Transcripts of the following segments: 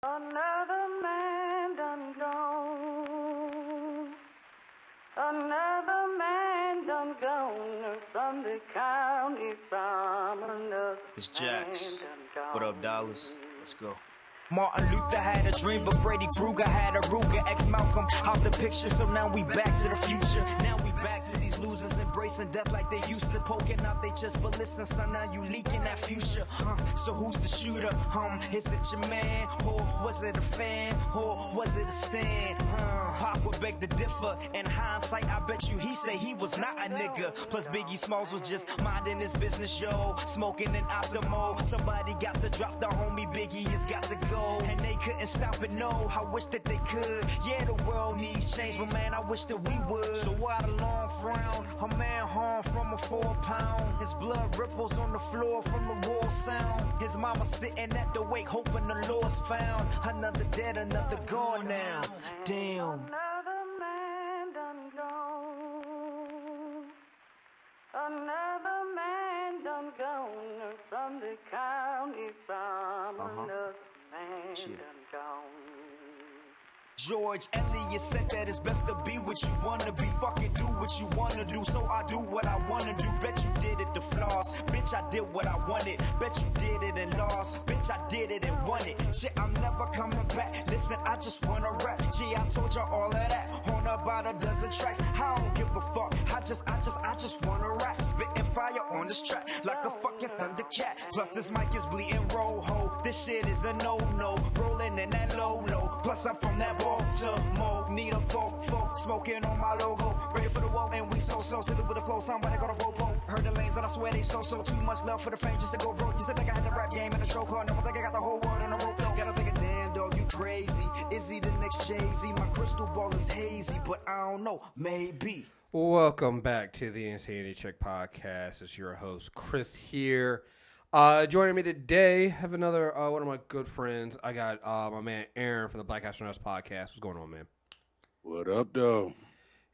Another man done gone. Another man done gone from the county from another. It's Jax. man done What up, gone. Dallas? Let's go. Martin Luther had a dream, but Freddy Krueger had a Ruger. Ex-Malcolm out the picture, so now we back to the future. Now we back to these losers embracing death like they used to. Poking out they chest, but listen, son, now you leaking that future. So who's the shooter? Is it your man? Or was it a fan? Or was it a stand? I would beg to differ. In hindsight, I bet you he say he was not a nigga. Plus Biggie Smalls was just minding his business, yo. Smoking an Optimo. Somebody got to drop the homie Biggie has got to go. And they couldn't stop it, no, I wish that they could. Yeah, the world needs change, but man, I wish that we would. So why the long frown? A man harmed from a 4-pound. His blood ripples on the floor from the war sound. His mama sitting at the wake, hoping the Lord's found. Another dead, another gone now. Damn. Another man done gone. Another man done gone from the county from another man done gone. George Eliot said that it's best to be what you wanna be. Fucking do what you wanna do, so I do what I wanna do. Bet you did it to floss. Bitch, I did what I wanted. Bet you did it and lost. Bitch, I did it and won it. Shit, I'm never coming back. Listen, I just wanna rap. Gee, I told you all of that on about a dozen tracks. I don't give a fuck. I just wanna rap. Spitting fire on this track like a fucking Thundercat. Plus this mic is bleeding rojo. This shit is a no-no. Rolling in that low-low. Plus I'm from that Baltimore. Need a folk, smoking on my logo. Ready for the wall, and we so silly with the flow. Somebody got a ropo. Heard the lanes and I swear they so too much love for the fame just to go broke. You said think I had the rap game in the chokehold. Never think I got the whole world in a rope. Gotta think of damn dog, you crazy. Is he the next Jay-Z? My crystal ball is hazy, but I don't know, maybe. Welcome back to the Insanity Check podcast. It's your host, Kriss here. Joining me today, have another one of my good friends. I got my man Aaron from the Black Astronauts podcast. What's going on, man? What up, though?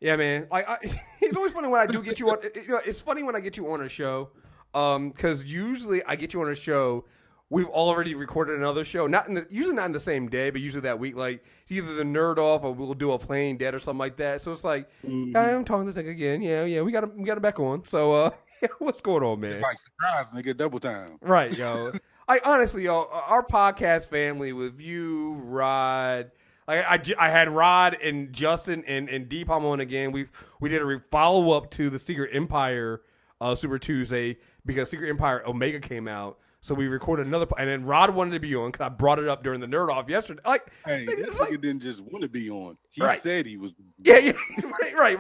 Yeah, man. It's always funny when I do get you on. It's funny when I get you on a show, because usually I get you on a show. We've already recorded another show, usually not in the same day, but usually that week. Like either the Nerd Off or we'll do a Playing Dead or something like that. So it's like, I'm talking to this nigga again. Yeah, we got him back on. So what's going on, man? It's like surprise, nigga, double time. Right, yo. Honestly, yo, our podcast family with you, Rod. I had Rod and Justin and Deepam on again. We did a follow up to the Secret Empire Super Tuesday because Secret Empire Omega came out. So we recorded another, and then Rod wanted to be on because I brought it up during the Nerd Off yesterday. Hey, this nigga didn't just want to be on. He said he was. Yeah, right.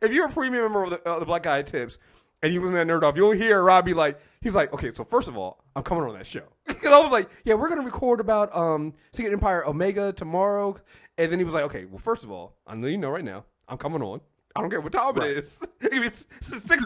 If you're a premium member of the Black Guy Tips, and you listen to that Nerd Off, you'll hear Rod be like, he's like, okay, so first of all, I'm coming on that show. And I was like, yeah, we're gonna record about Secret Empire Omega tomorrow. And then he was like, okay, well, first of all, I know you know right now, I'm coming on. I don't care what time it is. It can be 6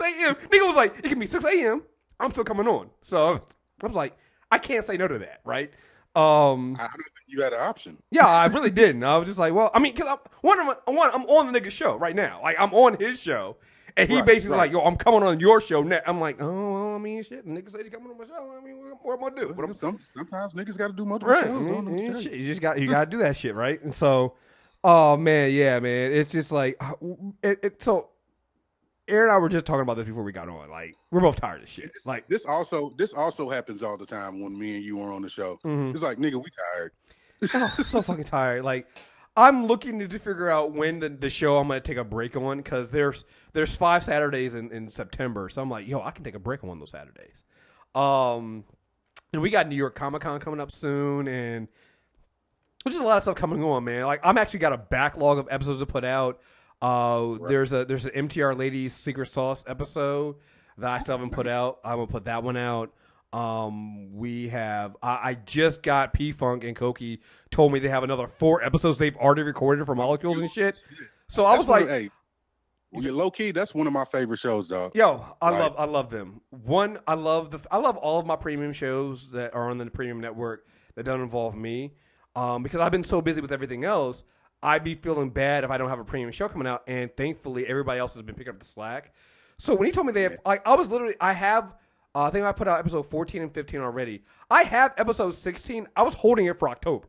a.m. Nigga was like, it can be 6 a.m. I'm still coming on. So I was like, I can't say no to that, right? I don't think you had an option. Yeah, I really didn't. I was just like, well, I mean, because I'm on the nigga's show right now. Like, I'm on his show. And he basically like, yo, I'm coming on your show now. I'm like, oh, well, I mean, shit. The nigga said he coming on my show. I mean, what am I going to do? Sometimes niggas got to do multiple shows. Shit, you got to do that shit, right? And so, oh, man, yeah, man. It's just like, so Aaron and I were just talking about this before we got on. Like, we're both tired of shit. Like, this also happens all the time when me and you are on the show. Mm-hmm. It's like, nigga, we tired. Oh, I'm so fucking tired. Like, I'm looking to figure out when the show I'm going to take a break on because there's 5 Saturdays in September. So I'm like, yo, I can take a break on one of those Saturdays. And we got New York Comic Con coming up soon, and there's just a lot of stuff coming on, man. Like, I'm actually got a backlog of episodes to put out. There's an MTR Ladies Secret Sauce episode that I still haven't put out. I'm gonna put that one out. We have I just got P-Funk and Koki told me they have another 4 episodes they've already recorded for Molecules and shit. So I was like, hey, low key, that's one of my favorite shows, dog. Yo, I love them. I love all of my premium shows that are on the premium network that don't involve me. Because I've been so busy with everything else. I'd be feeling bad if I don't have a premium show coming out, and thankfully everybody else has been picking up the slack. So when he told me they have, like, I have I think I put out episode 14 and 15 already. I have episode 16. I was holding it for October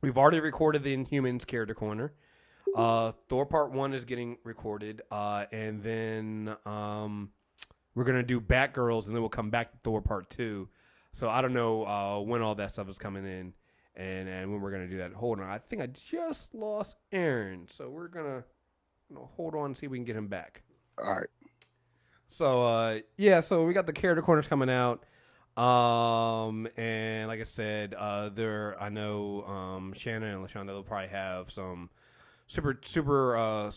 We've already recorded the Inhumans character corner. Thor Part 1 is getting recorded. And then we're going to do Batgirls, and then we'll come back to Thor Part 2. So I don't know when all that stuff is coming in and when we're going to do that. Hold on. I think I just lost Aaron. So we're going to hold on and see if we can get him back. All right. So, so we got the character corners coming out. And like I said, I know Shannon and LaShonda will probably have some Supergirl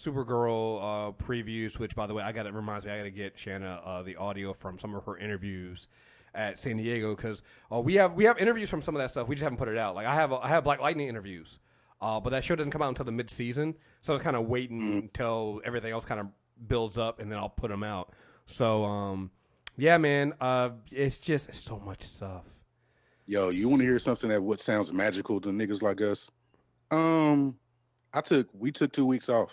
previews, which, by the way, it reminds me, I got to get Shanna the audio from some of her interviews at San Diego, because we have interviews from some of that stuff. We just haven't put it out. Like I have Black Lightning interviews, but that show doesn't come out until the mid-season, so I was kind of waiting until everything else kind of builds up, and then I'll put them out. So, yeah, man, it's so much stuff. Yo, you want to hear something that sounds magical to niggas like us? We took 2 weeks off.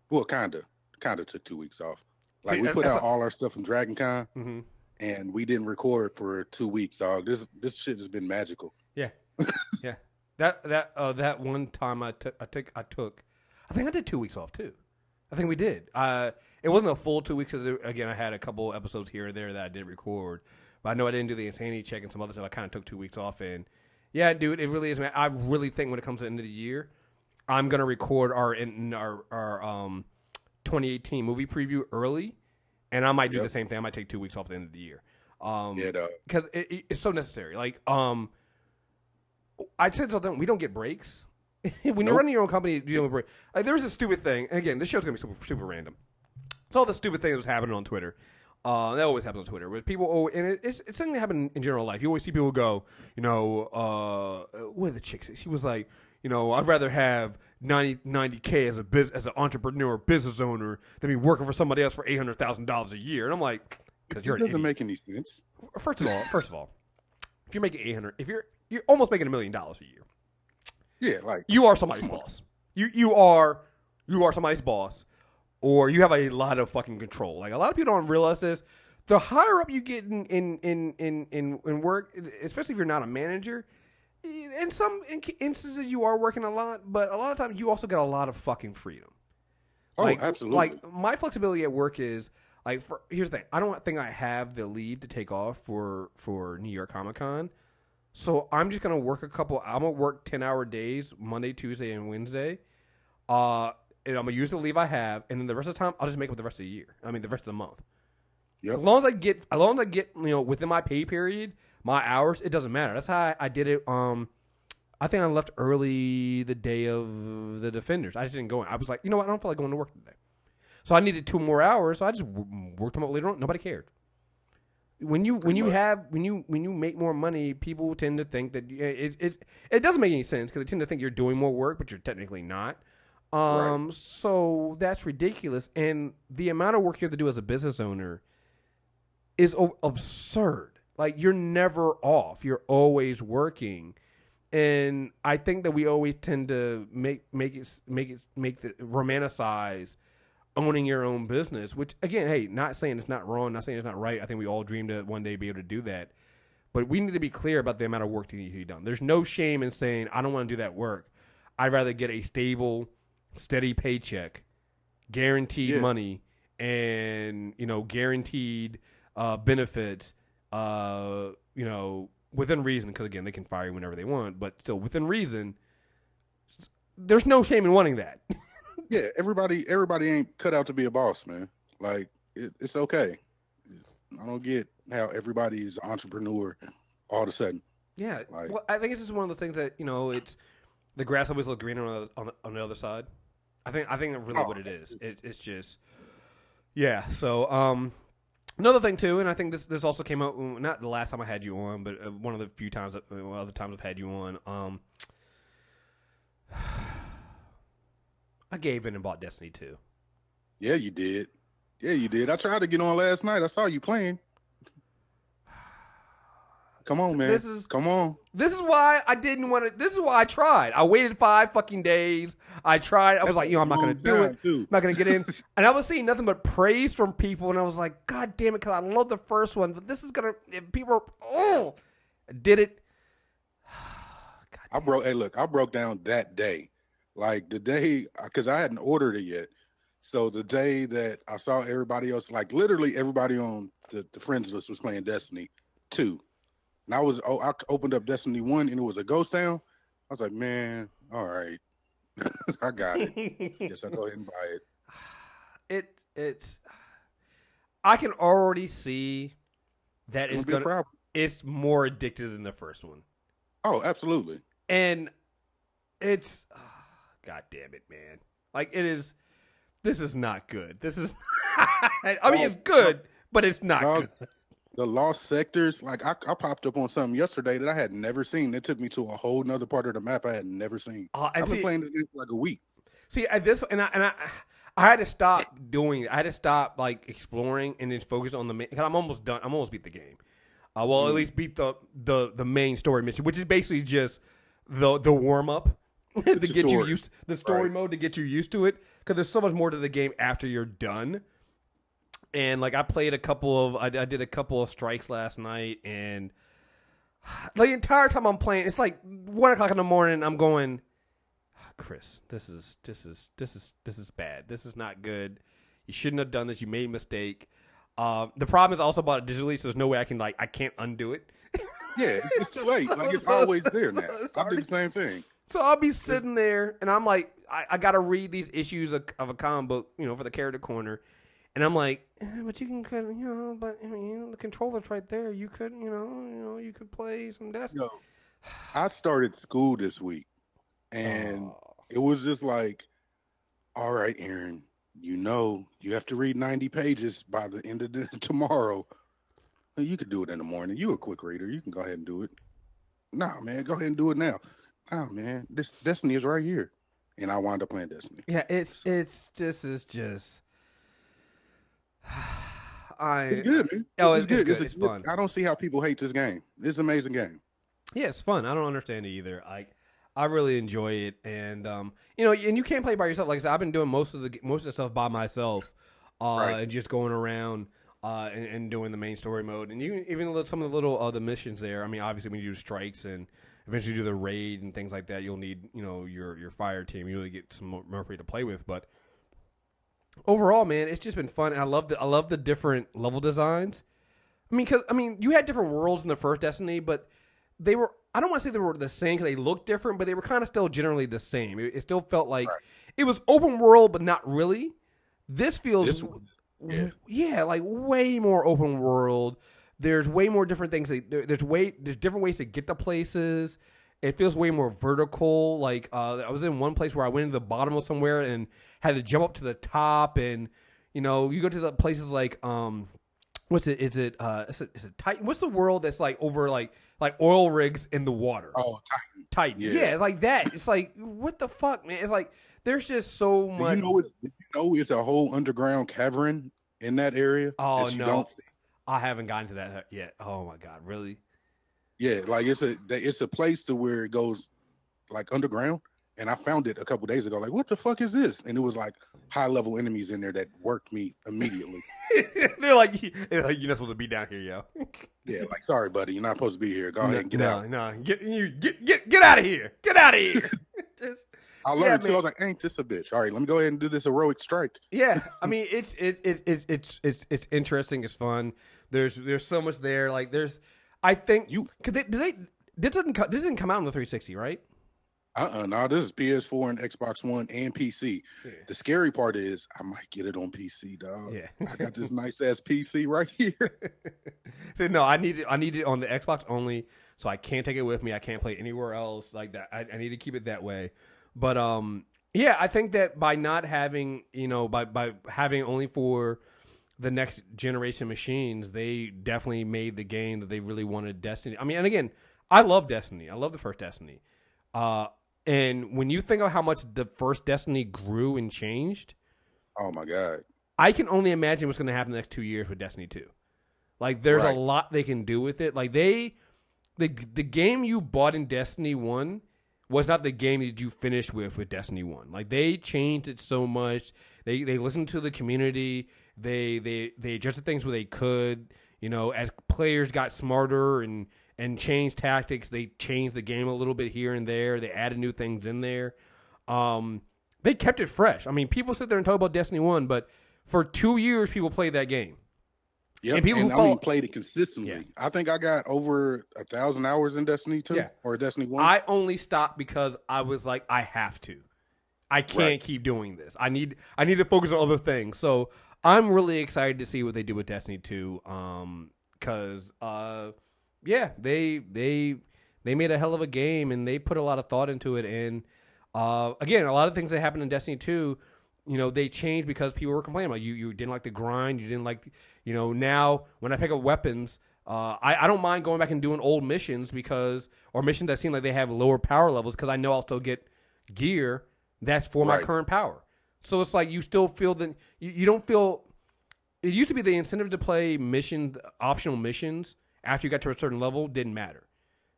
Well, kinda took 2 weeks off. Like, we put out all our stuff from Dragon Con, and we didn't record for 2 weeks, dog. This shit has been magical. Yeah, yeah. That one time I think I did 2 weeks off too. I think we did. It wasn't a full 2 weeks. Again, I had a couple episodes here and there that I did record, but I know I didn't do the Insanity check and some other stuff. I kind of took 2 weeks off, and yeah, dude, it really is, man. I really think when it comes to the end of the year, I'm gonna record our 2018 movie preview early, and I might do the same thing. I might take 2 weeks off at the end of the year. Because it's so necessary. Like, I said something. We don't get breaks. When you're running your own company, you don't break. Like, there's a stupid thing. And again, this show's gonna be super random. It's all the stupid thing that was happening on Twitter. That always happens on Twitter. With people, and it's something that happened in general life. You always see people go, what are the chicks? She was like, I'd rather have 90K as an entrepreneur, business owner, than be working for somebody else for $800,000 a year. And I'm like, because you're an idiot. It doesn't make any sense. First of all, if you're making you're almost making $1 million a year. Yeah, like, you are somebody's boss. You are somebody's boss, or you have a lot of fucking control. Like, a lot of people don't realize this. The higher up you get in work, especially if you're not a manager, in some instances you are working a lot, but a lot of times you also get a lot of fucking freedom. Absolutely. Like, my flexibility at work is, like, here's the thing. I don't think I have the leave to take off for New York Comic Con. So I'm just going to work I'm going to work 10-hour days, Monday, Tuesday, and Wednesday. And I'm going to use the leave I have. And then the rest of the time, I'll just make up the rest of the year. I mean, the rest of the month. Yep. As long as I get, within my pay period, my hours, it doesn't matter. That's how I did it. I think I left early the day of the Defenders. I just didn't go in. I was like, you know what? I don't feel like going to work today. So I needed 2 more hours. So I just worked them up later on. Nobody cared. When you make more money, people tend to think that it doesn't make any sense, because they tend to think you're doing more work, but you're technically not. Right. So that's ridiculous, and the amount of work you have to do as a business owner is absurd. Like, you're never off; you're always working, and I think that we always tend to romanticize owning your own business, which, again, hey, not saying it's not wrong, not saying it's not right. I think we all dream to one day be able to do that. But we need to be clear about the amount of work that needs to be done. There's no shame in saying, I don't want to do that work. I'd rather get a stable, steady paycheck, guaranteed money, and, guaranteed benefits, within reason. Because, again, they can fire you whenever they want, but still within reason. There's no shame in wanting that. Yeah, everybody ain't cut out to be a boss, man. Like, it's okay. I don't get how everybody is an entrepreneur all of a sudden. Yeah, well, I think it's just one of those things that, it's the grass always looks greener on the other side. I think really what it is. It's just, yeah. So another thing too, and I think this also came up not the last time I had you on, but one of the few times, other times I've had you on. I gave in and bought Destiny 2. Yeah, you did. I tried to get on last night. I saw you playing. Come on, man. Come on. This is why I didn't want to. This is why I tried. I waited 5 fucking days. I tried. I was like, I'm not going to do it. I'm not going to get in. And I was seeing nothing but praise from people. And I was like, God damn it, because I love the first one. But this is going to, if people are, I did it. I broke down that day, like the day because I hadn't ordered it yet. So the day that I saw everybody else, like literally everybody on the friends list was playing Destiny 2. And I opened up Destiny 1 and it was a ghost town. I was like, man, all right. I got it. Yes, I'll go ahead and buy it. It's I can already see that it's more addictive than the first one. Oh, absolutely. And it's God damn it, man. Like this is not good. This is I mean it's good, but it's not good. The lost sectors, like I popped up on something yesterday that I had never seen. It took me to a whole nother part of the map I had never seen. I've been playing this for like a week. See, at this I had to stop doing it. I had to stop like exploring and then focus on the main. Cause I'm almost done. I'm almost beat the game. At least beat the main story mission, which is basically just the warm up to get you used the story mode to get you used to it. Because there's so much more to the game after you're done. And like I did a couple of strikes last night, and the entire time I'm playing, it's like 1:00 in the morning. I'm going, Kriss, this is bad. This is not good. You shouldn't have done this. You made a mistake. The problem is also about it digitally, so there's no way I can't undo it. Yeah, it's too late. Like it's always there now. I do the same thing. So I'll be sitting there, and I'm like, I got to read these issues of a comic book, for the character corner, and I'm like, but you can, but I mean, the controller's right there. You could, you could play some Destiny. I started school this week, and it was just like, all right, Aaron, you have to read 90 pages by the end of tomorrow. You could do it in the morning. You're a quick reader. You can go ahead and do it. Nah, man, go ahead and do it now. Oh man, this Destiny is right here, and I wound up playing Destiny. Yeah, it's just. It's good, man. It's good. It's fun. I don't see how people hate this game. It's an amazing game. Yeah, it's fun. I don't understand it either. I really enjoy it, and and you can't play by yourself. Like I said, I've been doing most of the stuff by myself, and just going around and doing the main story mode, and even some of the little other missions there. I mean, obviously when you do strikes and eventually do the raid and things like that, you'll need your fire team. You really get some more Murphy to play with, but overall, man, it's just been fun. And I love the different level designs. I mean, you had different worlds in the first Destiny, but they were. I don't want to say they were the same because they looked different, but they were kind of still generally the same. It still felt like it was open world, but not really. This feels, like way more open world. There's way more different things. There's different ways to get to places. It feels way more vertical. Like I was in one place where I went to the bottom of somewhere and had to jump up to the top, and you go to the places like what's it? Is it Titan? What's the world that's like over like oil rigs in the water? Oh, Titan. Yeah, it's like that. It's like what the fuck, man? It's like there's just so much. It's a whole underground cavern in that area. Oh no, I haven't gotten to that yet. Oh my god, really? Yeah, like it's a place to where it goes like underground, and I found it a couple days ago. Like, what the fuck is this? And it was like high level enemies in there that worked me immediately. They're like, you're not supposed to be down here, yo. Yeah, like sorry, buddy, you're not supposed to be here. Go ahead and get out. No, get out of here. Get out of here. I learned too. I was like, ain't this a bitch? All right, let me go ahead and do this heroic strike. Yeah, I mean it's interesting. It's fun. There's so much there. Like I think this didn't come out on the 360, right? No, this is PS4 and Xbox One and PC. Yeah. The scary part is I might get it on PC, dog. Yeah. I got this nice ass PC right here. So no, I need it on the Xbox only, so I can't take it with me. I can't play anywhere else like that. I need to keep it that way. But yeah, I think that by not having, by having only for the next generation machines, they definitely made the game that they really wanted Destiny. I mean, and again, I love Destiny. I love the first Destiny. And when you think of how much the first Destiny grew and changed, oh my god, I can only imagine what's going to happen the next 2 years with Destiny 2. Like, there's a lot they can do with it. Like, the game you bought in Destiny 1 was not the game that you finished with Destiny 1. Like, they changed it so much. They listened to the community. They adjusted things where they could. As players got smarter and and changed tactics. They changed the game a little bit here and there. They added new things in there. They kept it fresh. I mean, people sit there and talk about Destiny 1, but for 2 years, people played that game. Yep. And people and who I mean, played it consistently. Yeah. I think I got over 1,000 hours in Destiny 2 or Destiny 1. I only stopped because I was like, I have to. I can't keep doing this. I need to focus on other things. So I'm really excited to see what they do with Destiny 2. Because they made a hell of a game and they put a lot of thought into it. And again, a lot of things that happened in Destiny 2, they changed because people were complaining about you didn't like the grind, you didn't like, now when I pick up weapons, I don't mind going back and doing old missions or missions that seem like they have lower power levels because I know I'll still get gear that's for my current power. So it's like you still feel that you don't feel. It used to be the incentive to play optional missions after you got to a certain level didn't matter.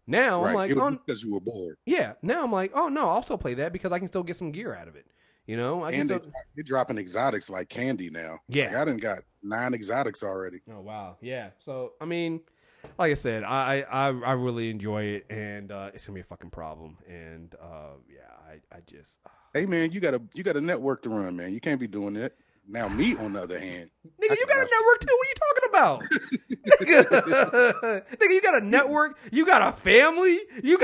Now I'm like, it was because you were bored. Yeah. Now I'm like, oh no, I'll still play that because I can still get some gear out of it. They're dropping exotics like candy now. Yeah, like I done got 9 exotics already. Oh wow, yeah. So I mean, like I said, I really enjoy it, and it's gonna be a fucking problem. And I just. Hey man, you got a network to run, man. You can't be doing that. Now me, on the other hand, nigga, you got a network too. What are you talking about? nigga, you got a network. You got a family. You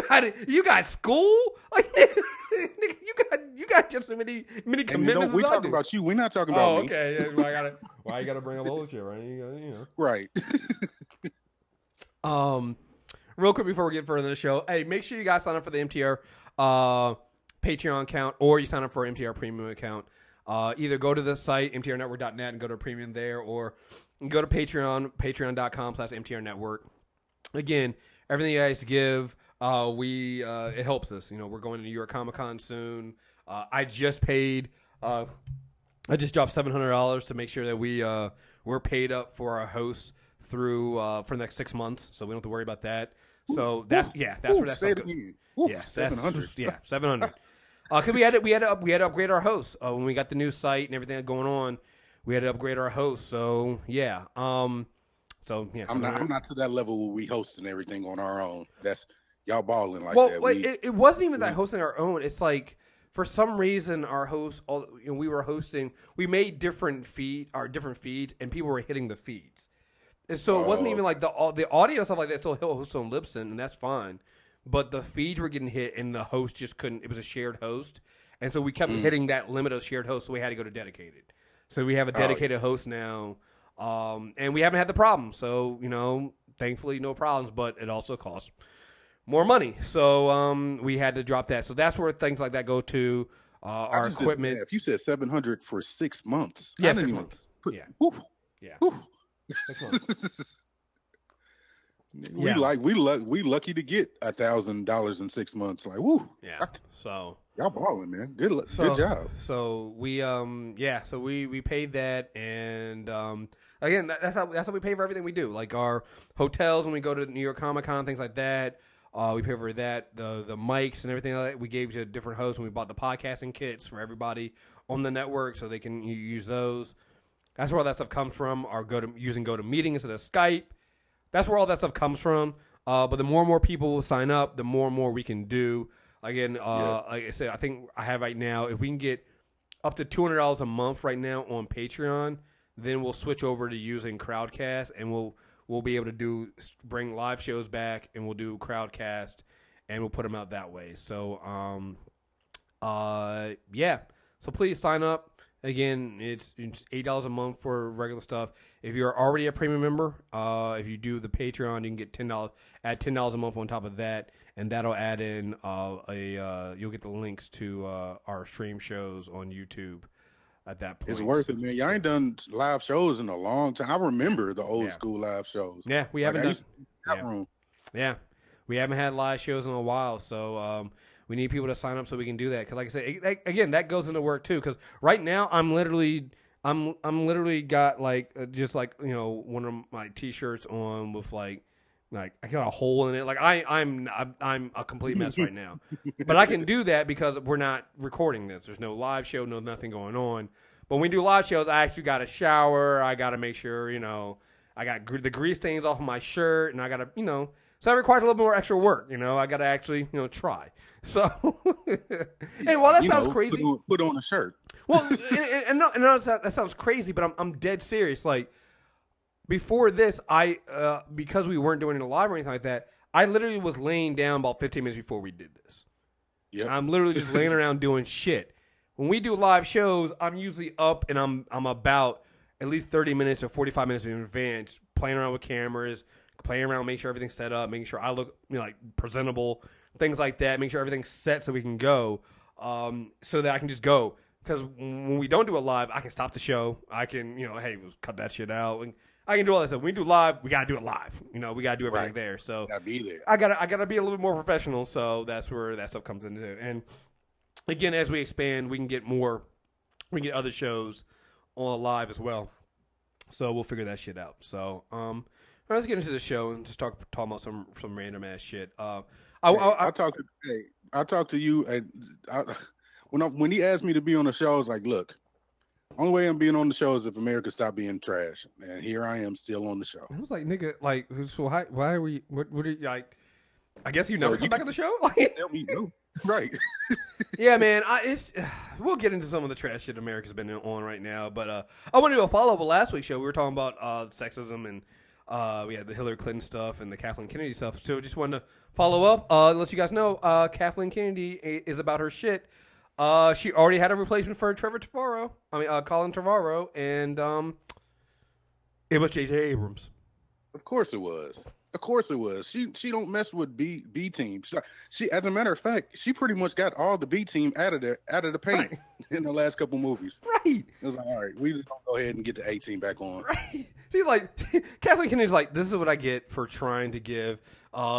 got school. Like, nigga, you got just so many commitments. We talking about you. We're not talking about me. Oh, okay. Yeah, why you gotta bring up old shit, right? Right. Real quick before we get further in the show, hey, make sure you guys sign up for the MTR Patreon account, or you sign up for our MTR Premium account. Either go to the site, mtrnetwork.net, and go to premium there, or go to patreon.com/mtrnetwork. Again, everything you guys give, it helps us. We're going to New York Comic Con soon. I just dropped $700 to make sure that we're paid up for our hosts through for the next 6 months, so we don't have to worry about that. So that's where that's going. Yeah, 700. Yeah, 700. Because we had to upgrade our hosts when we got the new site and everything going on. We had to upgrade our hosts. So yeah, I'm not to that level where we hosting everything on our own. That's y'all balling like that. Well, it wasn't even that hosting our own. It's like for some reason our hosts, we were hosting. We made different feeds, and people were hitting the feeds. And so it wasn't even like the audio stuff like that. Still hosts on Libsyn, and that's fine. But the feeds were getting hit, and the host just couldn't. It was a shared host, and so we kept hitting that limit of shared hosts. So we had to go to dedicated. So we have a dedicated host now, and we haven't had the problem. So thankfully, no problems. But it also costs more money. So we had to drop that. So that's where things like that go to our equipment. If you said 700 for 6 months, yeah, 6 months. Yeah. 6 months. We lucky to get $1,000 in 6 months. Like, woo. Yeah. So y'all balling, man. Good job. So we so we paid that, and again that's how we pay for everything we do. Like our hotels when we go to New York Comic Con, things like that. We pay for that. The mics and everything like that we gave to different hosts when we bought the podcasting kits for everybody on the network, so they can use those. That's where all that stuff comes from. Our GoToMeeting instead of Skype. That's where all that stuff comes from. But the more and more people sign up, the more and more we can do. Again, like I said, I think I have right now, if we can get up to $200 a month right now on Patreon, then we'll switch over to using Crowdcast, and we'll be able to bring live shows back, and we'll do Crowdcast, and we'll put them out that way. So, So please sign up. Again, it's $8 a month for regular stuff. If you're already a premium member, if you do the Patreon, you can get add $10 a month on top of that, and that'll add in you'll get the links to our stream shows on YouTube at that point. It's worth it, man. Y'all ain't done live shows in a long time. I remember the old school live shows. Yeah, we haven't done. Yeah, we haven't had live shows in a while, so we need people to sign up so we can do that. Because, like I said, again, that goes into work too. Because right now, I'm literally got just one of my T-shirts on with like I got a hole in it. Like I'm a complete mess right now. But I can do that because we're not recording this. There's no live show, nothing going on. But when we do live shows, I actually got to shower. I got to make sure I got the grease stains off of my shirt, and I got to So that requires a little more extra work. I got to actually try. So, and while that sounds crazy, put on a shirt. Well, that sounds crazy, but I'm dead serious. Like before this, because we weren't doing it live or anything like that, I literally was laying down about 15 minutes before we did this. Yeah, I'm literally just laying around doing shit. When we do live shows, I'm usually up and I'm about at least 30 minutes or 45 minutes in advance, playing around with cameras, playing around, making sure everything's set up, making sure I look like presentable, things like that, make sure everything's set so we can go, so that I can just go. Because when we don't do it live, I can stop the show. I can, hey, cut that shit out. And I can do all that stuff. When we do live, we gotta do it live. We gotta do everything there. So gotta be there. I gotta be a little bit more professional. So that's where that stuff comes into. And again, as we expand, we can get other shows on live as well. So we'll figure that shit out. So let's get into the show and just talk about some random ass shit. I talked to you. When he asked me to be on the show, I was like, look, only way I'm being on the show is if America stopped being trash. And here I am still on the show. I was like, nigga, like, so why are we, what are you, like, I guess you never come back on the show? Like, tell me no. Right. Yeah, man, we'll get into some of the trash shit America's been on right now. But I want to do a follow-up of last week's show. We were talking about sexism and we had the Hillary Clinton stuff and the Kathleen Kennedy stuff. So just wanted to follow up. Let you guys know, Kathleen Kennedy is about her shit. She already had a replacement for Colin Trevorrow, and it was J.J. Abrams. Of course it was. She don't mess with B team. She, as a matter of fact, she pretty much got all the B team out of the paint in the last couple movies. Right. It was like, all right, we just gonna go ahead and get the A team back on. Right. She's like, Kathleen Kennedy's like, this is what I get for trying to give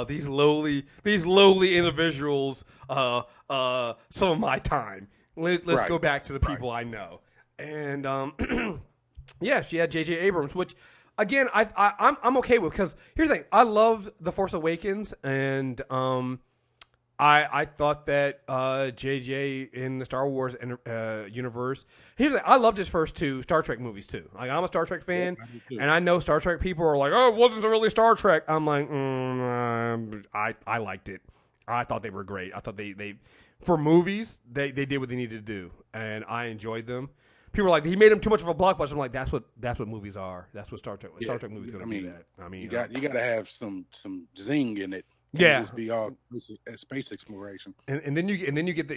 these lowly individuals some of my time. Let's go back to the people I know. And yeah, she had J.J. Abrams, which again I'm okay with, because here's the thing: I loved The Force Awakens, and I thought that J.J. in the Star Wars universe. Here's the thing: I loved his first two Star Trek movies too. Like, I'm a Star Trek fan, and I know Star Trek people are like, "Oh, it wasn't really Star Trek." I'm like, I liked it. I thought they were great. I thought they for movies they did what they needed to do, and I enjoyed them. People are like, he made them too much of a blockbuster. I'm like, that's what movies are. That's what Star Trek. Star Trek movies going to be that. I mean, you got to have some zing in it. Yeah, just be all space exploration. And then you get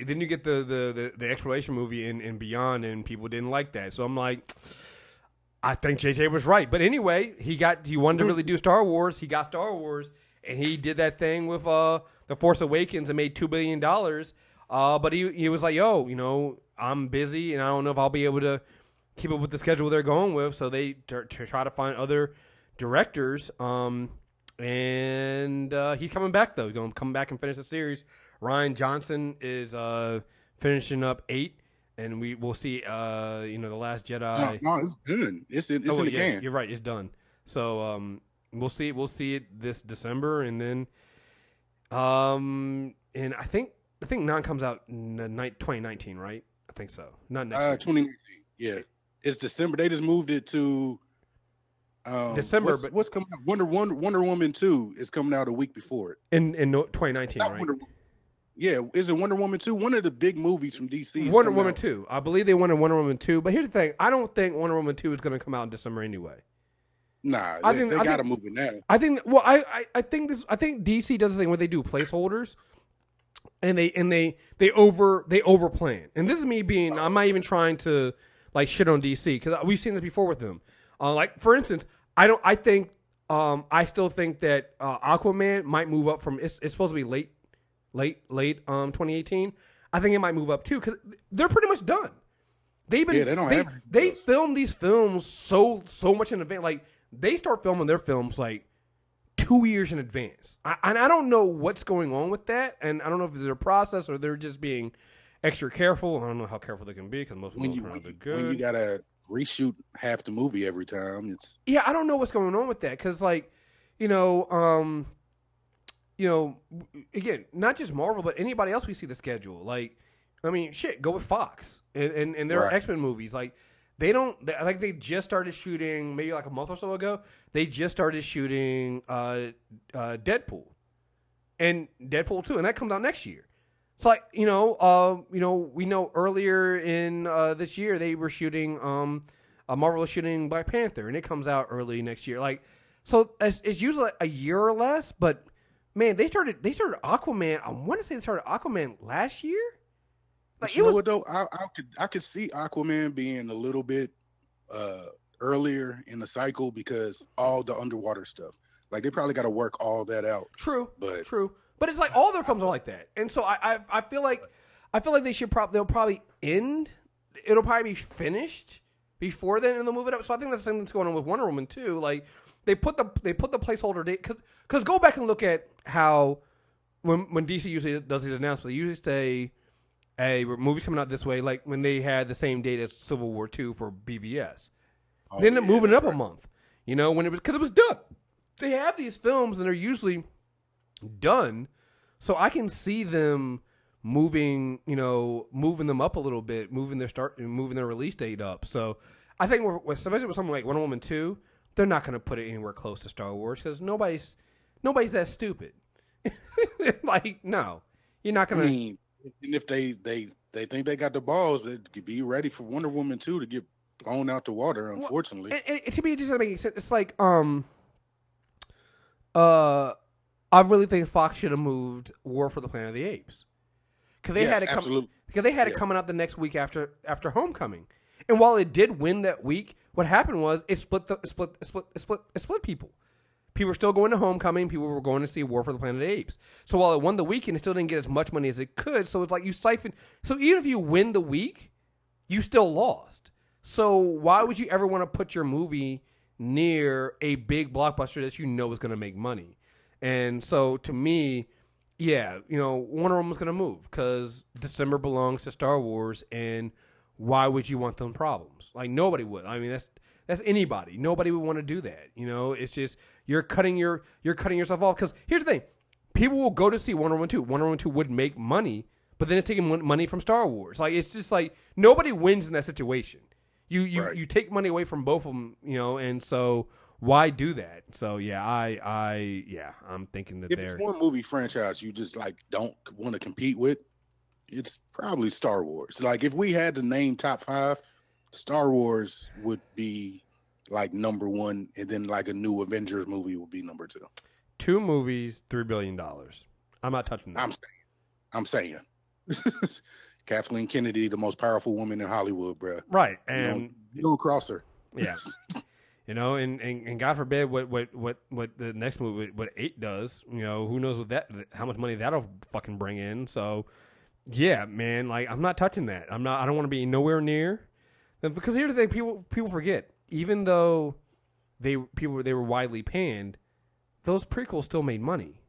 the exploration movie and Beyond, and people didn't like that. So I'm like, I think JJ was right. But anyway, he wanted to really do Star Wars. He got Star Wars, and he did that thing with The Force Awakens and made $2 billion. But he was like, yo, I'm busy, and I don't know if I'll be able to keep up with the schedule they're going with. So they try to find other directors. And he's coming back, though. He's going to come back and finish the series. Rian Johnson is finishing up 8, and we'll see. The Last Jedi. No, it's good. It's in the can. You're right. It's done. So we'll see. We'll see it this December, and then and I think 9 comes out in 2019, right? I think so. Not next year. 2019. Yeah, it's December. They just moved it to December. What's coming out? Wonder Woman 2 is coming out a week before it. In 2019, right? Yeah, is it Wonder Woman 2? One of the big movies from DC. Wonder Woman 2. I believe they wanted Wonder Woman 2. But here's the thing: I don't think Wonder Woman 2 is going to come out in December anyway. Nah, they got to move it now. I think. Well, I think DC does the thing where they do placeholders. And they overplan. And this is me being, I'm not even trying to like shit on DC, because we've seen this before with them. Like, for instance, I still think that Aquaman might move up from, it's supposed to be late 2018. I think it might move up too, because they're pretty much done. They film these films so much in advance. Like, they start filming their films like 2 years in advance. I don't know what's going on with that, and I don't know if there's a process or they're just being extra careful. I don't know how careful they can be, because most of them turn out to be good. When you gotta reshoot half the movie every time, I don't know what's going on with that, because again, not just Marvel, but anybody else we see the schedule. Like, I mean, shit, go with Fox and their X-Men movies. Like, they just started shooting maybe like a month or so ago. They just started shooting Deadpool. and Deadpool 2, and that comes out next year. It's like, we know earlier in this year they were shooting, Marvel was shooting Black Panther, and it comes out early next year. Like, so it's usually like a year or less, but man, they started Aquaman. I want to say they started Aquaman last year. Like, you know what though? I could see Aquaman being a little bit earlier in the cycle because all the underwater stuff. Like, they probably got to work all that out. True. But it's like all their films are like that, and so I feel like they'll probably end. It'll probably be finished before then, and they'll move it up. So I think that's the thing that's going on with Wonder Woman too. Like, they put the placeholder date because go back and look at how when DC usually does these announcements, they usually say, "Hey, movie's coming out this way." Like when they had the same date as Civil War II for BVS, they ended up moving it up a month. When it was done. They have these films and they're usually done, so I can see them moving them up a little bit, moving their release date up. So I think especially with something like Wonder Woman 2, they're not going to put it anywhere close to Star Wars because nobody's that stupid. Like, no, you're not going to. I mean, and if they think they got the balls, they could be ready for Wonder Woman 2 to get blown out the water. Unfortunately, and to me, it just doesn't make sense. It's like I really think Fox should have moved War for the Planet of the Apes because they had it coming out the next week after Homecoming, and while it did win that week, what happened was it split people. People were still going to Homecoming. People were going to see War for the Planet of the Apes. So while it won the weekend, it still didn't get as much money as it could. So it's like you siphon. So even if you win the week, you still lost. So why would you ever want to put your movie near a big blockbuster that you know is going to make money? And so to me, yeah, Wonder Woman's going to move because December belongs to Star Wars, and why would you want them problems? Like, nobody would. I mean, that's anybody. Nobody would want to do that. It's just you're cutting yourself off. Because here's the thing: people will go to see Wonder Woman 2. Wonder Woman 2 would make money, but then it's taking money from Star Wars. Like, it's just like nobody wins in that situation. You take money away from both of them, and so why do that? So yeah, I'm thinking that if it's one movie franchise you just like don't want to compete with, it's probably Star Wars. Like, if we had to name top 5, Star Wars would be like number 1, and then like a new Avengers movie would be number 2. 2 movies, $3 billion. I'm not touching that. I'm saying. Kathleen Kennedy, the most powerful woman in Hollywood, bro. Right, and you don't cross her. Yeah, and God forbid what the next movie, what 8 does. Who knows how much money that'll fucking bring in. So, yeah, man, like, I'm not touching that. I don't want to be nowhere near. Because here's the thing: people forget. Even though they were widely panned, those prequels still made money.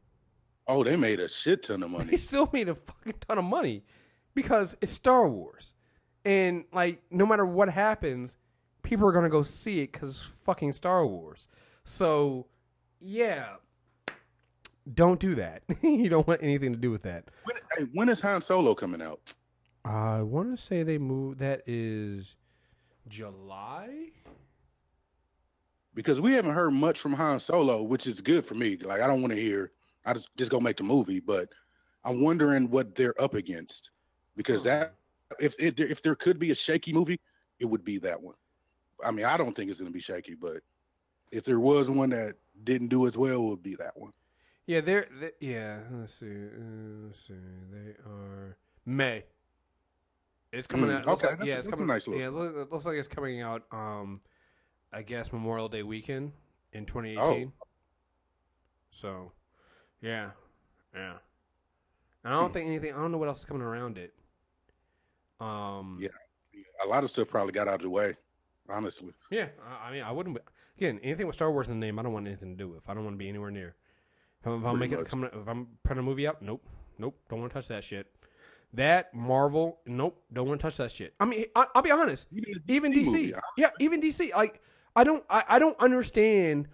Oh, they made a shit ton of money. They still made a fucking ton of money. Because it's Star Wars. And, like, no matter what happens, people are going to go see it because it's fucking Star Wars. So, yeah, don't do that. You don't want anything to do with that. When is Han Solo coming out? I want to say they moved. That is July? Because we haven't heard much from Han Solo, which is good for me. Like, I don't want to hear, I just go make the movie. But I'm wondering what they're up against. Because that, if there could be a shaky movie, it would be that one. I mean, I don't think it's going to be shaky, but if there was one that didn't do as well, it would be that one. Yeah, yeah. Let's see. They are May. It's coming out. Okay, it's that's coming. A nice little. Yeah, it looks like it's coming out. I guess Memorial Day weekend in 2018. Oh. So, yeah. And I don't think anything. I don't know what else is coming around it. Yeah, a lot of stuff probably got out of the way, honestly. Yeah, I mean, I wouldn't. Again, anything with Star Wars in the name, I don't want anything to do with. I don't want to be anywhere near. If I'm putting a movie out, nope, don't want to touch that shit. That Marvel, nope, don't want to touch that shit. I mean, I'll be honest. Even DC, even DC. Like, I don't understand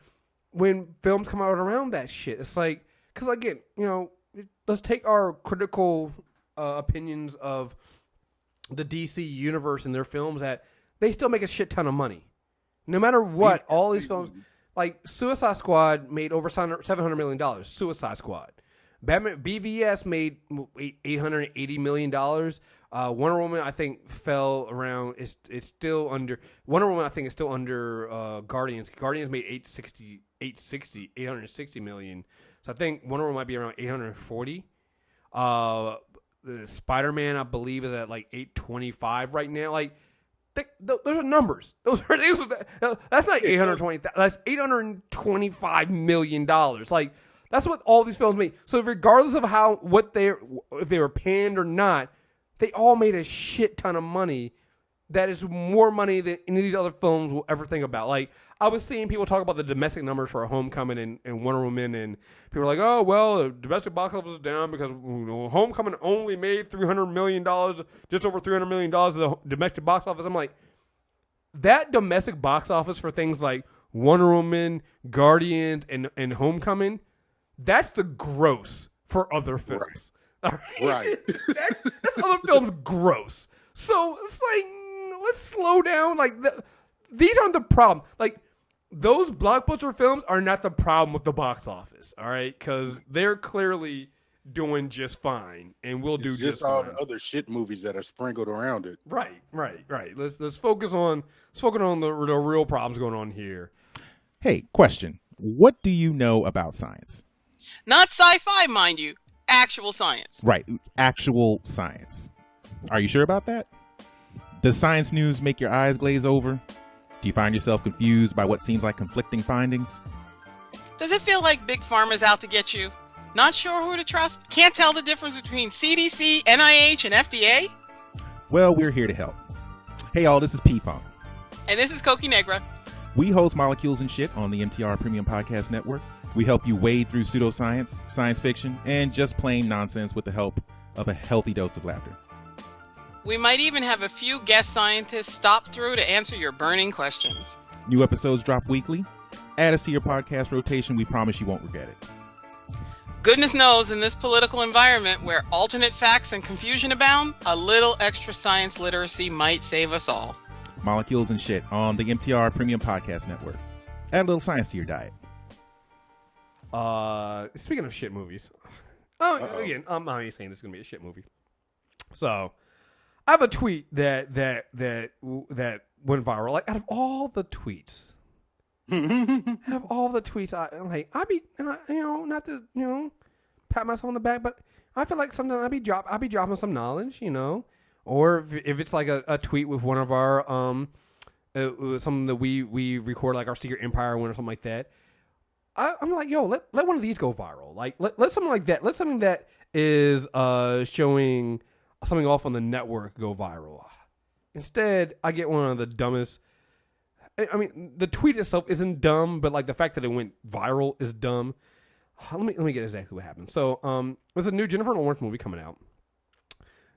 when films come out around that shit. It's like, because again, let's take our critical opinions of the DC universe and their films that they still make a shit ton of money. No matter what, all these films, like Suicide Squad made over $700 million. Suicide Squad. Batman BVS made $880 million. Wonder Woman, I think, fell around. It's still under. Wonder Woman, I think, is still under Guardians. Guardians made 860 million. So I think Wonder Woman might be around 840. The Spider-Man, I believe, is at like 825 right now. Like, those are numbers. That's not 820. That's $825 million. Like, that's what all these films made. So regardless of if they were panned or not, they all made a shit ton of money. That is more money than any of these other films will ever think about. Like, I was seeing people talk about the domestic numbers for Homecoming and Wonder Woman, and people were like, "Oh, well, the domestic box office is down because Homecoming only made $300 million, just over $300 million of the domestic box office." I'm like, that domestic box office for things like Wonder Woman, Guardians, and Homecoming, that's the gross for other films. Right. That's other films gross. So it's like, let's slow down. Like, these aren't the problem. Like, those blockbuster films are not the problem with the box office. All right, because they're clearly doing just fine, and we'll do just all fine. the other shit movies that are sprinkled around it. Right. Let's focus on the real problems going on here. Hey, question: what do you know about science? Not sci-fi, mind you. Actual science. Right, actual science. Are you sure about that? Does science news make your eyes glaze over? Do you find yourself confused by what seems like conflicting findings? Does it feel like Big Pharma's out to get you? Not sure who to trust? Can't tell the difference between CDC, NIH, and FDA? Well, we're here to help. Hey, y'all, this is P-Funk. And this is Cokie Negra. We host Molecules and Shit on the MTR Premium Podcast Network. We help you wade through pseudoscience, science fiction, and just plain nonsense with the help of a healthy dose of laughter. We might even have a few guest scientists stop through to answer your burning questions. New episodes drop weekly. Add us to your podcast rotation. We promise you won't regret it. Goodness knows, in this political environment where alternate facts and confusion abound, a little extra science literacy might save us all. Molecules and Shit on the MTR Premium Podcast Network. Add a little science to your diet. Speaking of shit movies, again, I'm not saying this is gonna be a shit movie. So, I have a tweet that went viral. Like, out of all the tweets, I be not to pat myself on the back, but I feel like sometimes I be dropping some knowledge, or if it's like a tweet with one of our something that we record, like our Secret Empire one or something like that. I'm like, yo, let one of these go viral. Like, let something like that. Let something that is showing something off on the network go viral. Instead, I get one of the dumbest. I mean, the tweet itself isn't dumb, but like the fact that it went viral is dumb. Let me get exactly what happened. So, there's a new Jennifer Lawrence movie coming out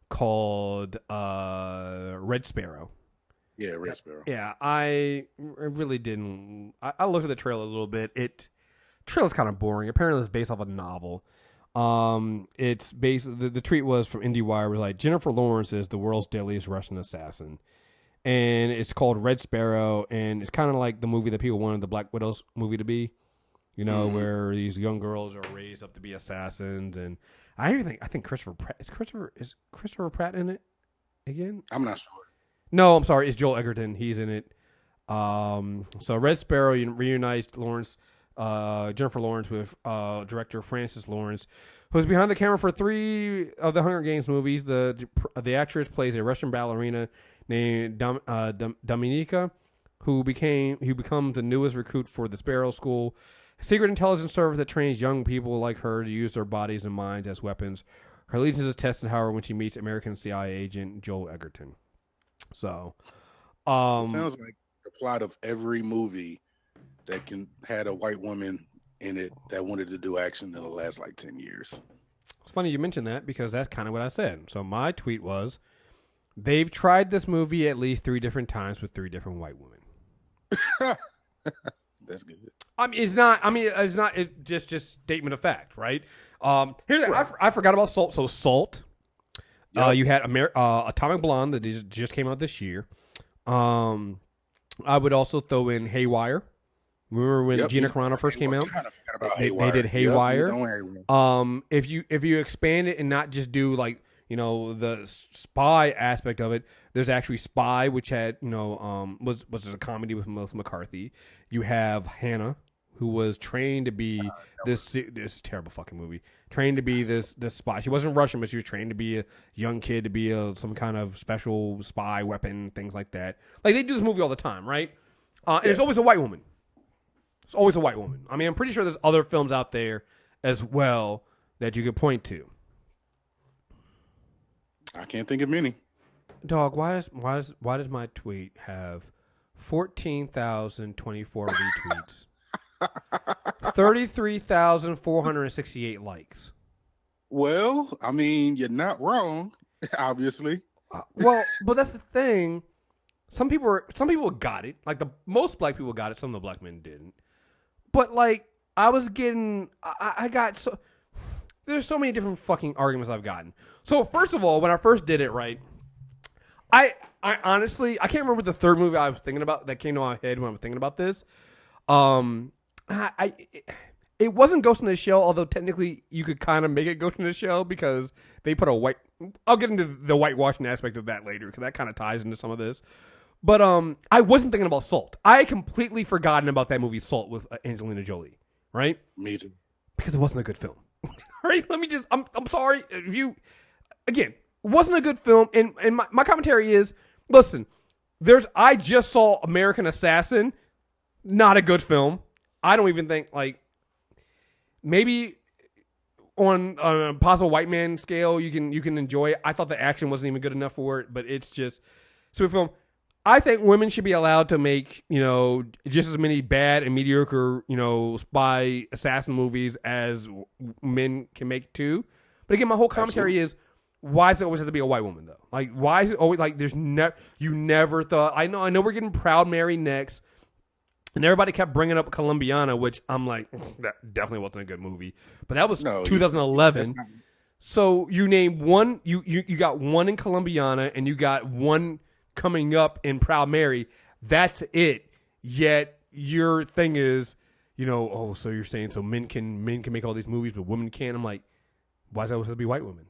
called Red Sparrow. Yeah, Red Sparrow. Yeah, I really didn't. I looked at the trailer a little bit. Trailer's kind of boring. Apparently, it's based off a novel. It's based. The tweet was from IndieWire. Was like, Jennifer Lawrence is the world's deadliest Russian assassin, and it's called Red Sparrow. And it's kind of like the movie that people wanted the Black Widow's movie to be. Where these young girls are raised up to be assassins. And I think Christopher Pratt is Christopher Pratt in it again. I'm not sure. No, I'm sorry. It's Joel Edgerton. He's in it. So Red Sparrow reunites Jennifer Lawrence with director Francis Lawrence, who's behind the camera for 3 of the Hunger Games movies. The actress plays a Russian ballerina named Dominika, who becomes the newest recruit for the Sparrow School, a secret intelligence service that trains young people like her to use their bodies and minds as weapons. Her allegiance is tested, however, when she meets American CIA agent Joel Edgerton. So, sounds like the plot of every movie that had a white woman in it that wanted to do action in the last like 10 years. It's funny you mentioned that because that's kind of what I said. So my tweet was, they've tried this movie at least 3 different times with 3 different white women. That's good. It's not. It's just statement of fact, right? I forgot about Salt. So Salt. Yep. You had Atomic Blonde that just came out this year. I would also throw in Haywire. Remember when Yep, Gina Carano first came out? Kind of forgot about They Haywire. did Haywire. Haywire. If you expand it and not just do like the spy aspect of it, there's actually Spy, which had was a comedy with Melissa McCarthy. You have Hannah, who was trained to be this terrible fucking movie. Trained to be this spy. She wasn't Russian, but she was trained to be a young kid, to be some kind of special spy weapon, things like that. Like they do this movie all the time, right? And it's always a white woman. It's always a white woman. I mean, I'm pretty sure there's other films out there as well that you could point to. I can't think of many. Dog, why does my tweet have 14,024 retweets, 33,468 likes? Well, I mean, you're not wrong, obviously. But that's the thing. Some people got it. Like most black people got it. Some of the black men didn't. But like I got so there's so many different fucking arguments I've gotten. So first of all, when I first did it, right, I honestly I can't remember the third movie I was thinking about that came to my head when I was thinking about this. It wasn't Ghost in the Shell, although technically you could kind of make it Ghost in the Shell because they put a white. I'll get into the whitewashing aspect of that later because that kind of ties into some of this. But I wasn't thinking about Salt. I had completely forgotten about that movie Salt with Angelina Jolie, right? Me too. Because it wasn't a good film. Right? Let me just. I'm sorry if you. Again, it wasn't a good film, and my commentary is: listen, I just saw American Assassin, not a good film. I don't even think like maybe on a possible white man scale you can enjoy it. I thought the action wasn't even good enough for it, but it's just stupid film. I think women should be allowed to make, just as many bad and mediocre, spy assassin movies as men can make too. But again, my whole commentary is, why does it always have to be a white woman though? Like, why is it always like you never thought? I know we're getting Proud Mary next, and everybody kept bringing up Colombiana, which I'm like, that definitely wasn't a good movie. But that was 2011. So you named one, you got one in Colombiana, and you got one coming up in Proud Mary. That's it. Yet your thing is, so you're saying so men can make all these movies, but women can't. I'm like, why is that supposed to be white women?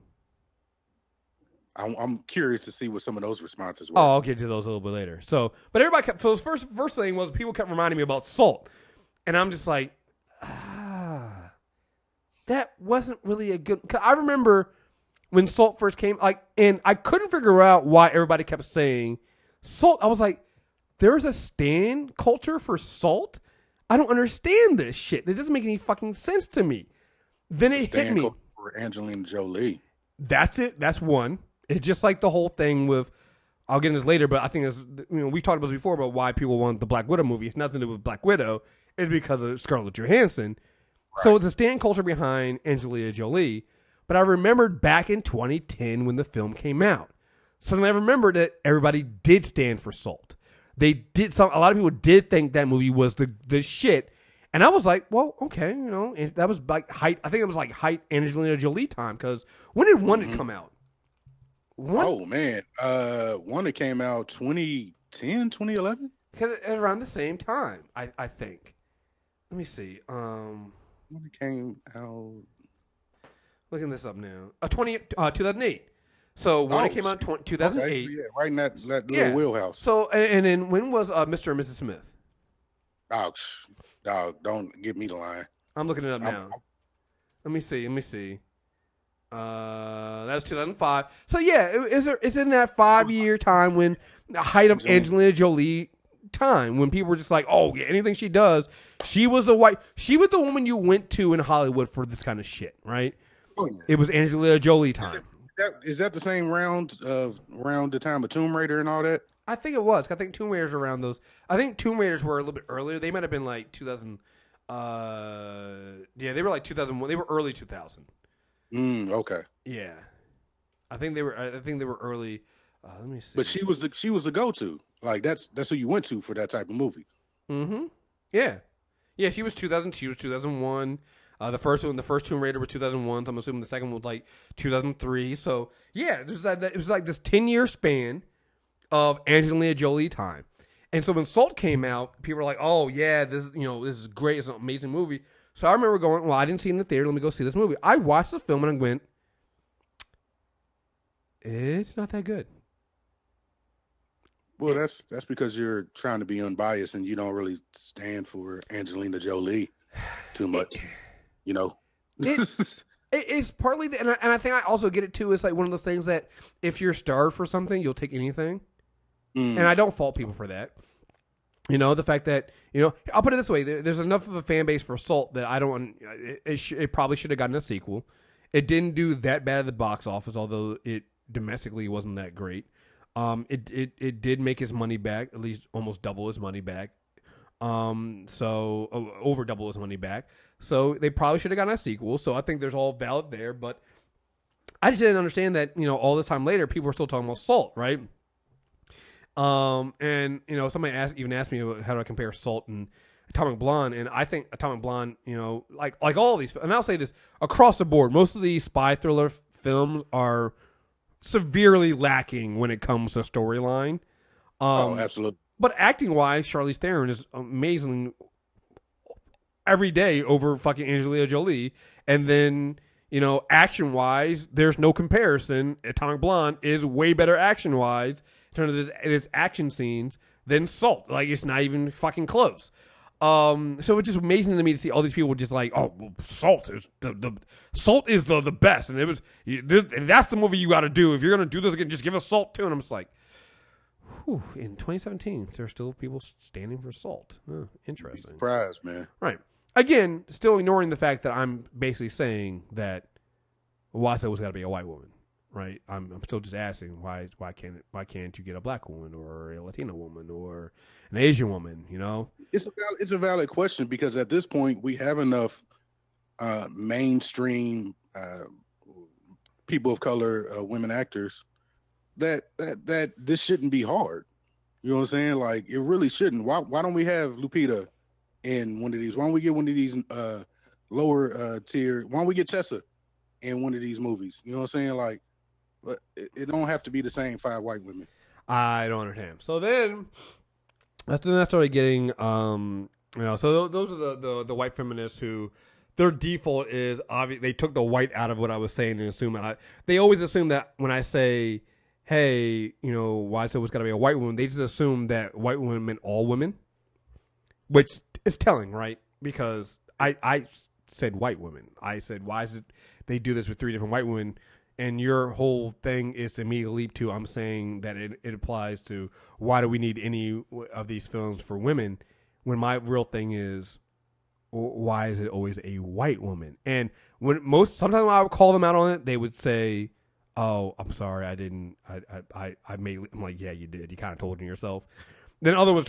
I'm curious to see what some of those responses were. Oh, I'll get to those a little bit later. So, but everybody kept. So, the first thing was people kept reminding me about Salt, and I'm just like, that wasn't really a good. Cause I remember when Salt first came, and I couldn't figure out why everybody kept saying Salt. I was like, there's a stan culture for Salt. I don't understand this shit. It doesn't make any fucking sense to me. Then it hit me. For Angelina Jolie. That's it. That's one. It's just like the whole thing with, I'll get into this later, but I think it's, we talked about this before about why people want the Black Widow movie. It's nothing to do with Black Widow. It's because of Scarlett Johansson. Right. So it's a stan culture behind Angelina Jolie. But I remembered back in 2010 when the film came out. So then I remembered that everybody did stand for Salt. A lot of people did think that movie was the shit. And I was like, well, okay, and that was like height. I think it was like height Angelina Jolie time. Because when did One come out? Oh, man. One that came out 2010, 2011? Because it was around the same time, I think. Let me see. When it came out. Looking this up now. 2008. So when it came out 2008. Okay, so yeah, right in that little wheelhouse. So, and then when was Mr. and Mrs. Smith? Ouch. Dog, don't give me the line. I'm looking it up now. Let me see. That was 2005. So yeah, it's in that 5-year time when the height of Angelina Jolie time when people were just like, oh yeah, anything she does, she was the woman you went to in Hollywood for this kind of shit, right? Oh, yeah. It was Angelina Jolie time. Is that the same around the time of Tomb Raider and all that? I think it was. I think Tomb Raiders around those. I think Tomb Raiders were a little bit earlier. They might have been like 2000. They were like 2001. They were early 2000. Okay. Yeah, I think they were early. Let me see. But she was the go-to. Like that's who you went to for that type of movie. Mm-hmm. Yeah. She was 2000. She was 2001. The first Tomb Raider was 2001. So I'm assuming the second one was like 2003. So yeah, it was like this 10-year span of Angelina Jolie time. And so when Salt came out, people were like, "Oh yeah, this is great. It's an amazing movie." So I remember going, "Well, I didn't see it in the theater. Let me go see this movie." I watched the film and I went, "It's not that good." Well, that's because you're trying to be unbiased and you don't really stand for Angelina Jolie too much, you know. It's partly, and I think I also get it too. It's like one of those things that if you're starved for something, you'll take anything. And I don't fault people for that. The fact that, I'll put it this way. There's enough of a fan base for Salt that I don't, it probably should have gotten a sequel. It didn't do that bad at the box office, although it domestically wasn't that great. It did make his money back, at least almost double his money back. So over double his money back. So they probably should have gotten a sequel. So I think there's all valid there, but I just didn't understand that, all this time later, people were still talking about Salt, right? And somebody asked me how do I compare Salt and Atomic Blonde, and I think Atomic Blonde, like all these, and I'll say this across the board, most of these spy thriller films are severely lacking when it comes to storyline. Absolutely. But acting wise, Charlize Theron is amazing every day over fucking Angelina Jolie, and then action wise, there's no comparison. Atomic Blonde is way better action wise in terms of its action scenes than Salt. Like, it's not even fucking close. So it's just amazing to me to see all these people just like, oh, well, Salt is the best, and and that's the movie you got to do if you're gonna do this again. Just give us Salt too. And I'm just like, whew, in 2017, there's still people standing for Salt. Interesting. Surprised, man. Right. Again, still ignoring the fact that I'm basically saying that Wasa was got to be a white woman. Right, I'm still just asking why can't you get a black woman or a Latina woman or an Asian woman? It's a valid question because at this point we have enough mainstream people of color women actors that this shouldn't be hard. You know what I'm saying? Like, it really shouldn't. Why don't we have Lupita in one of these? Why don't we get one of these lower tier? Why don't we get Tessa in one of these movies? You know what I'm saying? Like. But it don't have to be the same 5 white women. I don't understand. So then I started getting, so those are the white feminists who their default is obvious. They took the white out of what I was saying and assume they always assume that when I say, hey, why so it's got to be a white woman, they just assume that white women meant all women, which is telling, right? Because I said white women. I said, why is it they do this with 3 different white women? And your whole thing is to immediately leap to, I'm saying that it applies to why do we need any of these films for women, when my real thing is, why is it always a white woman? And sometimes when I would call them out on it, they would say, oh, I'm sorry, I didn't, I'm like, yeah, you did. You kind of told it yourself. Then others would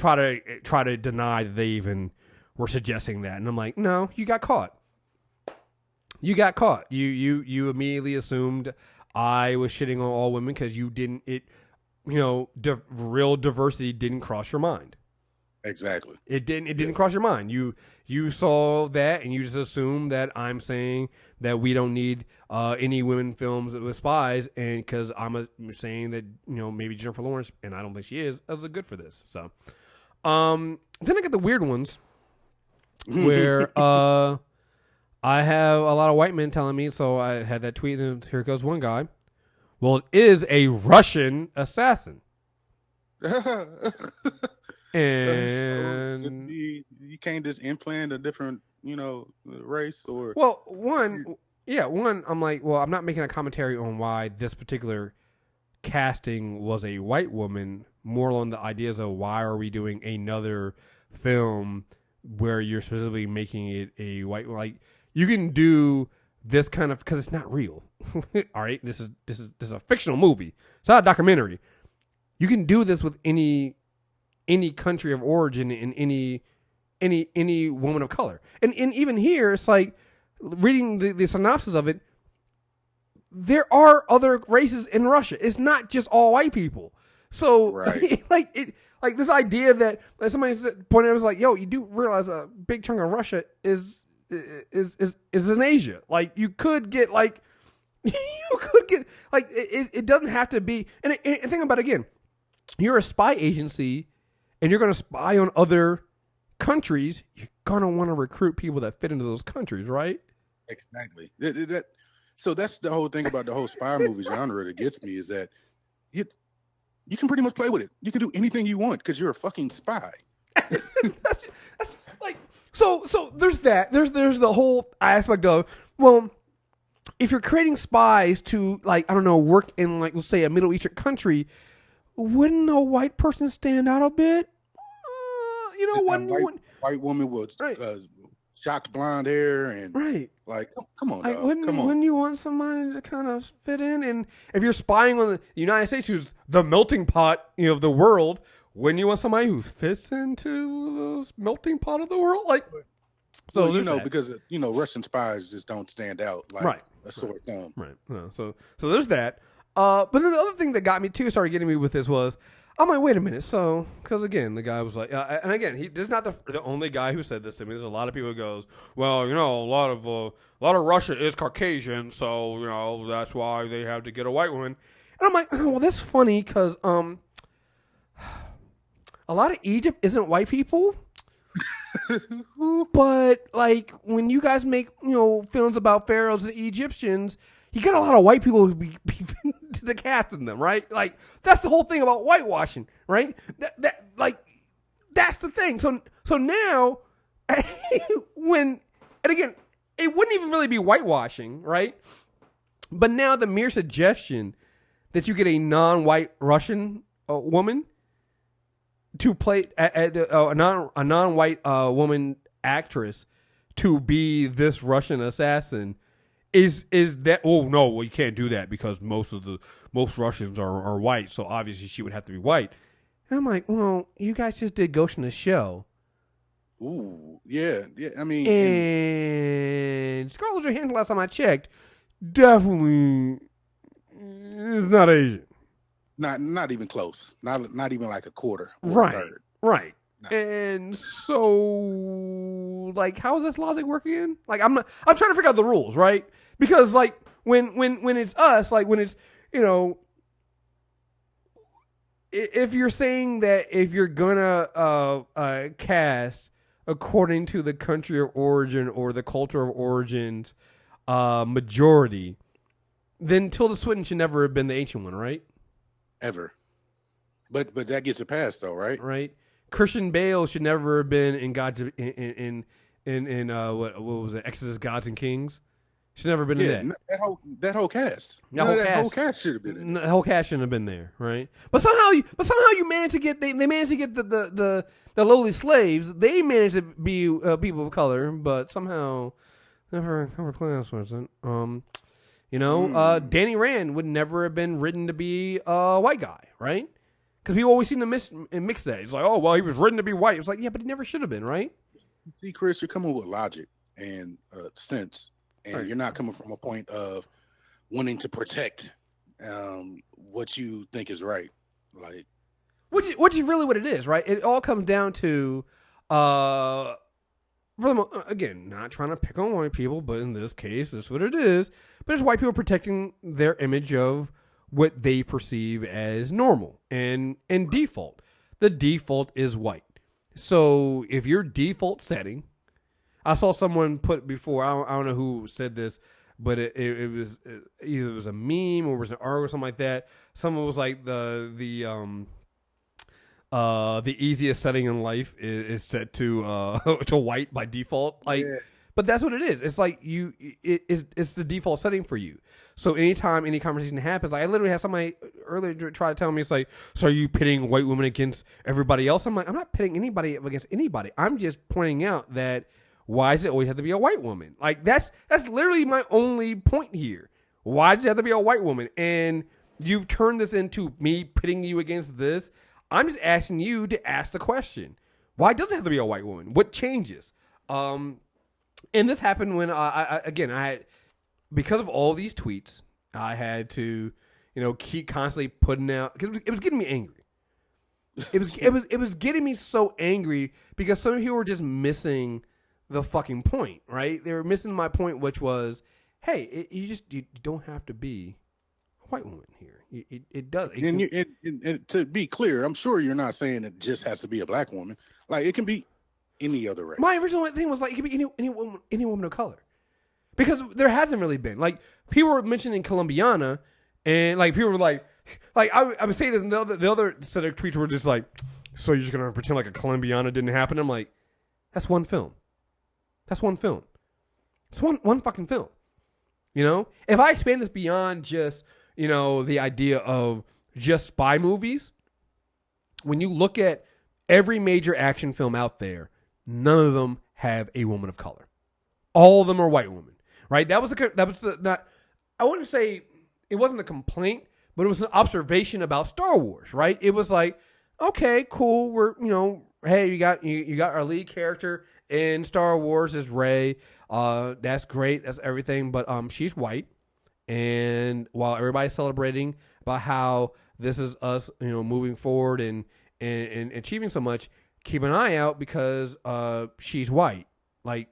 try to deny that they even were suggesting that. And I'm like, no, you got caught. You got caught. You immediately assumed I was shitting on all women because you didn't. Real diversity didn't cross your mind. Exactly. It didn't cross your mind. You saw that and you just assumed that I'm saying that we don't need any women films with spies, and because I'm saying that maybe Jennifer Lawrence, and I don't think she is good for this. So, then I get the weird ones where I have a lot of white men telling me, so I had that tweet, and here goes one guy. Well, it is a Russian assassin. And so you can't just implant a different, race or. Well, one, I'm like, well, I'm not making a commentary on why this particular casting was a white woman, more on the ideas of why are we doing another film where you're specifically making it a white, like, you can do this kind of, because it's not real. All right, this is a fictional movie. It's not a documentary. You can do this with any country of origin and any woman of color. And even here, it's like reading the synopsis of it. There are other races in Russia. It's not just all white people. So right. like this idea that somebody pointed out, was like, yo, you do realize a big chunk of Russia is in Asia. Like, you could get like, it doesn't have to be. And think about it again. You're a spy agency, and you're going to spy on other countries, you're going to want to recruit people that fit into those countries, right? Exactly. So that's the whole thing about the whole spy movie genre that gets me is that you can pretty much play with it. You can do anything you want because you're a fucking spy. that's like so there's that. There's the whole aspect of, well, if you're creating spies to, like, I don't know, work in, like, let's say a Middle Eastern country, wouldn't a white person stand out a bit? White woman with shocked blonde hair and like, come on, like, dog. Come on. Wouldn't you want somebody to kind of fit in? And if you're spying on the United States, who's the melting pot, of the world, wouldn't you want somebody who fits into the melting pot of the world? Like, so because Russian spies just don't stand out like a sore thumb. Right. So there's that. But then the other thing that got me too, started getting me with this was, I'm like, wait a minute. So, because again, the guy was like, and again, this is not the only guy who said this to me. There's a lot of people who goes, well, a lot of Russia is Caucasian, so that's why they have to get a white woman. And I'm like, oh, well, that's funny because a lot of Egypt isn't white people. But like when you guys make films about pharaohs and Egyptians, you get a lot of white people who be to the cast in them, right? Like that's the whole thing about whitewashing, right? That's the thing. So now and again, it wouldn't even really be whitewashing, right? But now the mere suggestion that you get a non-white Russian woman to play a non-white woman actress to be this Russian assassin is that, oh no, well, you can't do that because most Russians are white, so obviously she would have to be white. And I'm like, well, you guys just did Ghost in the Shell. Ooh, yeah. I mean, and Scarlett Johansson, last time I checked, definitely is not Asian. Not even close. Not even like a quarter. Right. A third. Right. No. And so, like, how is this logic working? Like, I'm trying to figure out the rules, right? Because, like, when it's us, like, when it's, if you're saying that if you're gonna cast according to the country of origin or the culture of origins majority, then Tilda Swinton should never have been the ancient one, right? Ever. But that gets a pass though, right? Right. Christian Bale should never have been in Gods in what was it, Exodus, Gods and Kings. Should never have been in that. That whole cast. That whole cast should have been in. The whole cast shouldn't have been there, right? But somehow you managed to get they managed to get the lowly slaves. They managed to be people of color, but somehow never class wasn't. Danny Rand would never have been written to be a white guy, right? Because people always seem to mix that. It's like, oh, well, he was written to be white. It's like, yeah, but he never should have been, right? See, Chris, you're coming with logic and sense, and you're not coming from a point of wanting to protect what you think is right. Like, which is really what it is, right? It all comes down to, again, not trying to pick on white people, but in this case, that's what it is. But it's white people protecting their image of what they perceive as normal and default. The default is white. So if your default setting, I saw someone put before, I don't know who said this, but it was either it was a meme or it was an article or something like that. Someone was like the easiest setting in life is set to white by default. Like, yeah. But that's what it is. It's like it's the default setting for you. So anytime any conversation happens, like I literally had somebody earlier try to tell me, it's like, so are you pitting white women against everybody else? I'm like, I'm not pitting anybody against anybody. I'm just pointing out that why does it always have to be a white woman? Like that's literally my only point here. Why does it have to be a white woman? And you've turned this into me pitting you against this. I'm just asking you to ask the question. Why does it have to be a white woman? What changes? And this happened when I had, because of all these tweets, I had to, keep constantly putting out, because it was getting me angry. It was getting me so angry because some people were just missing the fucking point, right? They were missing my point, which was, hey, you don't have to be a white woman here. It does. And to be clear, I'm sure you're not saying it just has to be a black woman. Like it can be any other race. My original thing was like it could be any woman of color, because there hasn't really been, like, people were mentioning Colombiana, and like people were like I would say this, and the other set of tweets were just like, so you're just gonna pretend like a Colombiana didn't happen? I'm like, that's one film. That's one film. It's one fucking film. You know, if I expand this beyond just, you know, the idea of just spy movies, when you look at every major action film out there, none of them have a woman of color. All of them are white women, right? That was not. I wouldn't say it wasn't a complaint, but it was an observation about Star Wars, right? It was like, okay, cool. We're, you know, hey, you got our lead character in Star Wars is Rey. That's great. That's everything. But she's white. And while everybody's celebrating about how this is us, you know, moving forward and achieving so much, keep an eye out because she's white. Like,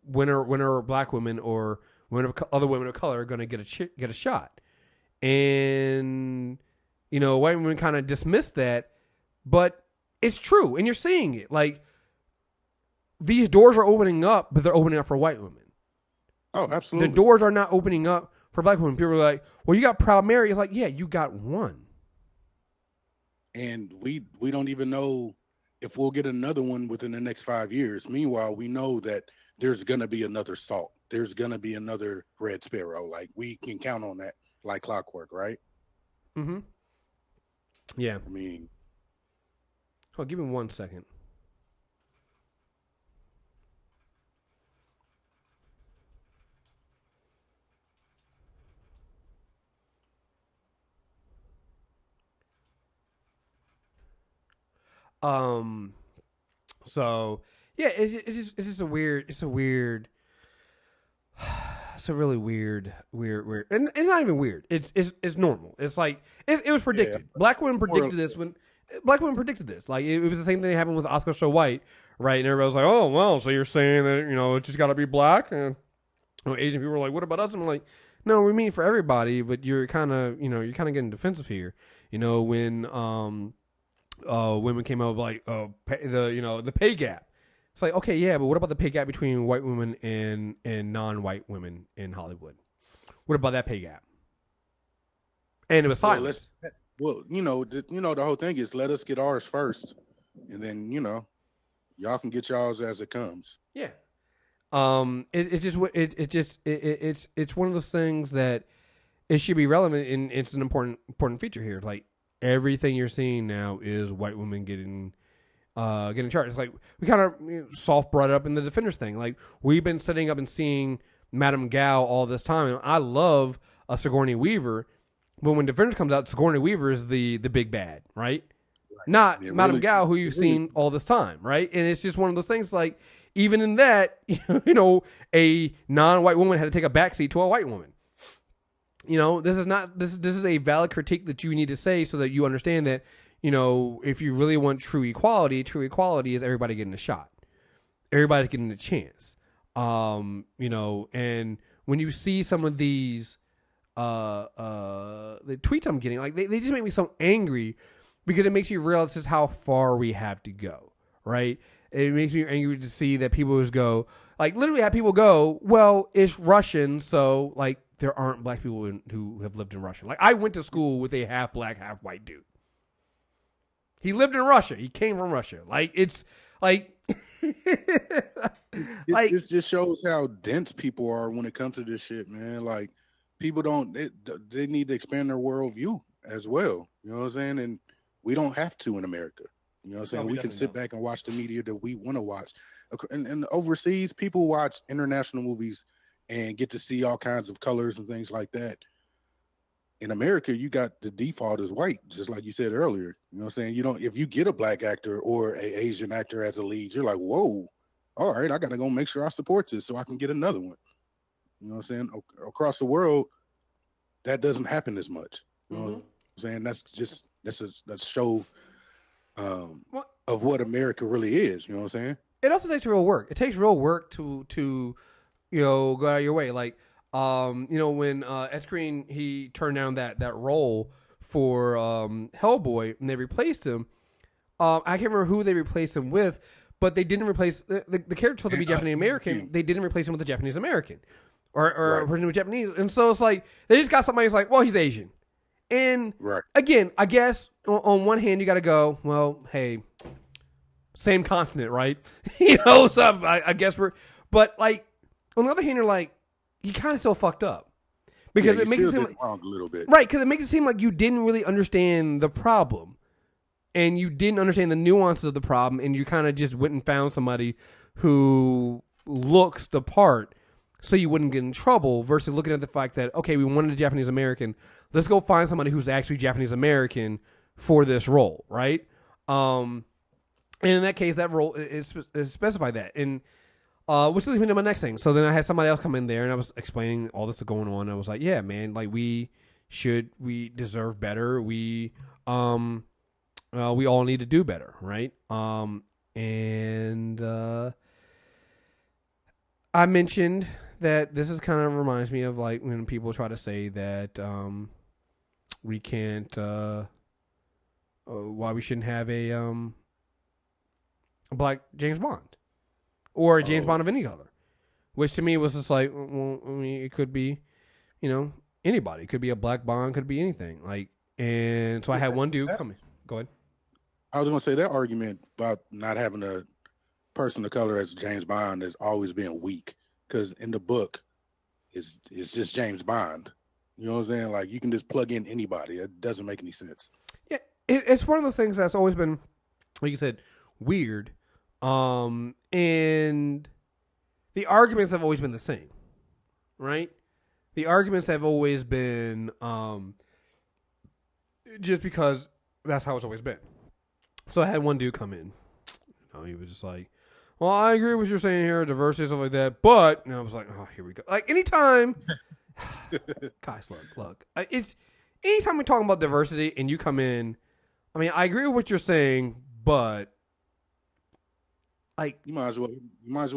when are black women or other women of color are going to get a shot? And, you know, white women kind of dismiss that, but it's true, and you're seeing it. Like, these doors are opening up, but they're opening up for white women. Oh, absolutely. The doors are not opening up for black women. People are like, well, you got Proud Mary. It's like, yeah, you got one. And we don't even know if we'll get another one within the next 5 years. Meanwhile, we know that there's going to be another Salt. There's going to be another Red Sparrow. Like, we can count on that like clockwork, right? Mm-hmm. Yeah. I mean. Oh, give me 1 second. So yeah, it's just a weird, it's a really weird, and not even weird. It's normal. It's like, it was predicted. Yeah. Black women predicted this Black women predicted this. Like, it was the same thing that happened with Oscar So White, right? And everybody was like, oh, well, so you're saying that, you know, it's just got to be black? And, you know, Asian people were like, what about us? And I'm like, no, we mean for everybody, but you're kind of getting defensive here. You know, when women came out with like the pay gap. It's like, okay, yeah, but what about the pay gap between white women and non-white women in Hollywood? What about that pay gap? And it was silence. Well, the whole thing is, let us get ours first, and then y'all can get y'all's as it comes. Yeah. It's one of those things that it should be relevant, and it's an important feature here. Like, everything you're seeing now is white women getting charged. It's like, we kind of soft brought it up in the Defenders thing. Like, we've been setting up and seeing Madame Gao all this time, and I love Sigourney Weaver. But when Defenders comes out, Sigourney Weaver is the big bad, right? Not Madame Gao, who you've seen all this time, right? And it's just one of those things. Like, even in that, a non-white woman had to take a backseat to a white woman. This is a valid critique that you need to say so that you understand that, if you really want true equality is everybody getting a shot. Everybody's getting a chance. And when you see some of these the tweets I'm getting, like, they just make me so angry, because it makes you realize just how far we have to go, right? It makes me angry to see that people just go, like, literally have people go, well, it's Russian, so, like, there aren't black people who have lived in Russia. Like, I went to school with a half black, half white dude. He lived in Russia. He came from Russia. Like, it's like, it just shows how dense people are when it comes to this shit, man. Like, people they need to expand their worldview as well. You know what I'm saying? And we don't have to in America. You know what I'm saying? We can sit back and watch the media that we want to watch. And overseas, people watch international movies and get to see all kinds of colors and things like that. In America, you got the default is white, just like you said earlier. You know what I'm saying? If you get a black actor or an Asian actor as a lead, you're like, whoa, all right, I got to go make sure I support this so I can get another one. You know what I'm saying? Across the world, that doesn't happen as much. You know what I'm saying? That's a show of what America really is. You know what I'm saying? It also takes real work. It takes real work to go out of your way. Like, When Ed Skrein, he turned down that role for Hellboy, and they replaced him. I can't remember who they replaced him with, but they didn't replace the character supposed to be Japanese American. They didn't replace him with a Japanese American or a person with Japanese, and so it's like they just got somebody who's like, well, he's Asian. And again, I guess on one hand you got to go, well, hey, same continent, right? So I guess but like on the other hand, you're like, you kind of still fucked up because it makes it seem like, wrong a little bit, right? Because it makes it seem like you didn't really understand the problem, and you didn't understand the nuances of the problem, and you kind of just went and found somebody who looks the part, so you wouldn't get in trouble. Versus looking at the fact that, okay, we wanted a Japanese American, let's go find somebody who's actually Japanese American for this role, right? And in that case, that role is specified that. And which leads me to my next thing. So then I had somebody else come in there, and I was explaining all this going on. I was like, yeah, man, like we deserve better. We all need to do better, right? And I mentioned that this is kind of reminds me of like when people try to say that we can't, why we shouldn't have a black James Bond or a James Bond of any color, which to me was just like, well, I mean, it could be, anybody. It could be a black Bond, could be anything. Like, and so I had one dude come in. Go ahead. I was going to say that argument about not having a person of color as James Bond has always been weak, because in the book, it's just James Bond. You know what I'm saying? Like, you can just plug in anybody. It doesn't make any sense. Yeah, it's one of those things that's always been, like you said, weird. And the arguments have always been the same, right? The arguments have always been just because that's how it's always been. So I had one dude come in. He was just like, well, I agree with what you're saying here, diversity, stuff like that. But, and I was like, oh, here we go. Like, anytime, guys, look. It's anytime we're talking about diversity and you come in, I mean, I agree with what you're saying, but like, you might as well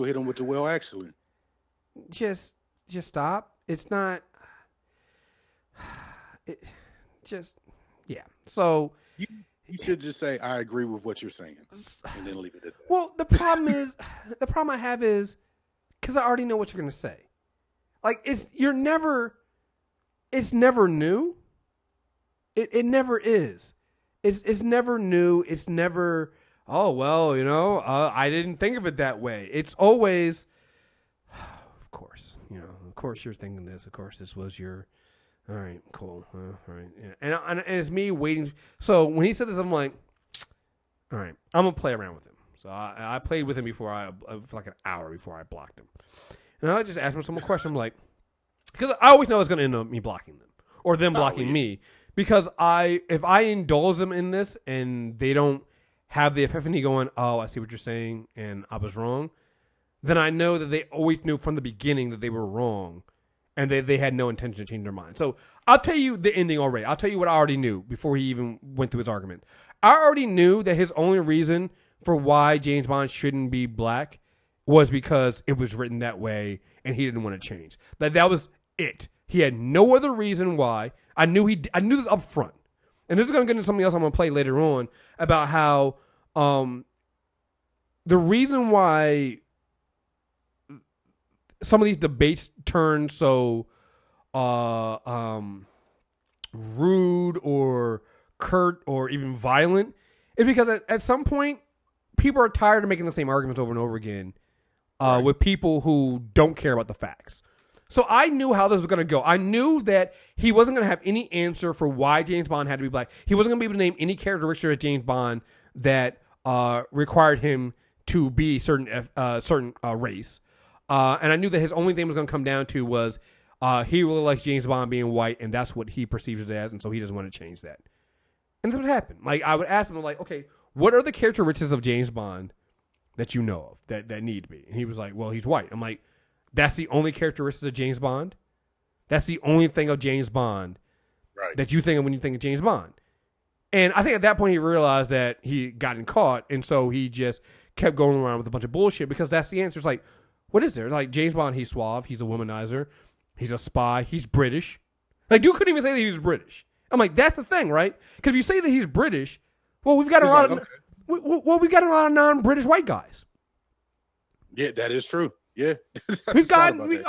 hit him with the well, actually. Just stop. It's not. Yeah. So you should just say, I agree with what you're saying, and then leave it at that. Well, the problem I have is because I already know what you're going to say. Like, it's never new. It never is. It's never new. It's never, oh, well, I didn't think of it that way. It's always, of course you're thinking this. Of course, this was your, all right, cool. All right. Yeah. And it's me waiting. So when he said this, I'm like, all right, I'm going to play around with him. So I played with him for like an hour before I blocked him. And I just asked him some more questions. I'm like, because I always know it's going to end up me blocking them or them blocking me. Because if I indulge them in this and they don't have the epiphany going, oh, I see what you're saying and I was wrong, then I know that they always knew from the beginning that they were wrong and they had no intention to change their mind. So I'll tell you the ending already. I'll tell you what I already knew before he even went through his argument. I already knew that his only reason for why James Bond shouldn't be black was because it was written that way and he didn't want to change. That was it. He had no other reason why. I knew this up front. And this is going to get into something else I'm going to play later on about how the reason why some of these debates turn so rude or curt or even violent is because at some point people are tired of making the same arguments over and over again with people who don't care about the facts. So I knew how this was going to go. I knew that he wasn't going to have any answer for why James Bond had to be black. He wasn't going to be able to name any characteristic of James Bond that required him to be certain race. And I knew that his only thing was going to come down to was he really likes James Bond being white, and that's what he perceives it as, and so he doesn't want to change that. And that's what happened. Like, I would ask him, like, okay, what are the characteristics of James Bond that you know of that need to be? And he was like, well, he's white. I'm like, that's the only characteristics of James Bond? That's the only thing of James Bond that you think of when you think of James Bond? And I think at that point he realized that he gotten caught, and so he just kept going around with a bunch of bullshit because that's the answer. It's like, what is there? Like, James Bond, he's suave, he's a womanizer. He's a spy. He's British. Like, dude couldn't even say that he was British. I'm like, that's the thing, right? Because if you say that he's British, well, we've got a lot of we've got a lot of non-British white guys. Yeah, that is true. Yeah, we've got. All right.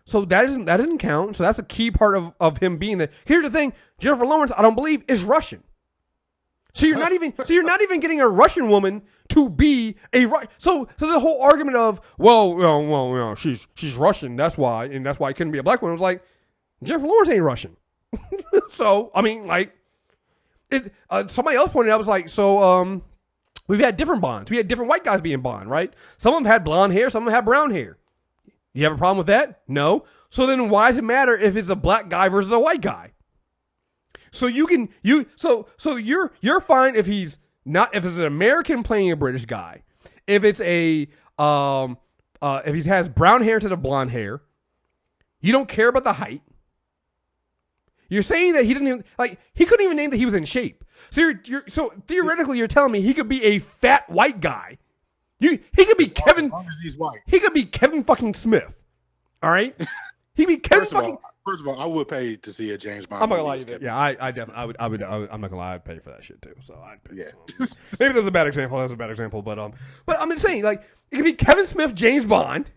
So that doesn't count. So that's a key part of him being there. Here's the thing: Jennifer Lawrence, I don't believe, is Russian. So you're not even getting a Russian woman to be a so the whole argument of she's Russian, that's why it couldn't be a black woman. It was like Jennifer Lawrence ain't Russian. So I mean, like, somebody else pointed out, was like, so we've had different Bonds. We had different white guys being Bond, right? Some of them had blonde hair, some of them had brown hair. You have a problem with that? No. So then why does it matter if it's a black guy versus a white guy? So you're fine if he's not, if it's an American playing a British guy, if it's if he has brown hair instead of blonde hair, you don't care about the height. You're saying that he didn't even, like, he couldn't even name that he was in shape. So so theoretically you're telling me he could be a fat white guy. He could be Kevin. As long as he's white. He could be Kevin fucking Smith. All right. He be Kevin fucking. First of all, I would pay to see a James Bond. I'm not gonna lie to you. Yeah, I definitely, I would. I'm not gonna lie. I'd pay for that shit too. So I'd pay. Yeah. Maybe that's a bad example. That's a bad example. But I'm just saying, like, it could be Kevin Smith, James Bond,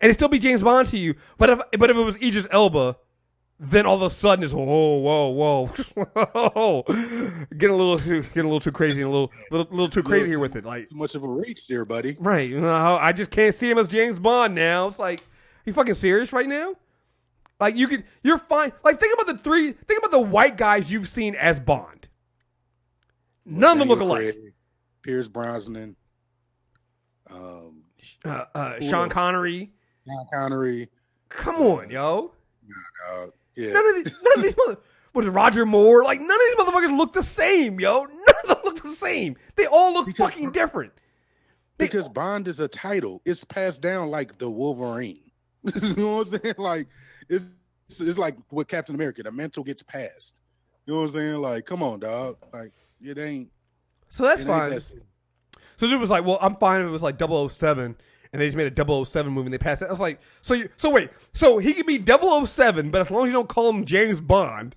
and it still be James Bond to you. But if it was Idris Elba, then all of a sudden it's whoa, getting a little too crazy, and a little too crazy here with it. Like, too much of a reach there, buddy. Right. You know, I just can't see him as James Bond now. It's like, are you fucking serious right now? Like, you're fine. Like, think about the white guys you've seen as Bond. None of them look alike. Pierce Brosnan, Sean Connery. Come on, yo. Yeah. None of these was Roger Moore. Like, none of these motherfuckers look the same, yo. None of them look the same. They all look fucking different. Because Bond is a title. It's passed down like the Wolverine. You know what I'm saying? Like, it's like with Captain America. The mantle gets passed. You know what I'm saying? Like, come on, dog. Like, it ain't. So that's fine. So dude was like, well, I'm fine if it was like 007, and they just made a 007 movie and they passed it. I was like, so wait, so he could be 007, but as long as you don't call him James Bond,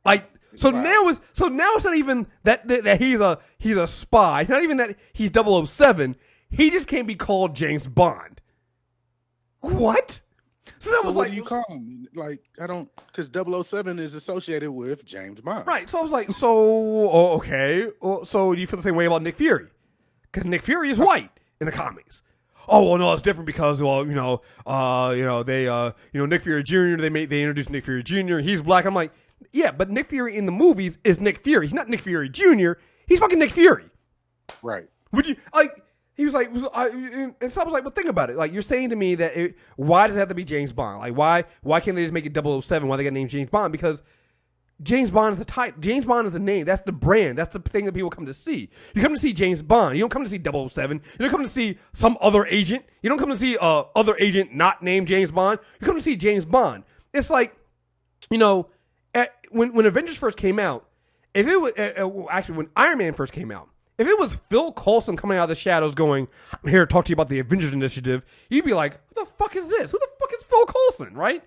like, now it's not even that he's a spy. It's not even that he's 007. He just can't be called James Bond. What? So that was what like, do you call him? Like, I don't, because 007 is associated with James Bond. Right. So I was like, okay. So do you feel the same way about Nick Fury? Because Nick Fury is white in the comics. Oh, well, no, it's different because, well, Nick Fury Jr., they introduced Nick Fury Jr., he's black. I'm like, yeah, but Nick Fury in the movies is Nick Fury. He's not Nick Fury Jr., he's fucking Nick Fury. Right. Would you, like, he was like, and so I was like, but think about it. Like, you're saying to me that why does it have to be James Bond? Like, why can't they just make it 007? Why they got named James Bond? Because James Bond is the type. James Bond is the name. That's the brand. That's the thing that people come to see. You come to see James Bond. You don't come to see 007. You don't come to see some other agent. You don't come to see other agent not named James Bond. You come to see James Bond. It's like, when Avengers first came out, if it was actually when Iron Man first came out, if it was Phil Coulson coming out of the shadows going, I'm here to talk to you about the Avengers Initiative, you'd be like, who the fuck is this? Who the fuck is Phil Coulson, right?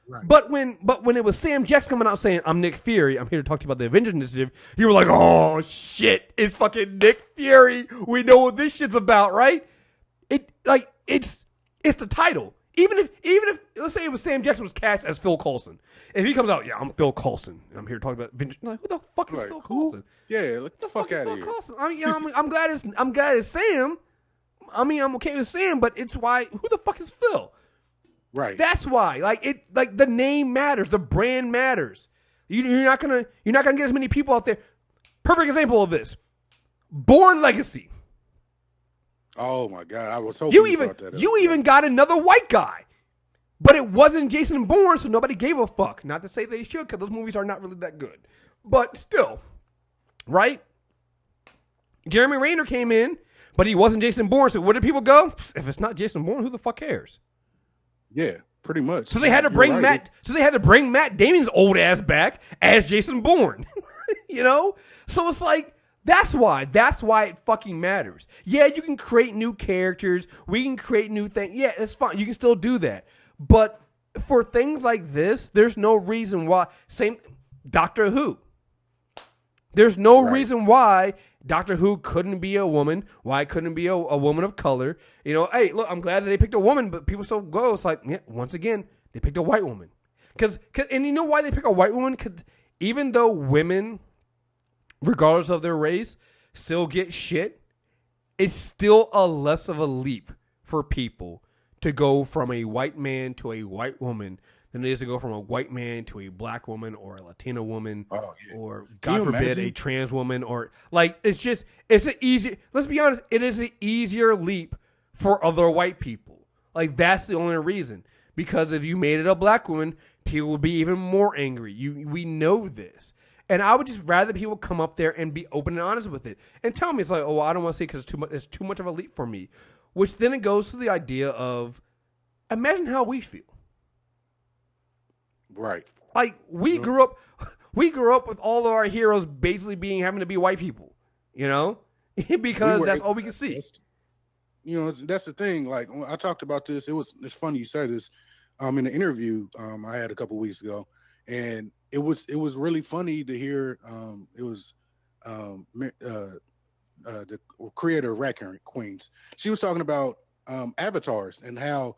Right. But when it was Sam Jackson coming out saying, I'm Nick Fury, I'm here to talk to you about the Avengers Initiative, you were like, oh shit, it's fucking Nick Fury. We know what this shit's about, right? It's the title. Even if let's say it was Sam Jackson was cast as Phil Coulson. If he comes out, yeah, I'm Phil Coulson. I'm here to talk about Avengers. Like, who the fuck is Phil Coulson? Yeah, look the fuck out of here. Coulson? I mean, I'm glad it's Sam. I mean, I'm okay with Sam, but it's why, who the fuck is Phil? Right. That's why. Like the name matters, the brand matters. You're not gonna get as many people out there. Perfect example of this. Bourne Legacy. Oh my God, I was hoping you even got another white guy. But it wasn't Jason Bourne, so nobody gave a fuck. Not to say they should, because those movies are not really that good. But still, right? Jeremy Renner came in, but he wasn't Jason Bourne, so where did people go? If it's not Jason Bourne, who the fuck cares? Yeah, pretty much. So they had to bring Matt Damon's old ass back as Jason Bourne. So it's like, That's why it fucking matters. Yeah, you can create new characters. We can create new things. Yeah, it's fine. You can still do that. But for things like this, there's no reason why. Same Doctor Who. There's no reason why Doctor Who couldn't be a woman. Why it couldn't be a woman of color. You know, hey, look, I'm glad that they picked a woman, but people still go. It's like, yeah, once again, they picked a white woman. And you know why they pick a white woman? Because even though women, regardless of their race, still get shit, it's still a less of a leap for people to go from a white man to a white woman than it is to go from a white man to a black woman or a Latina woman or, God forbid, a trans woman. Or like, it's an easier, let's be honest, it is an easier leap for other white people. Like, that's the only reason. Because if you made it a black woman, people would be even more angry. We know this. And I would just rather people come up there and be open and honest with it. And tell me, it's like, oh, well, I don't want to say because it's too much of a leap for me. Which then it goes to the idea of, imagine how we feel. Right. Like, we grew up with all of our heroes basically having to be white people, you know? Because that's all we can see. You know, that's the thing. Like, when I talked about this, it's funny you said this in an interview I had a couple weeks ago, and it was really funny to hear. It was the creator of Rat Queens. She was talking about avatars and how,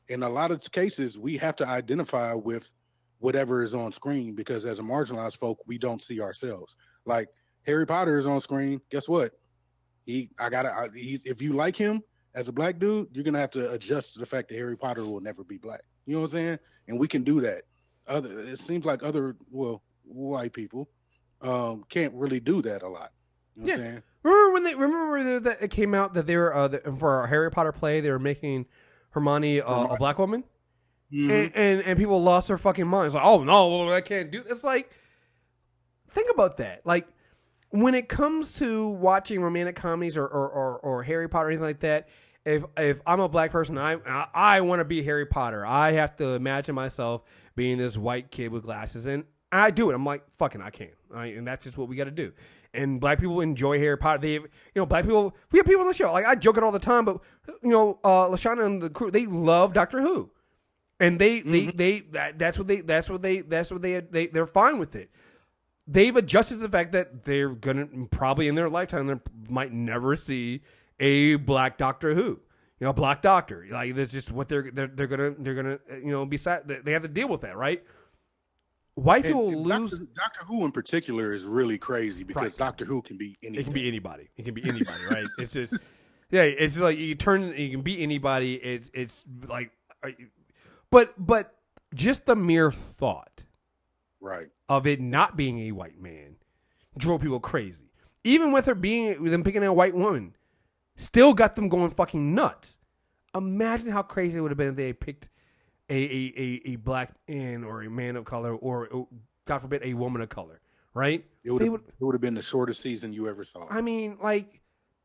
in a lot of cases, we have to identify with whatever is on screen, because as a marginalized folk, we don't see ourselves. Like, Harry Potter is on screen. Guess what? If you like him as a black dude, you're gonna have to adjust to the fact that Harry Potter will never be black. You know what I'm saying? And we can do that. It seems like other white people can't really do that a lot. You know what I'm saying? Remember that it came out that they were for a Harry Potter play, they were making Hermione a black woman, and people lost their fucking minds. Like, oh no, I can't do. It's like, think about that. Like, when it comes to watching romantic comedies or Harry Potter or anything like that, if I'm a black person, I want to be Harry Potter. I have to imagine myself being this white kid with glasses, and I do it. I'm like, fucking, I can't. And that's just what we got to do. And black people enjoy Harry Potter. Black people. We have people on the show. Like, I joke it all the time, but Lashana and the crew, they love Doctor Who, and that's what they're fine with it. They've adjusted to the fact that they're gonna probably in their lifetime they might never see a black Doctor Who, black doctor. Like, that's just what they're gonna be sad. They have to deal with that, right? White people lose. Doctor Who in particular is really crazy because Doctor Who can be anything. It can be anybody. It can be anybody, right? It's just, yeah. It's just like you can be anybody. It's like, but just the mere thought, right, of it not being a white man drove people crazy. Even with them picking a white woman, still got them going fucking nuts. Imagine how crazy it would have been if they picked a black man or a man of color or, God forbid, a woman of color, right? It would have been the shortest season you ever saw. I mean, like,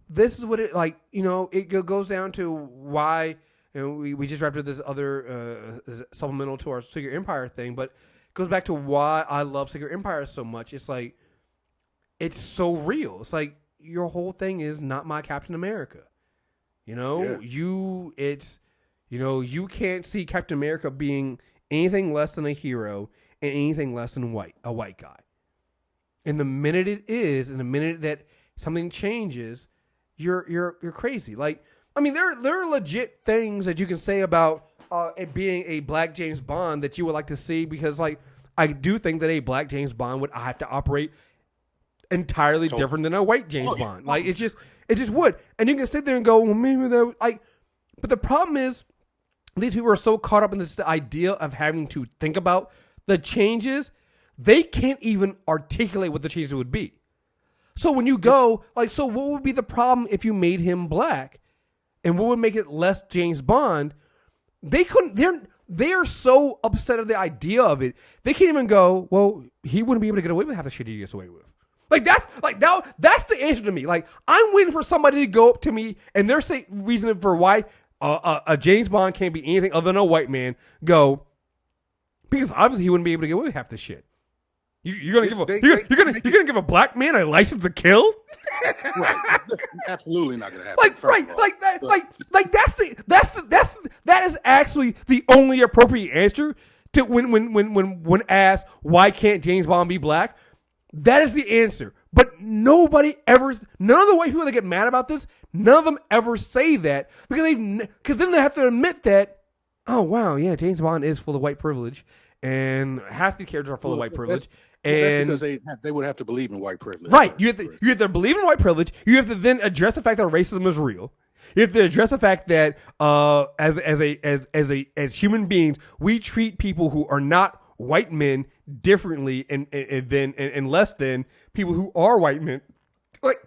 this is what it, like, it goes down to why, we just wrapped up this other supplemental to our Secret Empire thing, but it goes back to why I love Secret Empire so much. It's like, it's so real. It's like, your whole thing is not my Captain America. You can't see Captain America being anything less than a hero and anything less than a white guy. And the minute it is, and the minute that something changes, you're crazy. Like, I mean, there are legit things that you can say about it being a black James Bond that you would like to see, because, like, I do think that a black James Bond would have to operate entirely different than a white James Bond. Like, it just would. And you can sit there and go, well, maybe that, like, but the problem is, these people are so caught up in this idea of having to think about the changes, they can't even articulate what the changes would be. So when you go, like, so what would be the problem if you made him black? And what would make it less James Bond? They couldn't, they're so upset at the idea of it, they can't even go, well, he wouldn't be able to get away with half the shit he gets away with. Like, that's the answer to me. Like, I'm waiting for somebody to go up to me and they're saying reason for why a James Bond can't be anything other than a white man, go, because obviously he wouldn't be able to get away with half the shit. You're gonna give a black man a license to kill? Right. That's absolutely not gonna happen. That is actually the only appropriate answer to when asked why can't James Bond be black. That is the answer. But none of the white people that get mad about this, none of them ever say that because then they have to admit that, oh wow, yeah, James Bond is full of white privilege, and half the characters are full of white privilege. That's because they would have to believe in white privilege. Right. You have to believe in white privilege. You have to then address the fact that racism is real. You have to address the fact that as human beings, we treat people who are not white men differently and less than people who are white men. Like,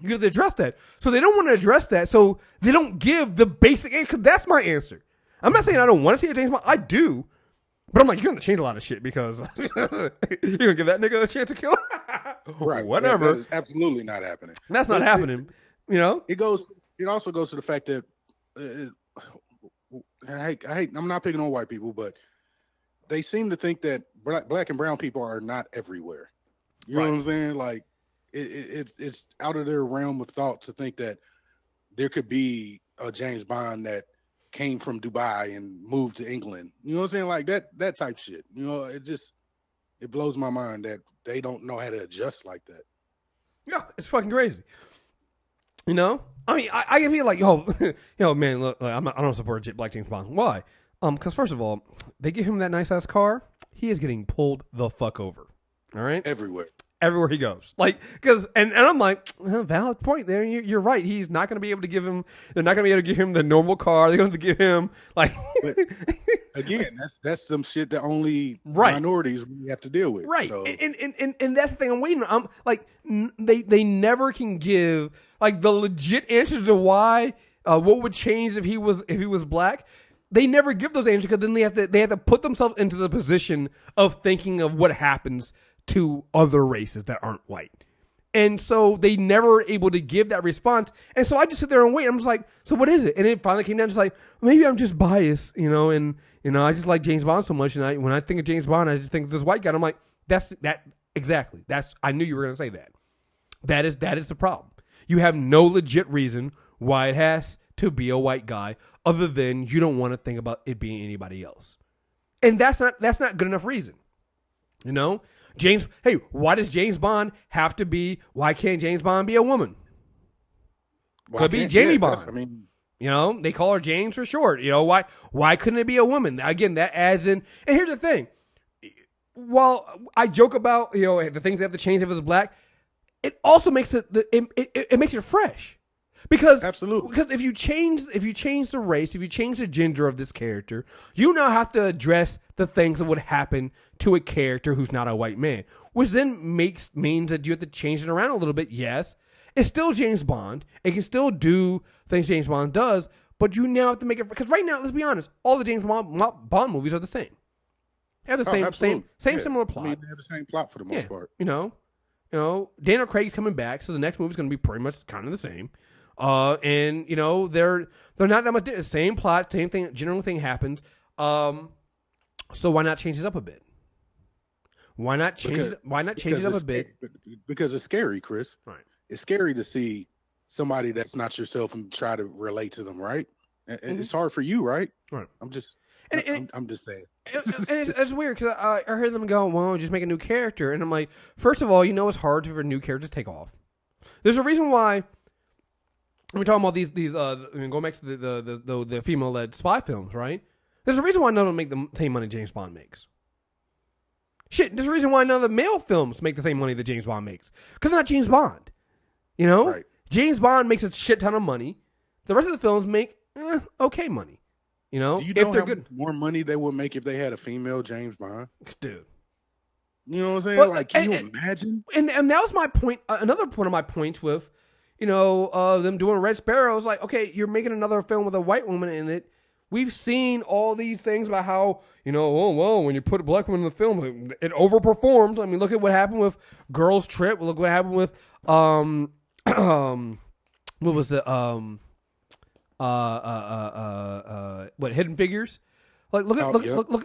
you have to address that. So they don't want to address that. So they don't give the basic answer. Because that's my answer. I'm not saying I don't want to see a James Bond. I do. But I'm like, you're going to change a lot of shit because you're going to give that nigga a chance to kill? Right. Whatever. That is absolutely not happening. That's not happening. You know? It also goes to the fact that I'm not picking on white people, but they seem to think that black and brown people are not everywhere. You know what I'm saying? Like, it's out of their realm of thought to think that there could be a James Bond that came from Dubai and moved to England. You know what I'm saying? Like that type shit. You know, it blows my mind that they don't know how to adjust like that. Yeah, it's fucking crazy. You know? I mean, I can be like, man, look, I don't support Black James Bond. Why? Because first of all, they give him that nice ass car. He is getting pulled the fuck over. All right? Everywhere he goes. Like, because, and I'm like, valid point there. You're right. He's not going to be able to give him, they're not going to be able to give him the normal car. They're going to give him, like. But again, that's some shit that only minorities really have to deal with. Right. So. And that's the thing I'm waiting on. I'm like, they never can give, like, the legit answer to why, what would change if he was black. They never give those answers because then they have to put themselves into the position of thinking of what happens to other races that aren't white. And so they never are able to give that response. And so I just sit there and wait. I'm just like, so what is it? And it finally came down just like, maybe I'm just biased, and I just like James Bond so much. And when I think of James Bond, I just think of this white guy. And I'm like, exactly. I knew you were going to say that. That is the problem. You have no legit reason why it has to be a white guy other than you don't want to think about it being anybody else. And that's not good enough reason. Why does James Bond have to be, why can't James Bond be a woman? Could be Jamie Bond. I mean, they call her James for short. Why couldn't it be a woman? Again, that adds in. And here's the thing. While I joke about, the things that have to change if it's black, it also makes it makes it fresh. Because if you change the race, if you change the gender of this character, you now have to address the things that would happen to a character who's not a white man, which then means that you have to change it around a little bit. Yes, it's still James Bond. It can still do things James Bond does, but you now have to make it, because right now, let's be honest, all the James Bond movies are the same. They have the same similar plot. I mean, they have the same plot for the most part. Daniel Craig's coming back, so the next movie's going to be pretty much kind of the same. And they're not that much. Same plot, same thing. General thing happens. So why not change it up a bit? Why not change it up a bit? Because it's scary, Chris. Right. It's scary to see somebody that's not yourself and try to relate to them, right? And it's hard for you, right? Right. I'm just saying. It's weird because I heard them go, well, just make a new character. And I'm like, first of all, it's hard for a new character to take off. There's a reason why. We're talking about these going back to the female-led spy films, right? There's a reason why none of them make the same money James Bond makes. Shit, there's a reason why none of the male films make the same money that James Bond makes. Because they're not James Bond. Right. James Bond makes a shit ton of money. The rest of the films make okay money. Do you know if they're good, more money they would make if they had a female James Bond? Dude. You know what I'm saying? Can you imagine? And that was my point. Another point of my points with them doing Red Sparrow. Is like, okay, you're making another film with a white woman in it. We've seen all these things about how, when you put a black woman in the film, it overperformed. I mean, look at what happened with Girls Trip. Look what happened with, what was it? Hidden Figures. Like look at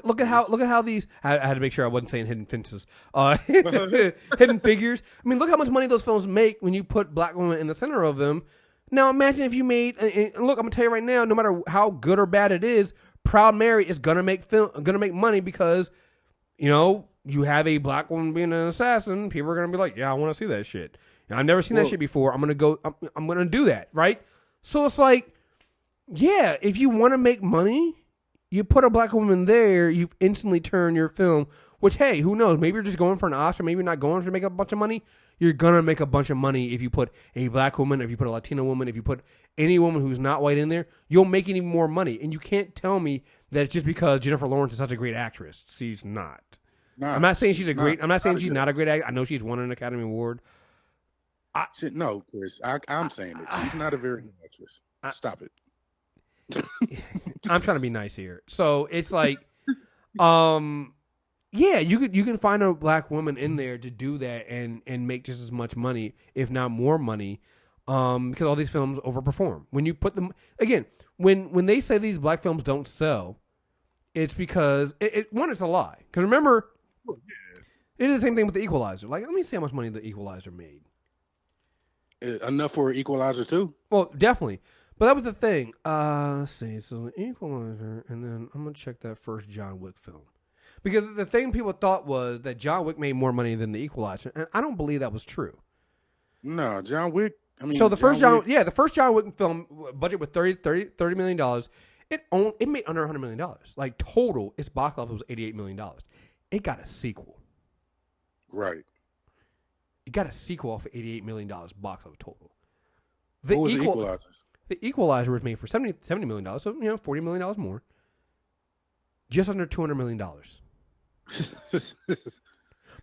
look at how these. I had to make sure I wasn't saying hidden fences. Hidden figures. I mean, look how much money those films make when you put black women in the center of them. Now imagine if you made. And look, I'm gonna tell you right now. No matter how good or bad it is, Proud Mary is gonna make money because, you know, you have a black woman being an assassin. People are gonna be like, yeah, I want to see that shit. And I've never seen that shit before. I'm gonna go. I'm gonna do that, right? So it's like, yeah, if you want to make money. You put a black woman there, you instantly turn your film, which, hey, who knows? Maybe you're just going for an Oscar. Maybe you're not going to make a bunch of money. You're going to make a bunch of money if you put a black woman, if you put a Latina woman, if you put any woman who's not white in there, you'll make even more money. And you can't tell me that it's just because Jennifer Lawrence is such a great actress. She's not. I'm not saying she's I'm not saying she's not a great actress. I know she's won an Academy Award. No, Chris. I'm saying it. She's not a very good actress. Stop it. I'm trying to be nice here. So it's like, yeah, you can find a black woman in there to do that and make just as much money, if not more money, because all these films overperform. When you put them again, when they say these black films don't sell, it's because one, it's a lie. Because remember, it is the same thing with The Equalizer. Like, let me see how much money The Equalizer made. Enough for Equalizer too? Well, definitely. But that was the thing. Let's see. So The Equalizer, and then I'm going to check that first John Wick film. Because the thing people thought was that John Wick made more money than The Equalizer, and I don't believe that was true. No, John Wick, I mean... So the first John Wick film, budget was $30 million. It made under $100 million. Like, total, its box office was $88 million. It got a sequel. Right. It got a sequel off of $88 million box office total. What was The Equalizer? The Equalizer was made for $70 million, so, you know, $40 million more. Just under $200 million.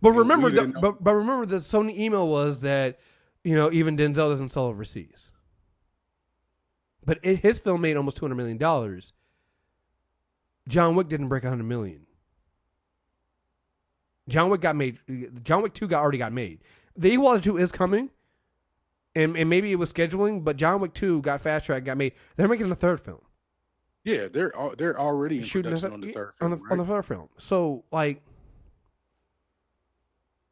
But remember, remember the Sony email was that, you know, even Denzel doesn't sell overseas. But his film made almost $200 million. John Wick didn't break $100 million. John Wick 2 already got made. The Equalizer 2 is coming. And maybe it was scheduling, but John Wick 2 got fast track, got made. They're making a third film. Yeah, they're already in production on the third film. On the third film. So, like,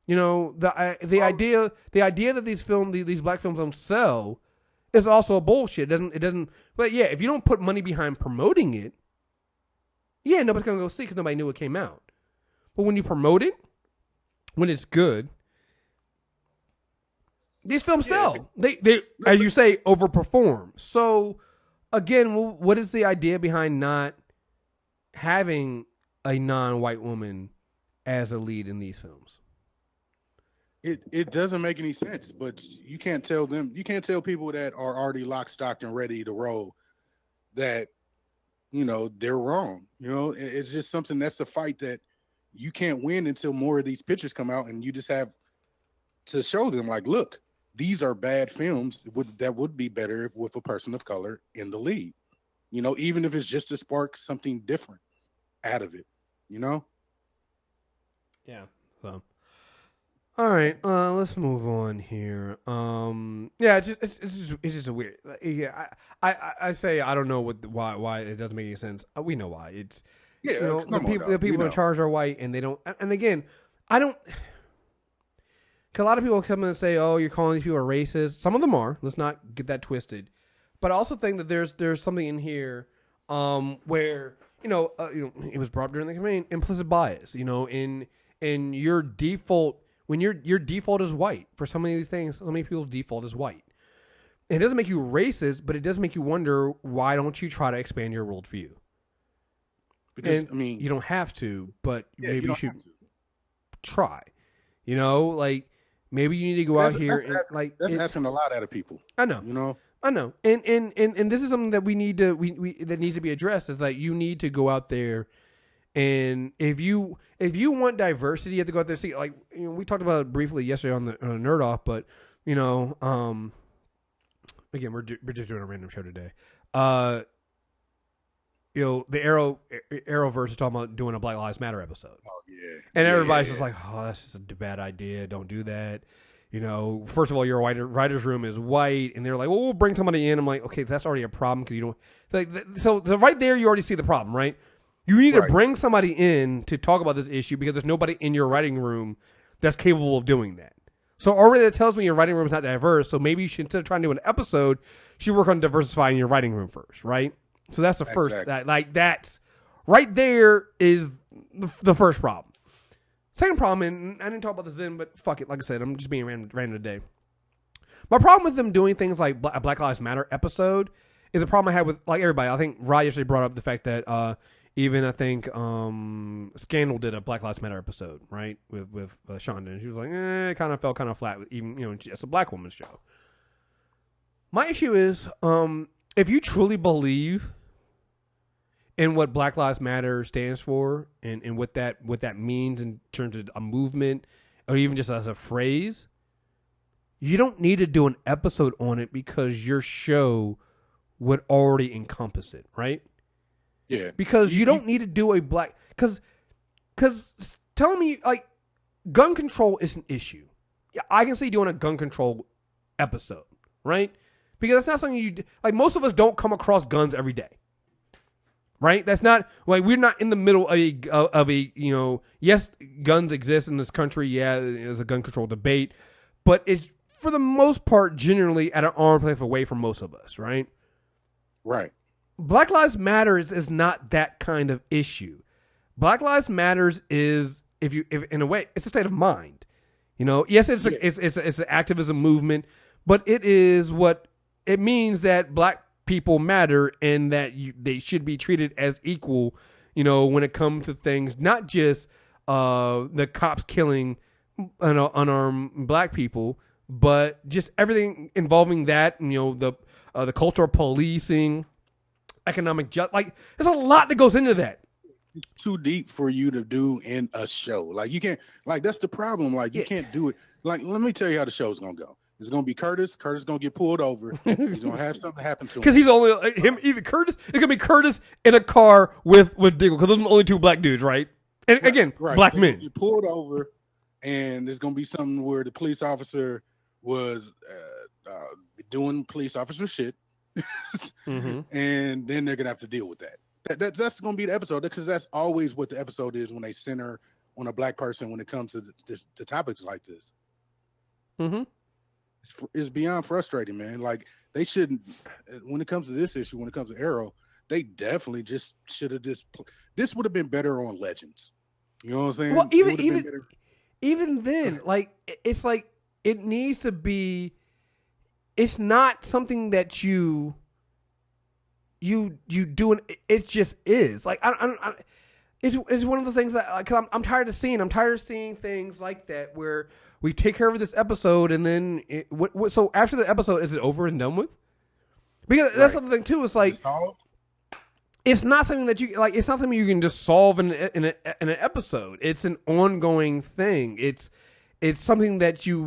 you know, the idea that these black films don't sell is also a bullshit. It doesn't. But yeah, if you don't put money behind promoting it, yeah, nobody's gonna go see because nobody knew it came out. But when you promote it, when it's good. These films sell. They as you say, overperform. So, again, what is the idea behind not having a non-white woman as a lead in these films? It doesn't make any sense, but you can't tell people that are already locked, stocked, and ready to roll that, you know, they're wrong. You know, it's just something that's a fight that you can't win until more of these pictures come out, and you just have to show them, like, look, these are bad films that would be better with a person of color in the lead. You know, even if it's just to spark something different out of it, you know? Yeah. So, all right, let's move on here. Yeah, it's just a weird. Yeah, I say I don't know why it doesn't make any sense. We know why. It's yeah, you know, the people in charge are white, and they don't. And again, I don't. Cause a lot of people come in and say, "Oh, you're calling these people racist." Some of them are. Let's not get that twisted. But I also think that there's something in here where you know it was brought up during the campaign, implicit bias. You know, in your default when your default is white for so many of these things, so many people's default is white. It doesn't make you racist, but it does make you wonder why don't you try to expand your worldview? Because and I mean, you don't have to, but maybe you should have to. try. You know, like. Maybe you need to go out here and like that's asking a lot out of people. I know. You know. I know. And this is something that we need to that needs to be addressed is that you need to go out there and if you want diversity, you have to go out there and see like you know, we talked about it briefly yesterday on the Nerd Off, but you know, again we're just doing a random show today. You know, the Arrowverse is talking about doing a Black Lives Matter episode. Oh, yeah. And everybody's just like, oh, that's just a bad idea. Don't do that. You know, first of all, your writer's room is white. And they're like, well, we'll bring somebody in. I'm like, okay, that's already a problem because you don't. Like, so right there, you already see the problem, right? You need to Right. bring somebody in to talk about this issue because there's nobody in your writing room that's capable of doing that. So already that tells me your writing room is not diverse. So maybe you should, instead of trying to do an episode, you should work on diversifying your writing room first, right? So that's the first. Exactly. That's right there is the first problem. Second problem, and I didn't talk about this then, but fuck it. Like I said, I'm just being random today. My problem with them doing things like a Black Lives Matter episode is the problem I had with like everybody. I think Rod yesterday brought up the fact that even I think Scandal did a Black Lives Matter episode, right, with Shonda, and she was like, it kind of fell kind of flat. With even it's a black woman's show. My issue is if you truly believe in what Black Lives Matter stands for and what that means in terms of a movement or even just as a phrase, you don't need to do an episode on it because your show would already encompass it, right? Yeah. Because you don't need to do a black... Because telling me, like, gun control is an issue. Yeah, I can see doing a gun control episode, right? Because that's not something you... Like, most of us don't come across guns every day. Right? That's not... Like, we're not in the middle of a yes, guns exist in this country. Yeah, there's a gun control debate. But it's, for the most part, generally at an arm's length away from most of us, right? Right. Black Lives Matter is not that kind of issue. Black Lives Matters is, if in a way, it's a state of mind. Yes, it's an activism movement, but it is what it means that black people matter and that they should be treated as equal. When it comes to things, not just the cops killing unarmed black people, but just everything involving that. The culture of policing. Economic like there's a lot that goes into that. It's too deep for you to do in a show. Like you can't. Like that's the problem. Like you can't do it. Like let me tell you how the show's gonna go. It's gonna be Curtis. Curtis gonna get pulled over. He's gonna have something happen to him because he's only him. Either Curtis. It's gonna be Curtis in a car with Diggle because those are only two black dudes, right? And again, black men. Get pulled over, and there's gonna be something where the police officer was doing police officer shit. Mm-hmm. And then they're gonna have to deal with that. That's gonna be the episode because that's always what the episode is when they center on a black person when it comes to the topics like this. Mm-hmm. It's beyond frustrating, man. Like they shouldn't. When it comes to this issue, when it comes to Arrow, they definitely just should have just. This would have been better on Legends. You know what I'm saying? Well, even then, like it's like it needs to be. It's not something that you do. It just is like it's one of the things that because I'm tired of seeing. I'm tired of seeing things like that where we take care of this episode and then so after the episode is it over and done with? Because that's the thing too. It's like it's not something that you like. It's not something you can just solve in an episode. It's an ongoing thing. It's something that you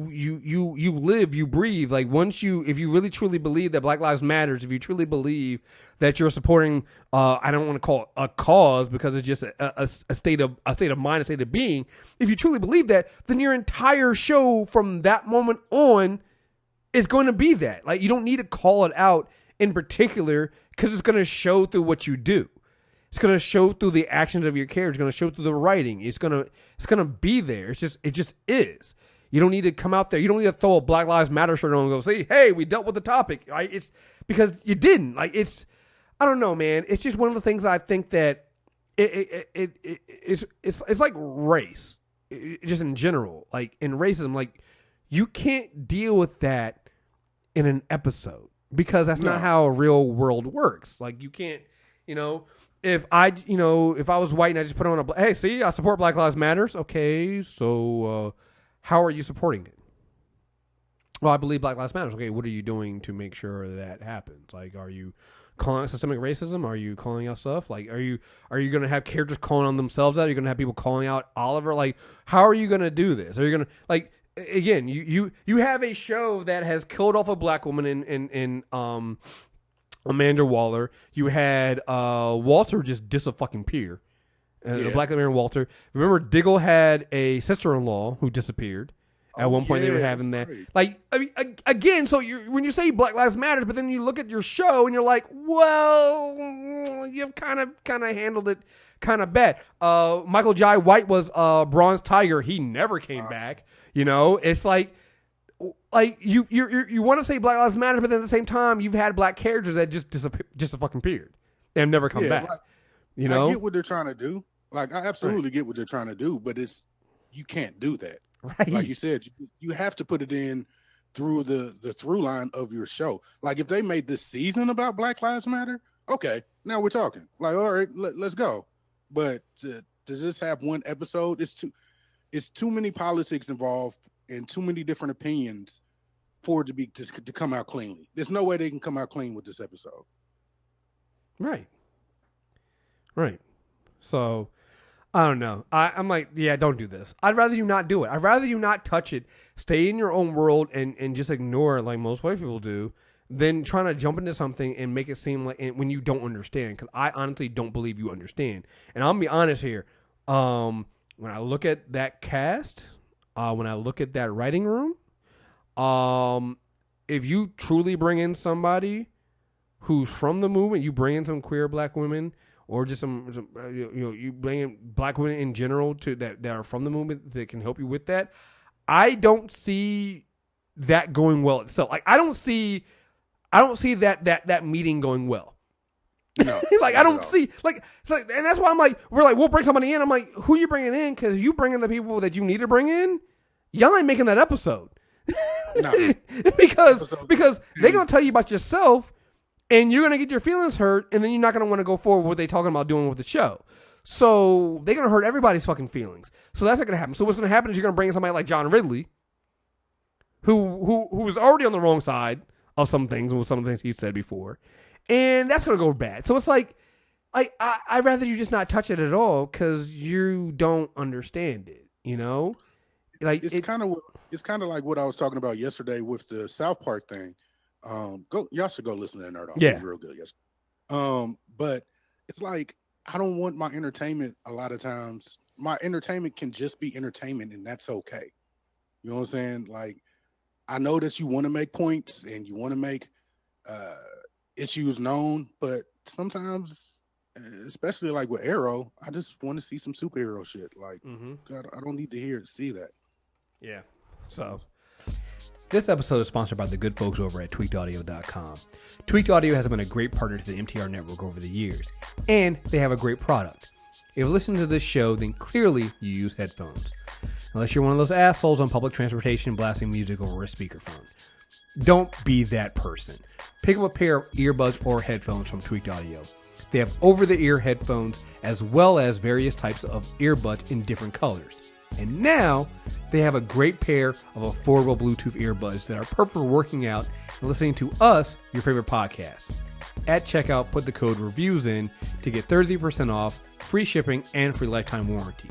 live, you breathe. Like if you really truly believe that Black Lives Matters, if you truly believe that you're supporting, I don't want to call it a cause because it's just a state of mind, a state of being. If you truly believe that, then your entire show from that moment on is going to be that. Like you don't need to call it out in particular because it's going to show through what you do. It's going to show through the actions of your character. It's going to show through the writing. It's going to be there. It just is. You don't need to come out there. You don't need to throw a Black Lives Matter shirt on and go say, "Hey, we dealt with the topic." Right? It's because you didn't. Like I don't know, man. It's just one of the things I think that it's like race, just in general. Like in racism, like you can't deal with that in an episode because that's not how a real world works. Like you can't, If I was white and I just put on hey, see, I support Black Lives Matters. Okay, so how are you supporting it? Well, I believe Black Lives Matters. Okay, what are you doing to make sure that happens? Like, are you calling out systemic racism? Are you calling out stuff? Like, are you going to have characters calling on themselves out? Are you going to have people calling out Oliver? Like, how are you going to do this? Are you going to like? Again, you have a show that has killed off a black woman in Amanda Waller. You had Walter just diss a fucking peer. The black man Walter. Remember, Diggle had a sister-in-law who disappeared. At one point, they were having that. Right. Like, I mean, again, so when you say Black Lives Matter, but then you look at your show and you're like, well, you've kind of handled it kind of bad. Michael Jai White was Bronze Tiger. He never came back. You know, it's like you want to say Black Lives Matter, but then at the same time, you've had black characters that just fucking appeared and never come back. Like, you know, I get what they're trying to do. Like, I absolutely get what they're trying to do, but you can't do that. Right. Like you said, you have to put it in through the through line of your show. Like, if they made this season about Black Lives Matter, okay, now we're talking. Like, all right, let's go. But to just have one episode, it's too many politics involved and too many different opinions for it to come out cleanly. There's no way they can come out clean with this episode. Right. So, I don't know. I'm like, yeah, don't do this. I'd rather you not do it. I'd rather you not touch it. Stay in your own world and just ignore it like most white people do, than trying to jump into something and make it seem like when you don't understand. Because I honestly don't believe you understand. And I'll be honest here. When I look at that cast, when I look at that writing room, if you truly bring in somebody who's from the movement, you bring in some queer black women, or just some you bring in black women in general that are from the movement that can help you with that. I don't see that going well itself. Like, I don't see that meeting going well. No, like, I don't see and that's why I'm like, we'll bring somebody in. I'm like, who you bringing in? Because you bring in the people that you need to bring in. Y'all ain't making that episode. No. because they're gonna tell you about yourself, and you're gonna get your feelings hurt, and then you're not gonna want to go forward with what they're talking about doing with the show. So they're gonna hurt everybody's fucking feelings. So that's not gonna happen. So what's gonna happen is you're gonna bring in somebody like John Ridley, who was already on the wrong side of some things with some of the things he said before, and that's gonna go bad. So it's like I'd rather you just not touch it at all because you don't understand it. You know, like it's kind of like what I was talking about yesterday with the South Park thing. Y'all should go listen to that Nerd Off. Yeah. It was real good. Yes. But it's like, I don't want my entertainment. A lot of times my entertainment can just be entertainment, and that's okay. You know what I'm saying? Like, I know that you want to make points and you want to make issues known, but sometimes, especially like with Arrow, I just want to see some superhero shit. Like, God, I don't need to see that. Yeah. So this episode is sponsored by the good folks over at tweakedaudio.com. Tweaked Audio has been a great partner to the MTR network over the years, and they have a great product. If you listen to this show, then clearly you use headphones. Unless you're one of those assholes on public transportation blasting music over a speakerphone. Don't be that person. Pick up a pair of earbuds or headphones from Tweaked Audio. They have over-the-ear headphones as well as various types of earbuds in different colors. And now they have a great pair of affordable Bluetooth earbuds that are perfect for working out and listening to us, your favorite podcast. At checkout, put the code REVIEWS in to get 30% off, free shipping, and free lifetime warranty.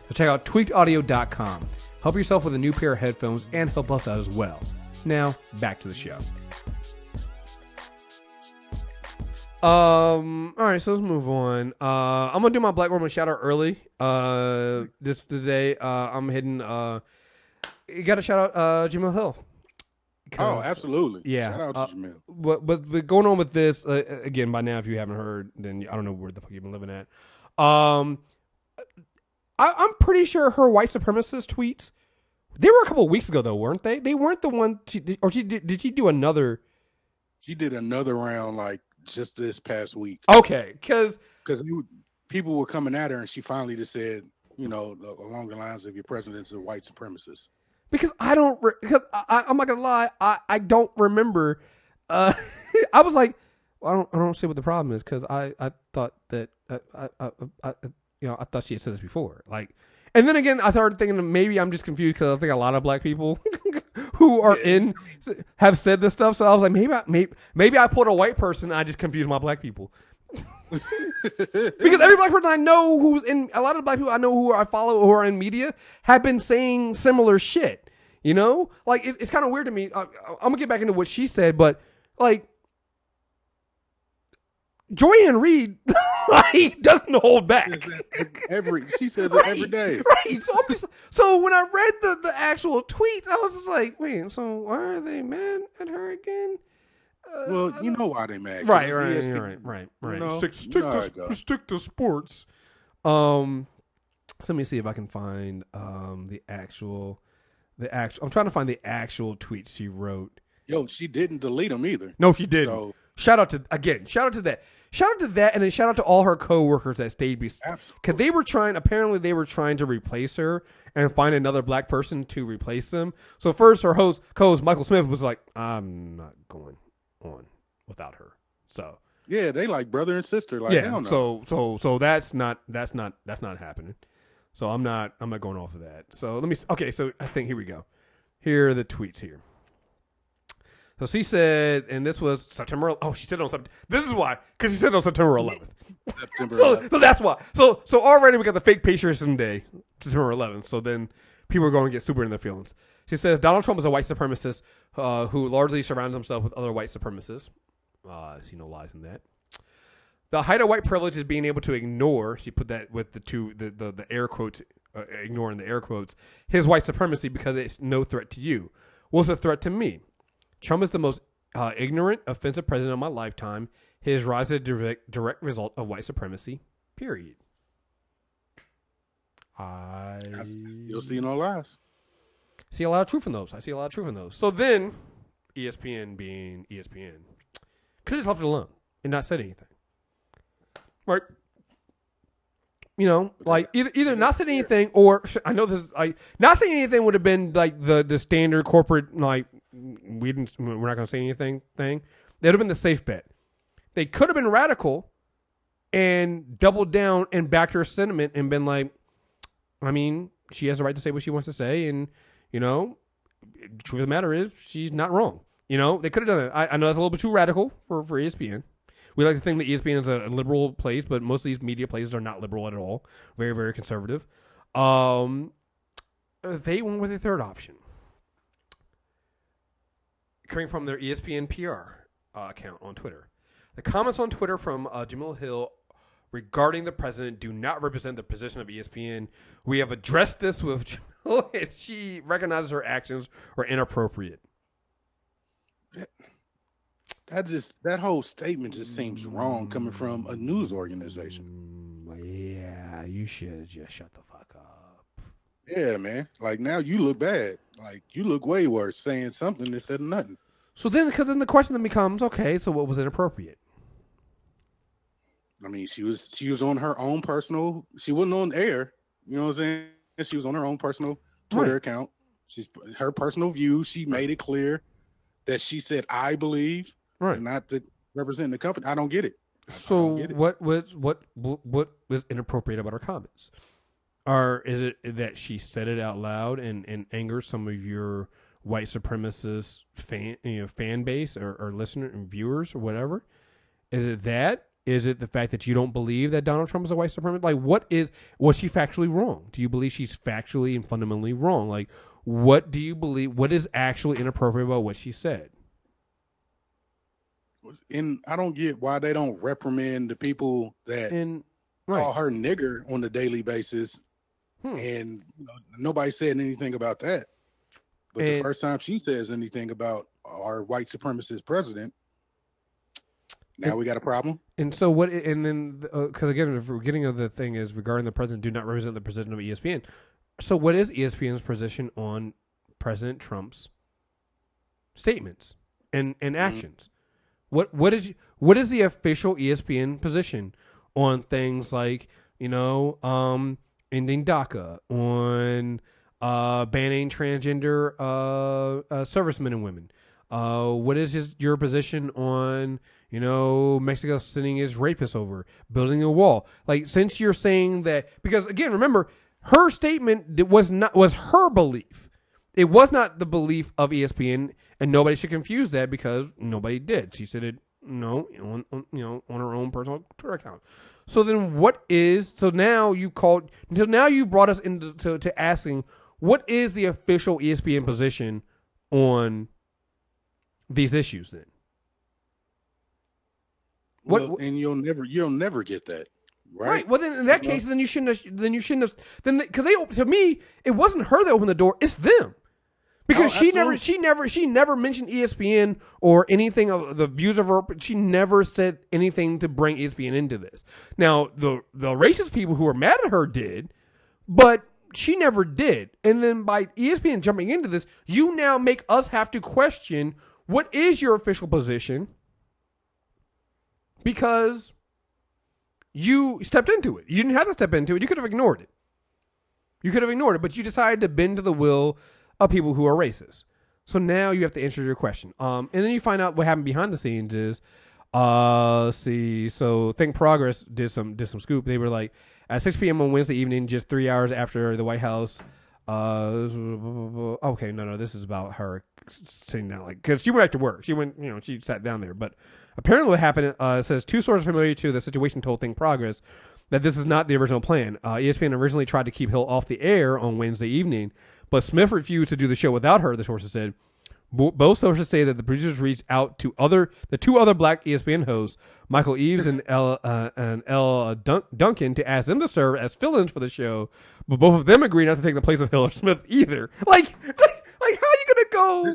So check out tweakedaudio.com. Help yourself with a new pair of headphones and help us out as well. Now, back to the show. All right, so let's move on. I'm gonna do my Black Woman shout out early. This day, I'm hitting. You got to shout out Jemele Hill. Oh, absolutely. Yeah. Shout out to Jemele. But going on with this again, by now, if you haven't heard, then I don't know where the fuck you've been living at. I'm pretty sure her white supremacist tweets. They were a couple of weeks ago, though, weren't they? They weren't the one. Did she do another? She did another round like just this past week. Okay, because people were coming at her, and she finally just said, along the lines of, your president's a white supremacist. Because I'm not gonna lie, I don't remember. I was like, well, I don't see what the problem is, because I thought that I thought she had said this before, like. And then again, I started thinking maybe I'm just confused because I think a lot of black people who are have said this stuff. So I was like, maybe I put a white person and I just confused my black people. Because every black person I know who's in, a lot of black people I know who I follow who are in media have been saying similar shit. Like it's kind of weird to me. I'm gonna get back into what she said, but like Joy Ann Reid doesn't hold back. She says it every day. Right. So when I read the actual tweets, I was just like, wait, so why are they mad at her again? Well, you know why they mad. Right. Right. Stick to sports. So let me see if I can find the actual. I'm trying to find the actual tweet she wrote. Yo, she didn't delete them either. No, she didn't. So, Shout out to that. Shout out to that, and then shout out to all her coworkers that stayed because they were trying. Apparently, they were trying to replace her and find another black person to replace them. So first, her co-host Michael Smith was like, "I'm not going on without her." So yeah, they like brother and sister. Like, yeah. hell no. So that's not happening. So I'm not going off of that. So let me. Okay, so I think here we go. Here are the tweets here. So she said, and this was September. Oh, she said on September. This is why, because she said on September 11th. So that's why. So already we got the fake patriotism day, September 11th. So then people are going to get super in their feelings. She says Donald Trump is a white supremacist who largely surrounds himself with other white supremacists. I see no lies in that. The height of white privilege is being able to ignore. She put that with the air quotes, ignoring the air quotes, his white supremacy because it's no threat to you. What's a threat to me? Trump is the most ignorant, offensive president of my lifetime. His rise is a direct result of white supremacy, period. You'll see no lies. See a lot of truth in those. I see a lot of truth in those. So then, ESPN being ESPN, could have just left it alone and not said anything. Right? You know, like either not said anything or I know this like not saying anything would have been like the standard corporate like we're not going to say anything thing. That would have been the safe bet. They could have been radical and doubled down and backed her sentiment and been like, I mean, she has the right to say what she wants to say, and you know, the truth of the matter is she's not wrong. You know, they could have done it. I know that's a little bit too radical for ESPN. We like to think that ESPN is a liberal place, but most of these media places are not liberal at all. Very, very conservative. They went with a third option. Coming from their ESPN PR account on Twitter. The comments on Twitter from Jemele Hill regarding the president do not represent the position of ESPN. We have addressed this with Jemele, and she recognizes her actions were inappropriate. That whole statement just seems wrong coming from a news organization. Yeah, you should just shut the fuck up. Yeah, man. Like now you look bad. Like you look way worse saying something instead of nothing. So then, because then the question then becomes, okay, so what was inappropriate? I mean, she was on her own personal. She wasn't on air. You know what I'm saying? She was on her own personal Twitter account. She's her personal view. She made it clear that she said, "I believe." Right. Not to represent the company. I don't get it. So what was inappropriate about her comments? Or is it that she said it out loud and angered some of your white supremacist fan base or listener and viewers or whatever? Is it that? Is it the fact that you don't believe that Donald Trump is a white supremacist? Like, was she factually wrong? Do you believe she's factually and fundamentally wrong? Like, what do you believe? What is actually inappropriate about what she said? And I don't get why they don't reprimand the people that call her nigger on a daily basis. And nobody said anything about that. But the first time she says anything about our white supremacist president, now we got a problem. And so what? And then because again, the beginning of the thing is regarding the president do not represent the position of ESPN. So what is ESPN's position on President Trump's statements and actions? What is the official ESPN position on things like ending DACA, on banning transgender servicemen and women? What is your position on Mexico sending his rapists over, building a wall? Like, since you're saying that, because again, remember her statement was her belief. It was not the belief of ESPN, and nobody should confuse that because nobody did. She said it, on her own personal Twitter account. So then, what is? So now you called. Until now, you brought us into to asking, what is the official ESPN position on these issues? Then, and you'll never get that. Right. Well, then in that case, you shouldn't have. Then because to me, it wasn't her that opened the door. It's them. Because Oh, she never mentioned ESPN or anything of the views of her. She never said anything to bring ESPN into this. Now, the racist people who were mad at her did, but she never did. And then by ESPN jumping into this, you now make us have to question what is your official position because you stepped into it. You didn't have to step into it. You could have ignored it. But you decided to bend to the will of people who are racist. So now you have to answer your question. And then you find out what happened behind the scenes is, so Think Progress did some scoop. They were like, at 6 p.m. on Wednesday evening, just 3 hours after the White House, okay, no, this is about her sitting down, like, because she went back to work. She went, she sat down there. But apparently what happened, it says two sources familiar to the situation told Think Progress that this is not the original plan. ESPN originally tried to keep Hill off the air on Wednesday evening, but Smith refused to do the show without her, the sources said. Both sources say that the producers reached out to the two other black ESPN hosts, Michael Eaves and L. Duncan, to ask them to serve as fill-ins for the show, but both of them agreed not to take the place of Hill or Smith either. Like how you gonna go?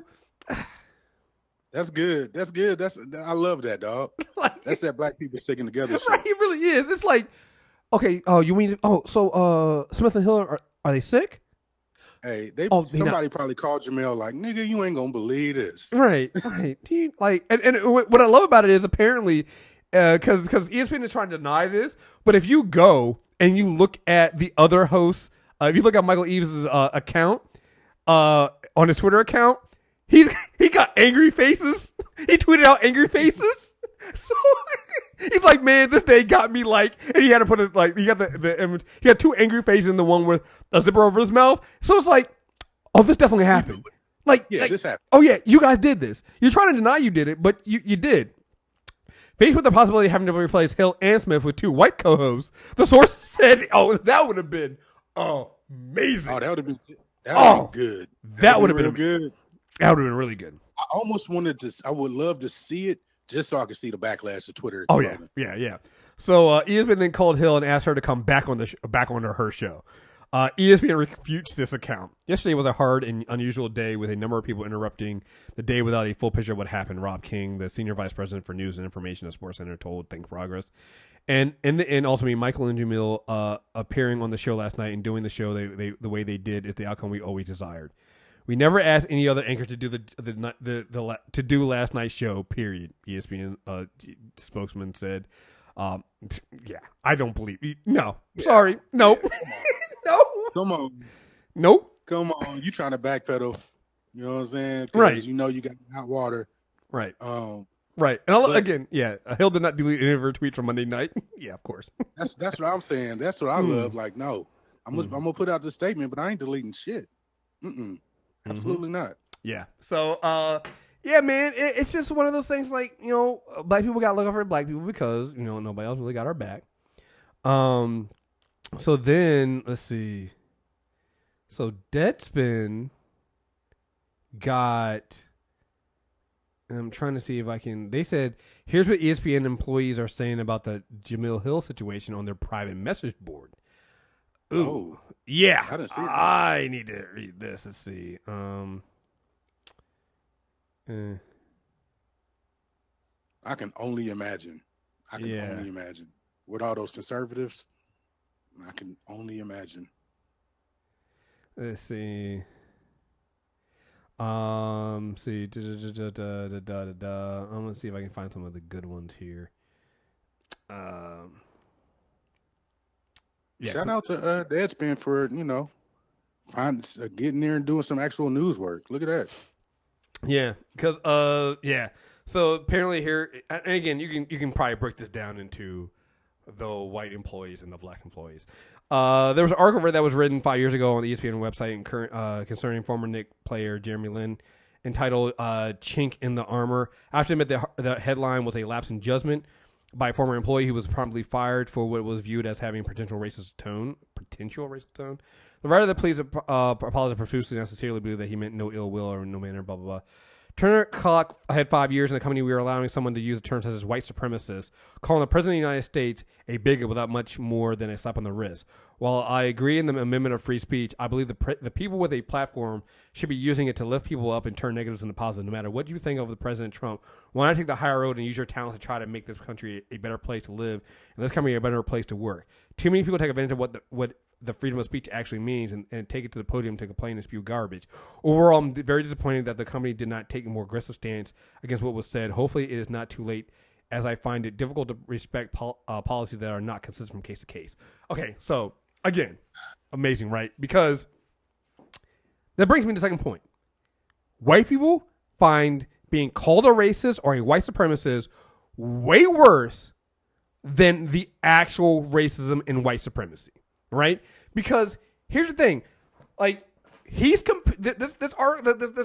That's good. I love that, dog. Like, that's that black people sticking together shit. Right, it really is. It's like, okay, so Smith and Hill are they sick? Hey, somebody probably called Jemele like, nigga, you ain't gonna believe this. Right. Dude, like, and what I love about it is apparently, because ESPN is trying to deny this, but if you go and you look at the other hosts, if you look at Michael Eaves' account, on his Twitter account, he got angry faces. He tweeted out angry faces. So he's like, man, this day got me like, and he had to put it like, he got the image. He had two angry faces in the one with a zipper over his mouth. So it's like, oh, this definitely happened. This happened. Oh yeah, you guys did this. You're trying to deny you did it, but you did. Faced with the possibility of having to replace Hill and Smith with two white co-hosts, the source said, oh, that would have been amazing. Oh, that would have been good. That would have been good. That would have been really good. I almost I would love to see it just so I could see the backlash of Twitter. Oh yeah. So ESPN then called Hill and asked her to come back on her show. ESPN refutes this account. Yesterday was a hard and unusual day with a number of people interrupting the day without a full picture of what happened. Rob King, the senior vice president for news and information at SportsCenter, told Think Progress. And in the end, ultimately, Michael and Jemele appearing on the show last night and doing the show the way they did is the outcome we always desired. We never asked any other anchor to do to do last night's show. Period. ESPN spokesman said. Yeah, I don't believe you. No, sorry, no, no. Come on, nope. Come on. You trying to backpedal? You know what I'm saying? Right. You know you got hot water. Right. Right. And again, Hill did not delete any of her tweets from Monday night. Yeah, of course. That's what I'm saying. That's what I love. Like, no, I'm gonna put out this statement, but I ain't deleting shit. Absolutely not. Yeah. So, yeah, man, it's just one of those things. Like, black people got to look out for black people because nobody else really got our back. So then let's see. So Deadspin got. I'm trying to see if I can. They said, here's what ESPN employees are saying about the Jemele Hill situation on their private message board. Ooh, yeah. I didn't see it. I need to read this. Let's see. I can only imagine. Only imagine. With all those conservatives, I can only imagine. Let's see. See. I'm gonna see if I can find some of the good ones here. Yeah, shout out to Deadspin for getting there and doing some actual news work. Look at that. Yeah, because So apparently here, and again, you can probably break this down into the white employees and the black employees. There was an article that was written 5 years ago on the ESPN website concerning former Knicks player Jeremy Lin, entitled "Chink in the Armor." I have to admit the headline was a lapse in judgment by a former employee who was promptly fired for what was viewed as having potential racist tone. The writer that pleads apologized profusely and sincerely believed that he meant no ill will or no manner, blah, blah, blah. Turner Clock had 5 years in the company. We were allowing someone to use the term such as white supremacist, calling the president of the United States a bigot without much more than a slap on the wrist. While I agree in the amendment of free speech, I believe the people with a platform should be using it to lift people up and turn negatives into positive. No matter what you think of the President Trump, why not take the higher road and use your talents to try to make this country a better place to live and this country a better place to work? Too many people take advantage of what the freedom of speech actually means and take it to the podium to complain and spew garbage. Overall, I'm very disappointed that the company did not take a more aggressive stance against what was said. Hopefully, it is not too late, as I find it difficult to respect policies that are not consistent from case to case. Okay, so again, amazing, right? Because that brings me to the second point. White people find being called a racist or a white supremacist way worse than the actual racism and white supremacy, right? Because here's the thing, like this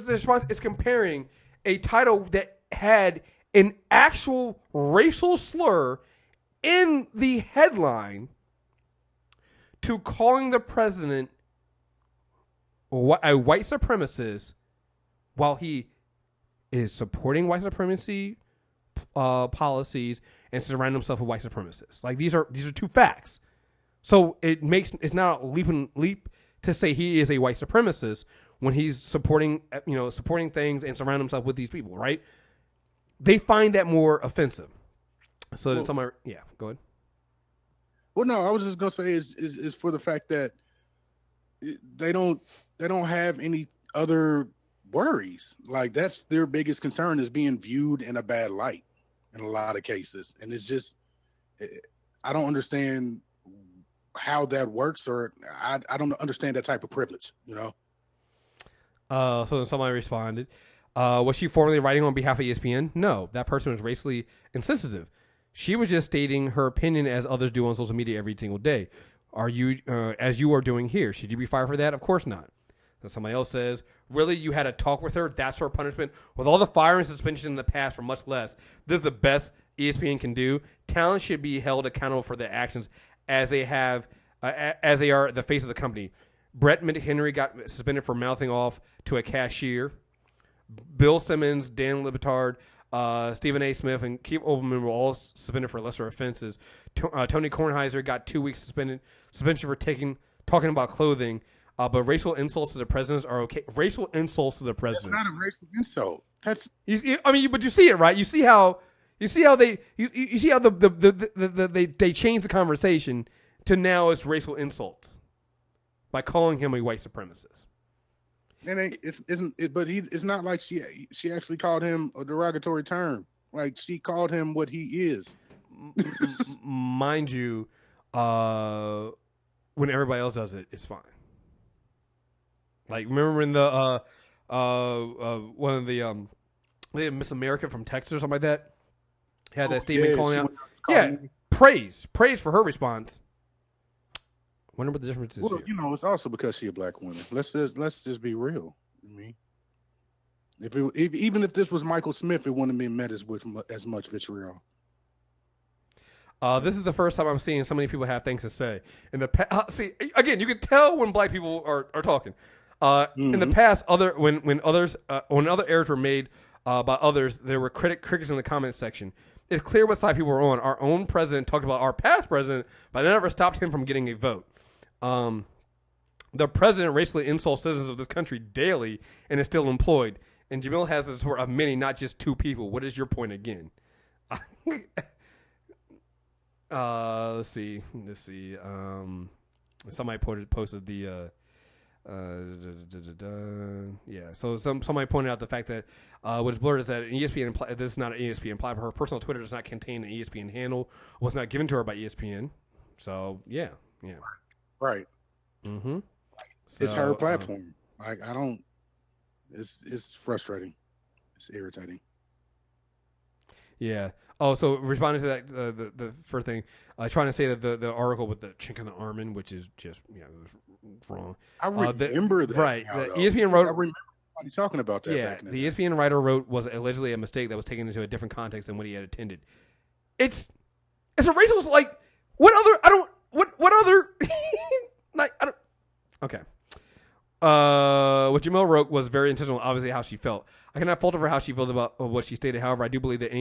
response is comparing a title that had an actual racial slur in the headline to calling the president a white supremacist while he is supporting white supremacy policies and surrounding himself with white supremacists. Like these are two facts. So it's not a leap to say he is a white supremacist when he's supporting things and surrounding himself with these people, right? They find that more offensive. So go ahead. Well, no, I was just gonna say is for the fact that they don't have any other worries. Like that's their biggest concern is being viewed in a bad light in a lot of cases, and it's just I don't understand how that works, or I don't understand that type of privilege. So somebody responded, was she formally writing on behalf of ESPN? No, that person was racially insensitive. She was just stating her opinion as others do on social media every single day. Are you, as you are doing here? Should you be fired for that? Of course not. Then somebody else says, really, you had a talk with her? That's her punishment? With all the fire and suspension in the past for much less, this is the best ESPN can do. Talent should be held accountable for their actions as they are the face of the company. Brett McHenry got suspended for mouthing off to a cashier. Bill Simmons, Dan Libetard, Stephen A. Smith, and Keith Olbermann were all suspended for lesser offenses. Tony Kornheiser got 2 weeks suspension for talking about clothing. But racial insults to the president are okay. Racial insults to the president. That's not a racial insult. That's. But you see it, right? You see how they changed the conversation to now it's racial insults by calling him a white supremacist. And it's not like she actually called him a derogatory term. Like she called him what he is. Mind you, when everybody else does it, it's fine. Like remember when the one of the Miss America from Texas or something like that had that statement calling out. Yeah, praise for her response. Wonder what the difference is. Well, it's also because she's a black woman. Let's just be real. I mean, even if this was Michael Smith, it wouldn't have been met with as much vitriol. This is the first time I'm seeing so many people have things to say. In the see again, you can tell when black people are talking. In the past, when other errors were made by others, there were critics in the comment section. It's clear what side people were on. Our own president talked about our past president, but that never stopped him from getting a vote. The president racially insults citizens of this country daily and is still employed. And Jemele has the support of many, not just two people. What is your point again? Let's see. Somebody posted the. So somebody pointed out the fact that what is blurred is that an ESPN this is not an ESPN platform. Her personal Twitter does not contain an ESPN handle. Was not given to her by ESPN. So yeah. Right. Mm-hmm. It's her platform. I don't. It's frustrating. It's irritating. Yeah. Oh, so responding to that, the first thing, trying to say that the article with the chink in the arm in, which is just it was wrong. I remember that. Right. Now, the ESPN wrote. I remember somebody talking about that. Yeah. Back in The ESPN writer wrote was allegedly a mistake that was taken into a different context than what he had intended. It's a racial like what other what other like I don't okay. What Jemele wrote was very intentional, obviously how she felt. I cannot fault her for how she feels about what she stated. However, I do believe that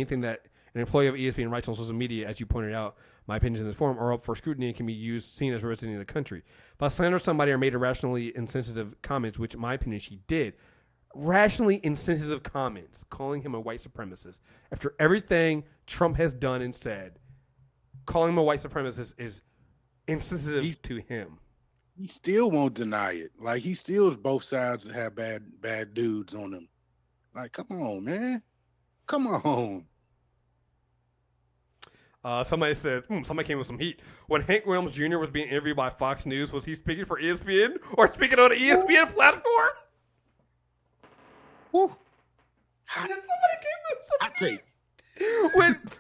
An employee of ESPN writes on social media, as you pointed out, my opinions in this forum are up for scrutiny and can be seen as representing the country. But slander somebody or made irrationally insensitive comments, which in my opinion she did. Rationally insensitive comments, calling him a white supremacist. After everything Trump has done and said, calling him a white supremacist is insensitive to him. He still won't deny it. Like, he still both sides have bad dudes on them. Like, come on, man. Come on. Somebody said, somebody came with some heat. When Hank Williams Jr. was being interviewed by Fox News, was he speaking for ESPN or speaking on the ESPN platform? Woo. Somebody came with some I take.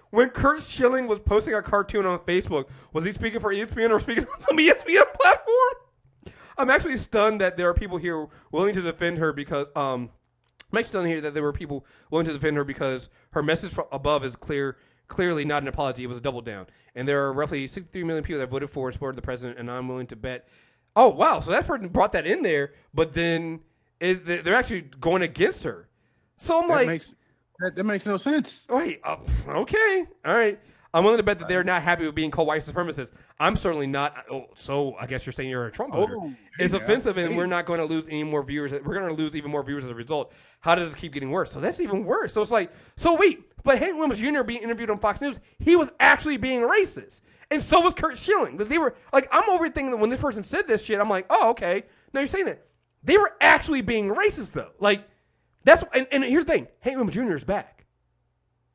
When Kurt Schilling was posting a cartoon on Facebook, was he speaking for ESPN or speaking on some ESPN platform? I'm actually stunned that there are people here willing to defend her because I'm actually stunned here that there were people willing to defend her because her message from above is clearly not an apology. It was a double down. And there are roughly 63 million people that voted for and supported the president, and I'm willing to bet. Oh, wow. So that person brought that in there, but then they're actually going against her. So I'm That makes no sense. Wait, okay. All right. I'm willing to bet that they're not happy with being called white supremacists. I'm certainly not. Oh, so I guess you're saying you're a Trump voter. It's offensive, and we're not going to lose any more viewers. We're going to lose even more viewers as a result. How does this keep getting worse? So that's even worse. So it's like, so wait, but Hank Williams Jr. being interviewed on Fox News, he was actually being racist. And so was Kurt Schilling. That they were like, I'm over thinking that when this person said this shit, I'm like, oh, okay. No, you're saying that. They were actually being racist, though. Like, that's, and here's the thing, Hank Williams Jr. is back.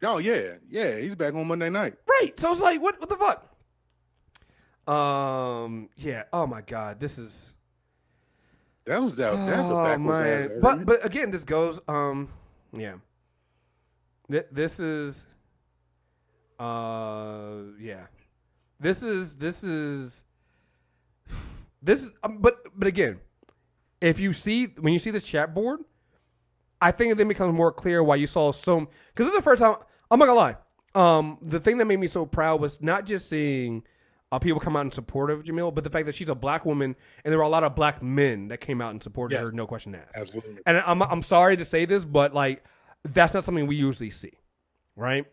Oh, yeah. Yeah, he's back on Monday night. Right. So it's like, what the fuck? Yeah. Oh, my God. This is... That's a backwards ass. But again, this goes, yeah. This is, yeah. This is, but again, when you see this chat board, I think it then becomes more clear why you saw because this is the first time, I'm not gonna lie. The thing that made me so proud was not just seeing people come out in support of Jemele, but the fact that she's a black woman, and there were a lot of black men that came out and supported her, no question asked. Absolutely. And I'm sorry to say this, but like that's not something we usually see, right?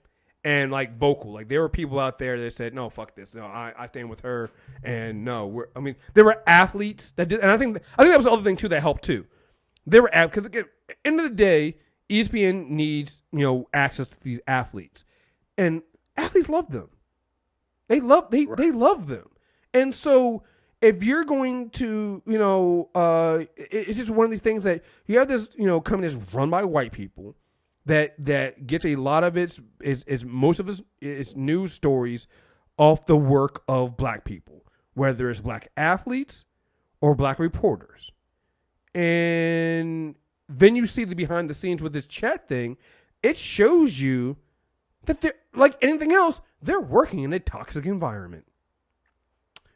And like vocal, like there were people out there that said, "No, fuck this. No, I stand with her." And no, there were athletes that did, and I think that was the other thing too that helped too. There were because at the end of the day, ESPN needs access to these athletes, and athletes love them. They love them, and so if you're going to it's just one of these things that you have this company that's run by white people that gets a lot of its most of its news stories off the work of black people, whether it's black athletes or black reporters, and then you see the behind the scenes with this chat thing. It shows you that they're like anything else. They're working in a toxic environment.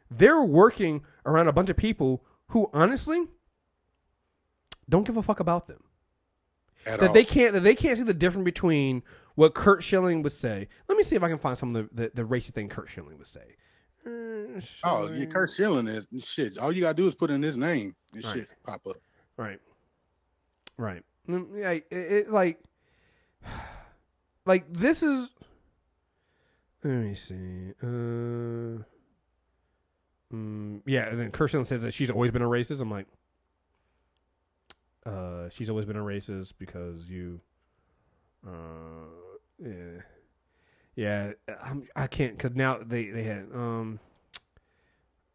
They're working around a bunch of people who honestly don't give a fuck about them. They can't see the difference between what Kurt Schilling would say. Let me see if I can find some of the racist thing Kurt Schilling would say. Kurt Schilling is shit. All you gotta do is put in his name and shit pop up. Right. Yeah, it like this is. Let me see. Yeah, and then Kurt Schilling says that she's always been a racist. I'm like, she's always been a racist because you, yeah. I can't because now they had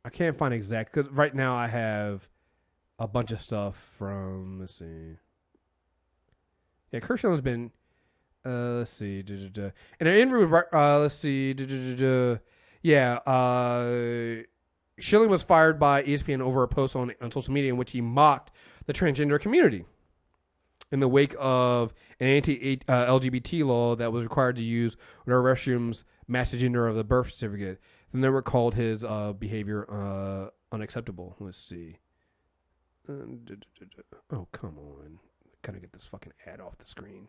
I can't find exact because right now I have a bunch of stuff from let's see. Yeah, Kurt Schilling's been. Let's see. In an interview with, let's see. Yeah. Schilling was fired by ESPN over a post on social media in which he mocked the transgender community in the wake of an anti-LGBT law that was required to use when our restrooms match the gender of the birth certificate. The network called his behavior unacceptable. Let's see. Oh, come on. Gotta get this fucking ad off the screen.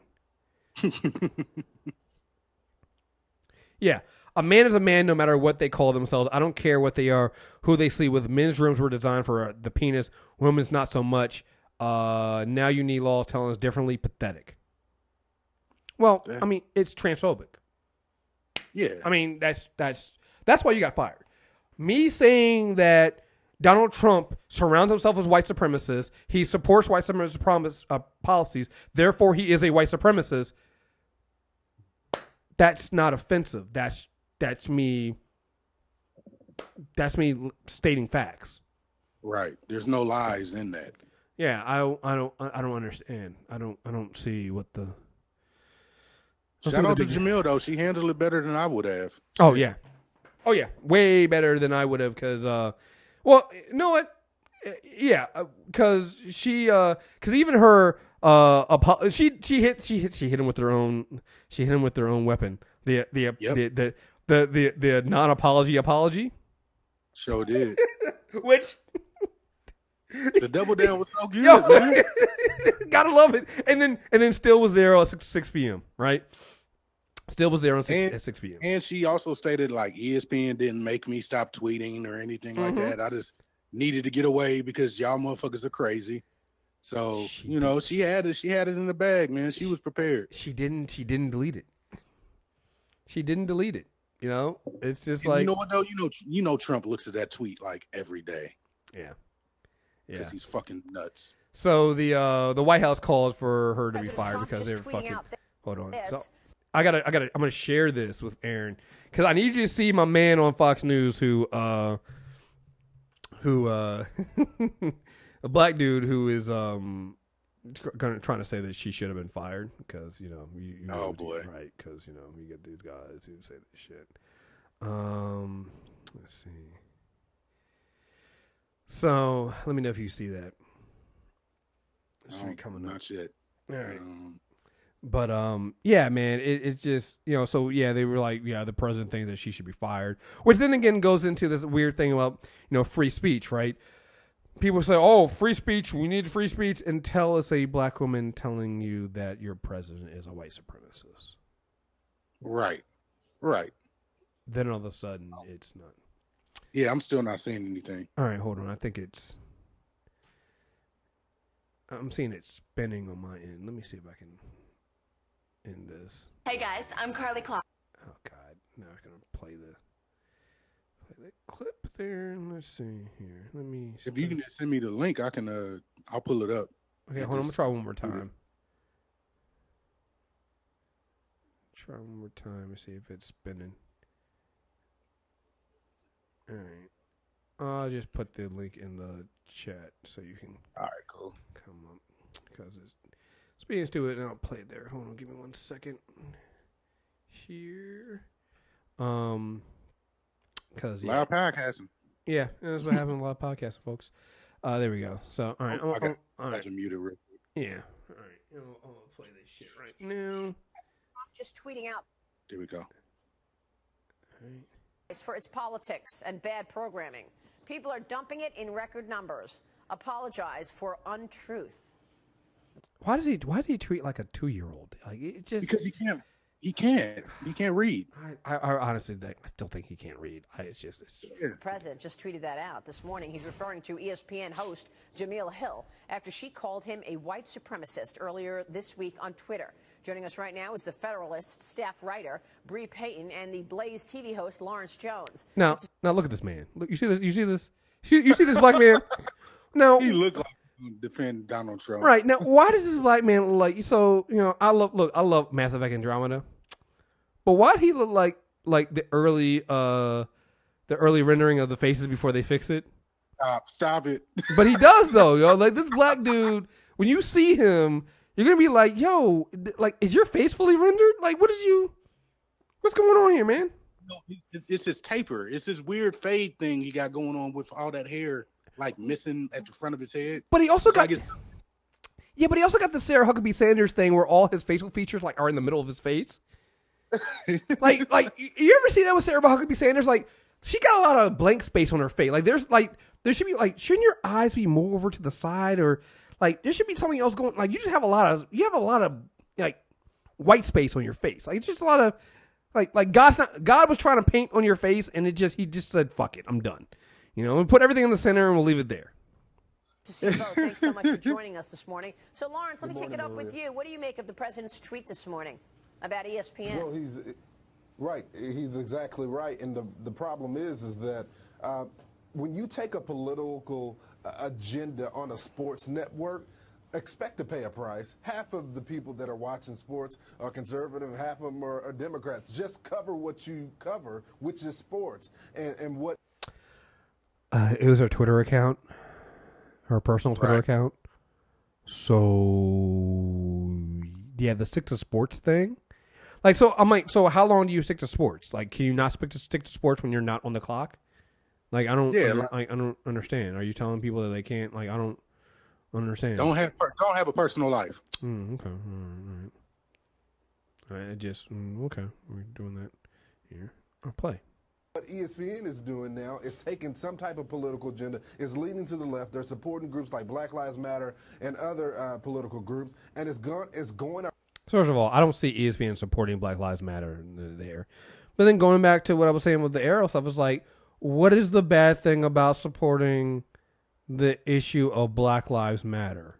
Yeah, a man is a man no matter what they call themselves. I don't care what they are, who they sleep with. Men's rooms were designed for the penis. Women's not so much. Now you need laws telling us differently. Pathetic. Well, I mean, it's transphobic. Yeah. I mean, that's why you got fired. Me saying that Donald Trump surrounds himself with white supremacists, he supports white supremacist policies, therefore he is a white supremacist. That's not offensive. That's me stating facts. Right. There's no lies in that. Yeah, I don't understand. I don't see what the. Shout out to Jemele though. She handled it better than I would have. Oh yeah, way better than I would have. Because well, you know what? Yeah, because because even her she hit him with her own weapon. The non-apology apology. Sure did. Which. The double down was so good, man. Gotta love it. And then still was there at 6 p.m., right? Still was there at 6 p.m. And she also stated like ESPN didn't make me stop tweeting or anything like that. I just needed to get away because y'all motherfuckers are crazy. So, she had it in the bag, man. She was prepared. She didn't delete it. She didn't delete it. It's just like, you know what though? Trump looks at that tweet like every day. Yeah. Because he's fucking nuts. So the White House called for her to be fired because they were fucking. Hold on. So I'm gonna share this with Aaron because I need you to see my man on Fox News who a black dude who is trying to say that she should have been fired because oh boy, right? Because you get these guys who say this shit. Let's see. So let me know if you see that. Coming not yet. All right. But yeah, man, it's just so yeah, they were like, yeah, the president thinks that she should be fired, which then again goes into this weird thing about free speech, right? People say, oh, free speech, we need free speech, until it's a black woman telling you that your president is a white supremacist. Right. Then all of a sudden, it's not. Yeah, I'm still not seeing anything. All right, hold on. I'm seeing it spinning on my end. Let me see if I can end this. Hey guys, I'm Carly Clark. Oh God! Now I'm gonna play the clip there. Let's see here. Let me. If you can just send me the link, I can. I'll pull it up. Okay, hold on. I'm gonna try one more time. Try one more time and see if it's spinning. All right. I'll just put the link in the chat so you can. All right, cool. Come up because it's speaking to it, and I'll play it there. Hold on, give me 1 second. Here, because live podcasting. Yeah, that's what happened. A lot of podcasting, folks. There we go. So, all right, I got you muted real quick. Yeah, all right. I'll play this shit right now. Just tweeting out. There we go. All right. For its politics and bad programming. People are dumping it in record numbers. Apologize for untruth. Why does he tweet like a 2-year-old? Like it just because he can't read. I honestly I still think he can't read. The president just tweeted that out this morning. He's referring to ESPN host Jemele Hill after she called him a white supremacist earlier this week on Twitter. Joining us right now is the Federalist staff writer Bree Payton and the Blaze TV host Lawrence Jones. Now look at this man. Look, you see this? You see this black man? Now he looked like defend Donald Trump. Right now, why does this black man look like? So I love Mass Effect Andromeda, but why did he look like the early rendering of the faces before they fix it? Stop it. But he does though, like this black dude. When you see him, you're gonna be like, yo, like, is your face fully rendered? Like, what's going on here, man? No, it's his taper. It's this weird fade thing he got going on with all that hair, like missing at the front of his head. But he also got the Sarah Huckabee Sanders thing where all his facial features like are in the middle of his face. like you ever see that with Sarah Huckabee Sanders? Like she got a lot of blank space on her face. Like there should be like, shouldn't your eyes be more over to the side, or like there should be something else going? Like you have a lot of like white space on your face. Like it's just a lot of like God was trying to paint on your face, and he just said, fuck it, I'm done. We'll put everything in the center and we'll leave it there. To see you both. Thanks so much for joining us this morning. So, Lawrence, let me kick it up with you. What do you make of the president's tweet this morning about ESPN? Well, Right. He's exactly right. And the problem is that when you take a political agenda on a sports network, expect to pay a price. Half of the people that are watching sports are conservative, half of them are Democrats. Just cover what you cover, which is sports. And what it was her Twitter account, her personal Twitter account. So yeah, the stick to sports thing. Like, so I'm like, so how long do you stick to sports? Like, can you not stick to sports when you're not on the clock? Like, I don't, I don't understand. Are you telling people that they can't? Like, I don't understand. Don't have a personal life. Okay, all right. I just okay. We're doing that here. I'll play. What ESPN is doing now is taking some type of political agenda, is leaning to the left. They're supporting groups like Black Lives Matter and other political groups, and it's going. So first of all, I don't see ESPN supporting Black Lives Matter there. But then going back to what I was saying with the Arrow stuff, it's like, what is the bad thing about supporting the issue of Black Lives Matter?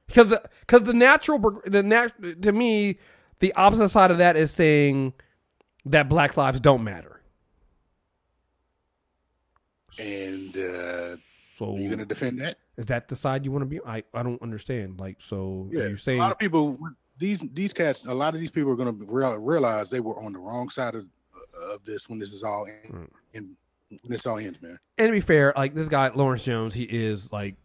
Because to me, the opposite side of that is saying that Black lives don't matter. And so are you going to defend that? Is that the side you want to be? I don't understand. Like, so yeah, are you saying a lot of people, these cats, a lot of these people are going to realize they were on the wrong side of this when this is all when this all ends, man. And to be fair, like this guy Lawrence Jones, he is like,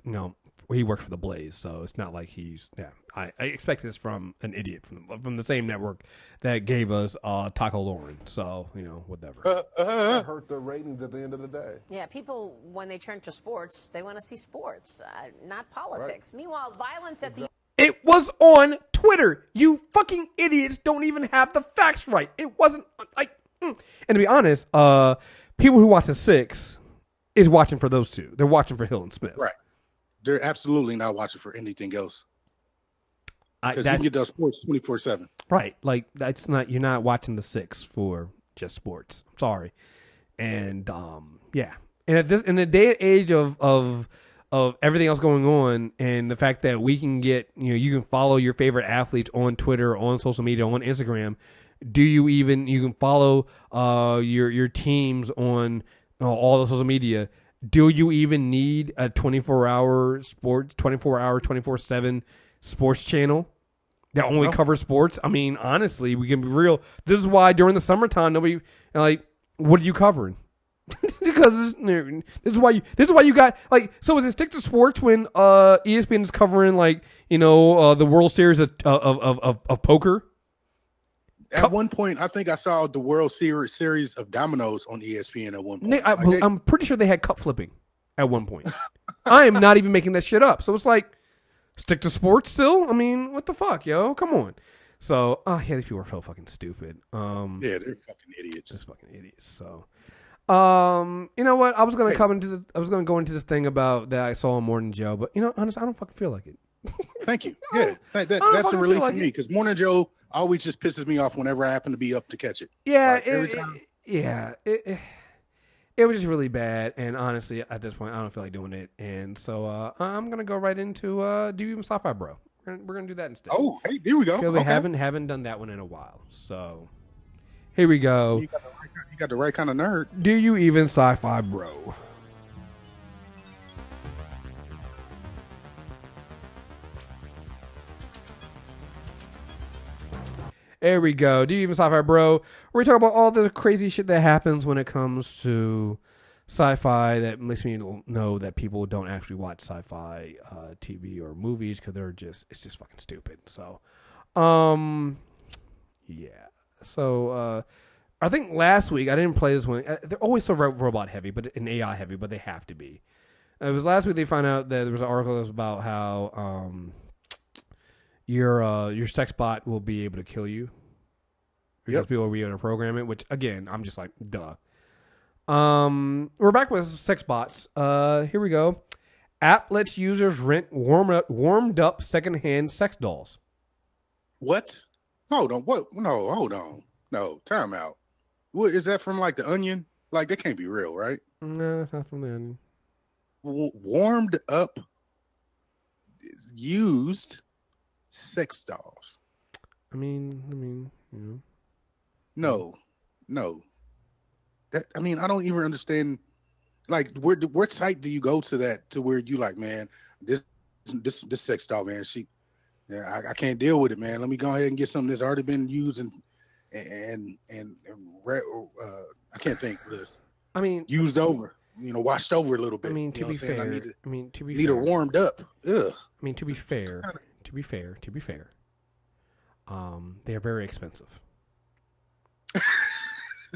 he worked for the Blaze, so it's not like he's I expect this from an idiot from the same network that gave us Taco Lauren. So whatever. That hurt their ratings at the end of the day. Yeah, people when they turn to sports, they want to see sports, not politics. Right. Meanwhile, violence at the It was on Twitter. You fucking idiots don't even have the facts right. It wasn't like, and to be honest, people who watch the Six is watching for those two. They're watching for Hill and Smith. Right. They're absolutely not watching for anything else. Because you can get those sports 24/7. Right. Like that's not, you're not watching the Six for just sports. I'm sorry. And yeah. And in the day and age of everything else going on, and the fact that we can get, you can follow your favorite athletes on Twitter, on social media, on Instagram. You can follow your teams on all the social media. Do you even need a 24-hour, 24/7 sports channel that only covers sports? I mean, honestly, we can be real. This is why during the summertime, nobody what are you covering? Because this is why you got like. So is it stick to sports when ESPN is covering the World Series of poker? At one point, I think I saw the World Series of Dominoes on ESPN at one point. I'm pretty sure they had cup flipping at one point. I am not even making that shit up. So it's like, stick to sports still? I mean, what the fuck, yo? Come on. So, yeah, these people are so fucking stupid. Yeah, they're fucking idiots. They're fucking idiots. So, you know what? I was gonna go into this thing about that I saw on Morning Joe, but honestly, I don't fucking feel like it. Thank you. Yeah, that's a relief for me because Morning Joe always just pisses me off whenever I happen to be up to catch it. Yeah, every time. It was just really bad, and honestly, at this point, I don't feel like doing it, and so I'm gonna go right into Do You Even Sci-Fi Bro? We're gonna do that instead. Oh, hey, here we go. Because we haven't done that one in a while, so here we go. You got the right kind of nerd. Do you even Sci-Fi Bro? There we go. Do you even sci-fi, bro? We're talking about all the crazy shit that happens when it comes to sci-fi that makes me know that people don't actually watch sci-fi TV or movies because it's just fucking stupid. So, yeah. So, I think last week I didn't play this one. They're always so robot heavy, and AI heavy, but they have to be. It was last week they found out that there was an article that was about how your sex bot will be able to kill you because people will be able to program it, which again, I'm just like, duh. We're back with sex bots. Here we go. App lets users rent warmed up secondhand sex dolls. What? Hold on. What? No, hold on. No, time out. What is that from? Like The Onion? Like that can't be real, right? No, it's not from The Onion. Warmed up, used sex dolls. I mean, No. That, I mean, I don't even understand. Like, what site do you go to that to where you like, man, this sex doll, man, I can't deal with it, man. Let me go ahead and get something that's already been used and I can't think of this. I mean, used over, washed over a little bit. I mean, to be fair, need her warmed up. Ugh. I mean, to be fair, they are very expensive.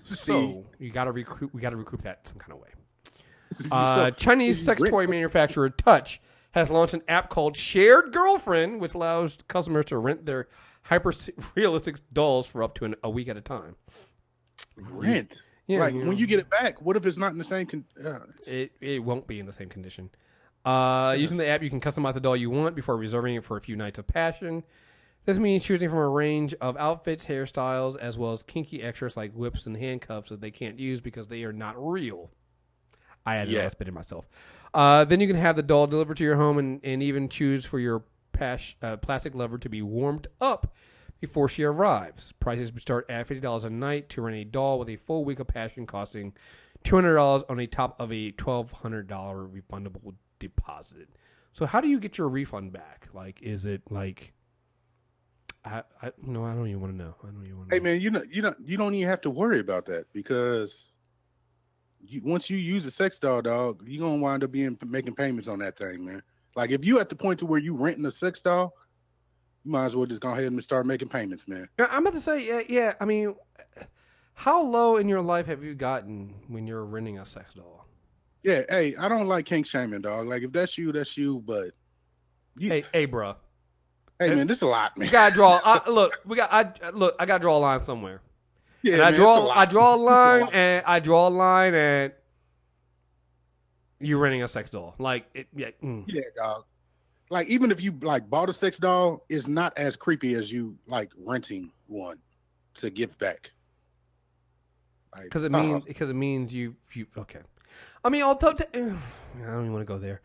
So we got to recoup that some kind of way. Chinese sex toy manufacturer Touch has launched an app called Shared Girlfriend, which allows customers to rent their hyper-realistic dolls for up to a week at a time. Rent? Yeah, like, when you get it back, what if it's not in the same It won't be in the same condition. Using the app, you can customize the doll you want before reserving it for a few nights of passion. This means choosing from a range of outfits, hairstyles, as well as kinky extras like whips and handcuffs that they can't use because they are not real. I added a bit in myself. Then you can have the doll delivered to your home and even choose for your plastic lover to be warmed up before she arrives. Prices start at $50 a night to rent a doll with a full week of passion costing $200 on the top of a $1,200 refundable deposit. So how do you get your refund back? Like, is it like... I don't even want to know. Hey man, you don't even have to worry about that because once you use a sex doll, dog, you're gonna wind up making payments on that thing, man. Like if you at the point to where you renting a sex doll, you might as well just go ahead and start making payments, man. I'm about to say, yeah. I mean, how low in your life have you gotten when you're renting a sex doll? Yeah, hey, I don't like kink shaming, dog. Like if that's you, that's you. But hey, bro. Hey man, this is a lot, man. You gotta draw. I gotta draw a line somewhere. Yeah, and man, I draw a line at you renting a sex doll. Like it, yeah, dog. Like even if you like bought a sex doll, it's not as creepy as you like renting one to give back. Because it means you okay. I mean, I don't even want to go there.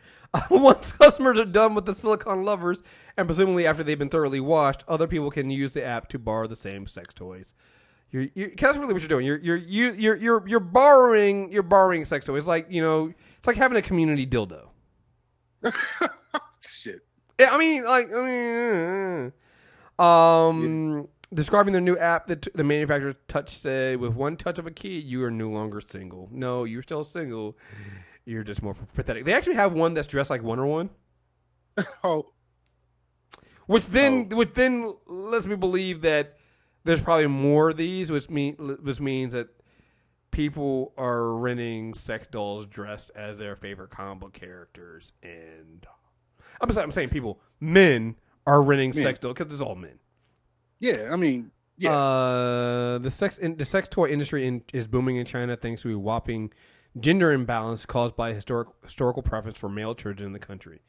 Once customers are done with the silicone lovers, and presumably after they've been thoroughly washed, other people can use the app to borrow the same sex toys. That's really what you're doing. You're borrowing sex toys. It's like having a community dildo. Shit. Yeah, describing their new app, the manufacturer Touch said, with one touch of a key, you are no longer single. No, you're still single. You're just more pathetic. They actually have one that's dressed like Wonder Woman. Which then lets me believe that there's probably more of these, which means that people are renting sex dolls dressed as their favorite comic book characters. And I'm saying men are renting sex dolls because it's all men. Yeah, I mean, yeah. The sex toy industry is booming in China thanks to a whopping gender imbalance caused by historical preference for male children in the country.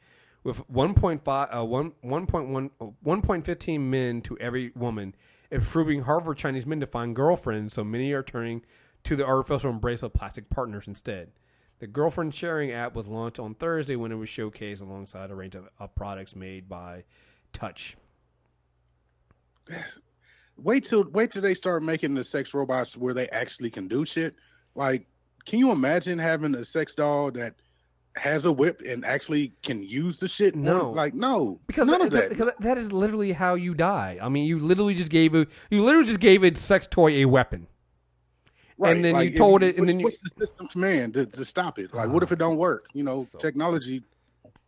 With 1.15 men to every woman, it's proving hard for Chinese men to find girlfriends, so many are turning to the artificial embrace of plastic partners instead. The girlfriend sharing app was launched on Thursday when it was showcased alongside a range of products made by Touch. Wait till they start making the sex robots where they actually can do shit. Like, can you imagine having a sex doll that has a whip and actually can use the shit? No, no, because none of that. Because that is literally how you die. I mean, you literally just gave a sex toy a weapon, right? And then you told it, and then what's the system command to stop it? Like, what if it don't work? Technology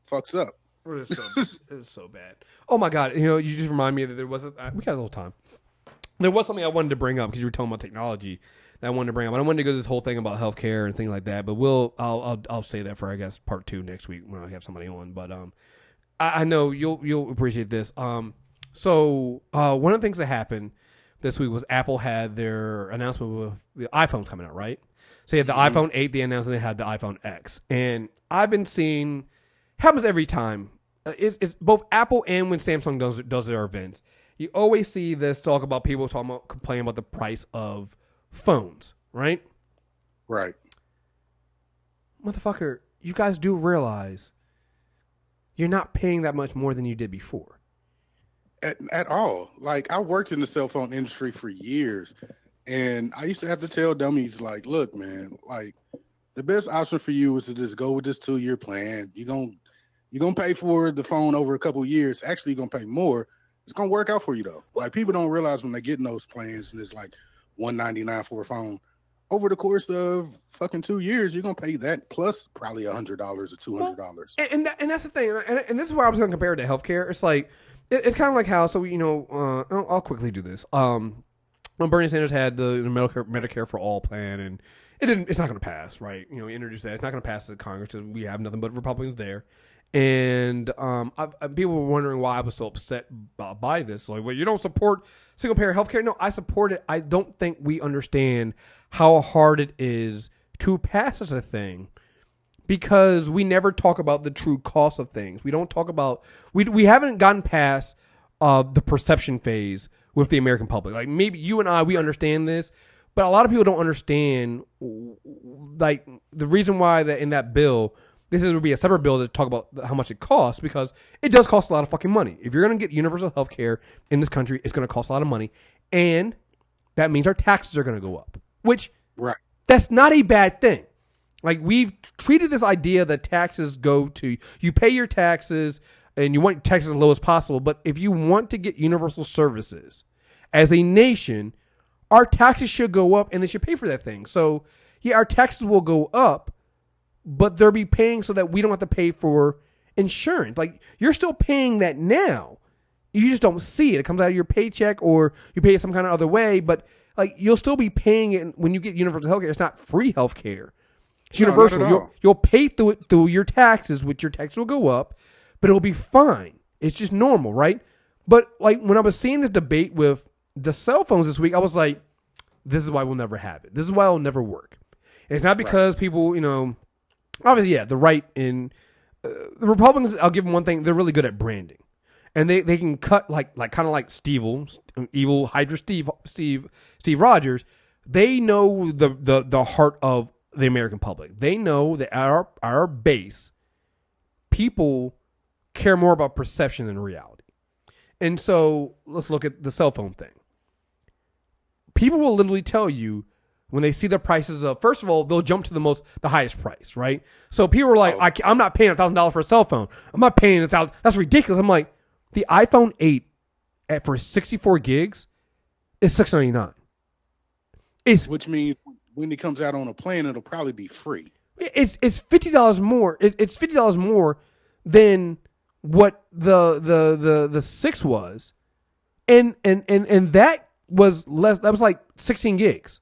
fucks up. It's so bad. Oh my god! You just remind me that we got a little time. There was something I wanted to bring up because you were talking about technology that I wanted to bring up. I wanted to go to this whole thing about healthcare and things like that. But I'll say that for, I guess, part 2 next week when I have somebody on. But I know you'll appreciate this. So one of the things that happened this week was Apple had their announcement with the iPhone coming out, right? So you had the iPhone 8, they announced, and they had the iPhone X. And I've been seeing, happens every time. It's both Apple and when Samsung does their events. You always see this talk about people complaining about the price of phones, right? Right. Motherfucker, you guys do realize you're not paying that much more than you did before. At all. Like, I worked in the cell phone industry for years, And I used to have to tell dummies like, look, man, like the best option for you is to just go with this 2-year plan. You're gonna pay for the phone over a couple of years. Actually, you're gonna pay more. It's gonna work out for you though. Like people don't realize when they get in those plans and it's like $199 for a phone. Over the course of fucking 2 years, you're gonna pay that plus probably $100 or $200. And that's the thing. And this is where I was gonna compare it to healthcare. It's like it's kind of like how I'll quickly do this. When Bernie Sanders had the Medicare for All plan, and it's not going to pass, right? He introduced that. It's not going to pass the Congress because we have nothing but Republicans there. And people were wondering why I was so upset by this. Like, well, you don't support single payer health care? No, I support it. I don't think we understand how hard it is to pass such a thing because we never talk about the true cost of things. We don't talk about we haven't gotten past the perception phase with the American public. Like maybe you and I, we understand this, but a lot of people don't understand like the reason why that in that bill, this would be a separate bill to talk about how much it costs because it does cost a lot of fucking money. If you're going to get universal health care in this country, it's going to cost a lot of money. And that means our taxes are going to go up, which that's not a bad thing. Like we've treated this idea that taxes go to, you pay your taxes and you want taxes as low as possible. But if you want to get universal services as a nation, our taxes should go up and they should pay for that thing. So yeah, our taxes will go up, but they'll be paying so that we don't have to pay for insurance. Like you're still paying that now. You just don't see it. It comes out of your paycheck or you pay it some kind of other way, but like you'll still be paying it when you get universal health care. It's not free health care. It's universal. You'll pay through it through your taxes, which your taxes will go up, but it'll be fine. It's just normal, right? But like when I was seeing this debate with the cell phones this week, I was like, this is why we'll never have it. This is why it'll never work. And it's not because people, obviously, yeah, the right and the Republicans, I'll give them one thing. They're really good at branding. And they can cut like kind of like evil Hydra Steve Rogers. They know the heart of the American public. They know that our base, people care more about perception than reality. And so let's look at the cell phone thing. People will literally tell you when they see the prices of, first of all, they'll jump to the highest price, right? So people are like, I'm not paying $1,000 for a cell phone. I'm not paying $1,000. That's ridiculous. I'm like, the iPhone 8 for 64 gigs is $699. Which means when it comes out on a plan, it'll probably be free. It's $50 more. It's $50 more than what the 6 was, and that was less. That was like 16 gigs.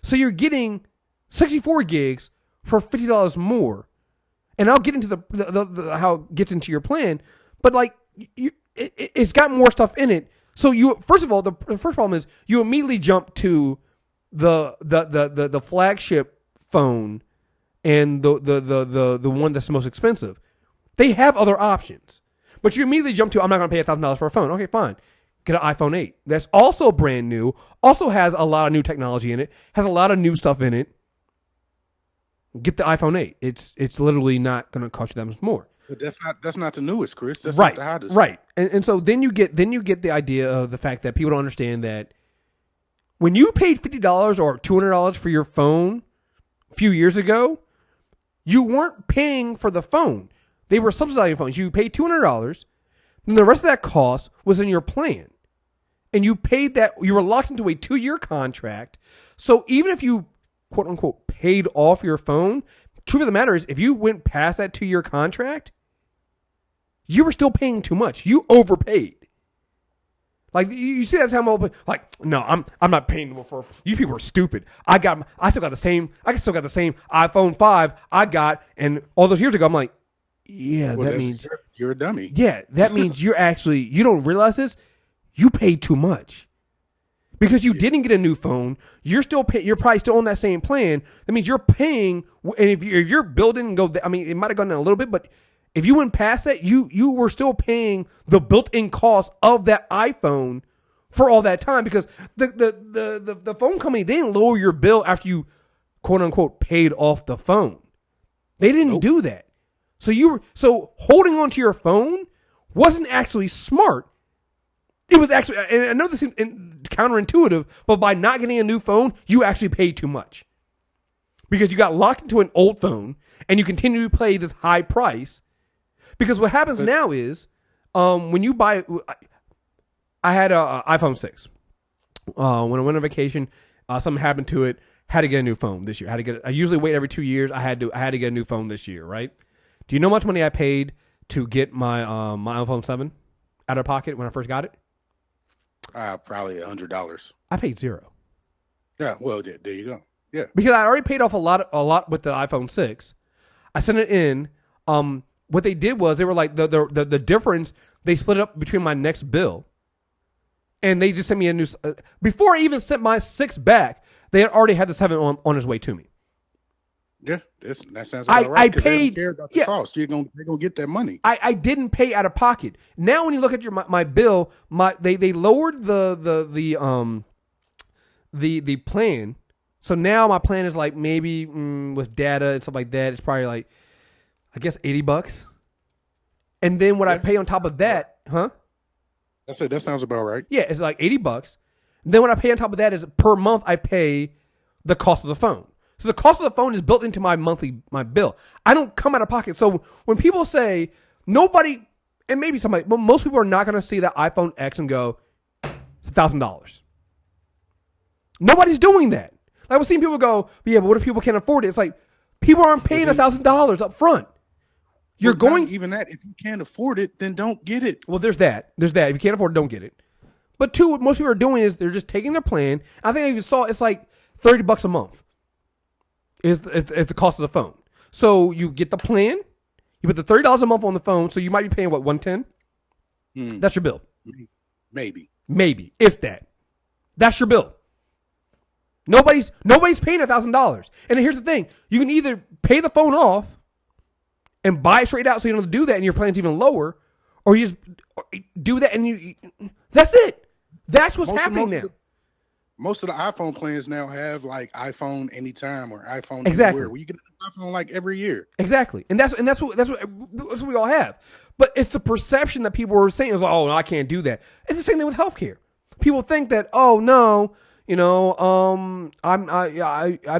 So you're getting 64 gigs for $50 more, and I'll get into the how it gets into your plan, but like it's got more stuff in it. So you first of all, the first problem is you immediately jump to the flagship phone and the one that's the most expensive. They have other options, but you immediately jump to, I'm not going to pay $1,000 for a phone. Okay, fine. Get an iPhone 8. That's also brand new. Also has a lot of new technology in it. Has a lot of new stuff in it. Get the iPhone 8. It's literally not going to cost you that much more. But that's not the newest, Chris. That's right, not the hottest. Right. And so then you get the idea of the fact that people don't understand that when you paid $50 or $200 for your phone a few years ago, you weren't paying for the phone. They were subsidizing phones. You paid $200, then the rest of that cost was in your plan. And you paid that, you were locked into a 2-year contract. So even if you, quote unquote, paid off your phone, truth of the matter is, if you went past that 2-year contract, you were still paying too much. You overpaid. Like you see that time, like no, I'm not paying for. You people are stupid. I still got the same iPhone 5 I got, and all those years ago, I'm like, yeah, well, that means you're a dummy. Yeah, that means you don't realize this. You paid too much because you didn't get a new phone. You're probably still on that same plan. That means you're paying, and if you're building and go, I mean, it might have gone down a little bit, but if you went past that, you were still paying the built-in cost of that iPhone for all that time because the phone company, they didn't lower your bill after you, quote unquote, paid off the phone. They didn't do that. So holding on to your phone wasn't actually smart. It was actually, and I know this kind counterintuitive, but by not getting a new phone, you actually pay too much. Because you got locked into an old phone and you continue to pay this high price. Because what happens now is when you buy, I had an iPhone 6. When I went on vacation, something happened to it. Had to get a new phone this year. I usually wait every 2 years. I had to get a new phone this year, right? Do you know how much money I paid to get my my iPhone 7 out of pocket when I first got it? Probably $100. I paid $0. Yeah, well, there you go. Yeah, because I already paid off a lot with the iPhone 6. I sent it in. What they did was they were like the difference. They split it up between my next bill, and they just sent me a new. Before I even sent my 6 back, they had already had the 7 on his way to me. Yeah, that sounds about right. I paid. They don't care about the cost. They're gonna get that money. I didn't pay out of pocket. Now, when you look at my bill, they lowered the plan. So now my plan is like maybe with data and stuff like that, it's probably like, I guess $80. And then what I pay on top of that, huh? That's it. That sounds about right. Yeah, it's like $80. Then what I pay on top of that is per month I pay the cost of the phone. So the cost of the phone is built into my bill. I don't come out of pocket. So when people say nobody, and maybe somebody, but most people are not going to see that iPhone X and go, it's $1,000. Nobody's doing that. Like, we've seen people go, but what if people can't afford it? It's like, people aren't paying $1,000 up front. You're going even that. If you can't afford it, then don't get it. Well, there's that. If you can't afford it, don't get it. But two, what most people are doing is they're just taking their plan. I think I even saw it's like $30 a month is the cost of the phone. So you get the plan, you put the $30 a month on the phone, so you might be paying what, $110? That's your bill. Maybe, if that. That's your bill. Nobody's paying $1,000. And here's the thing: you can either pay the phone off and buy it straight out, so you don't have to do that, and your plan's even lower, or you just do that and you. That's it. That's what's happening now. Most of the iPhone plans now have like iPhone anytime or iPhone anywhere, where you get an iPhone like every year. Exactly, and that's what we all have. But it's the perception that people are saying is, oh, no, I can't do that. It's the same thing with healthcare. People think that, oh no. I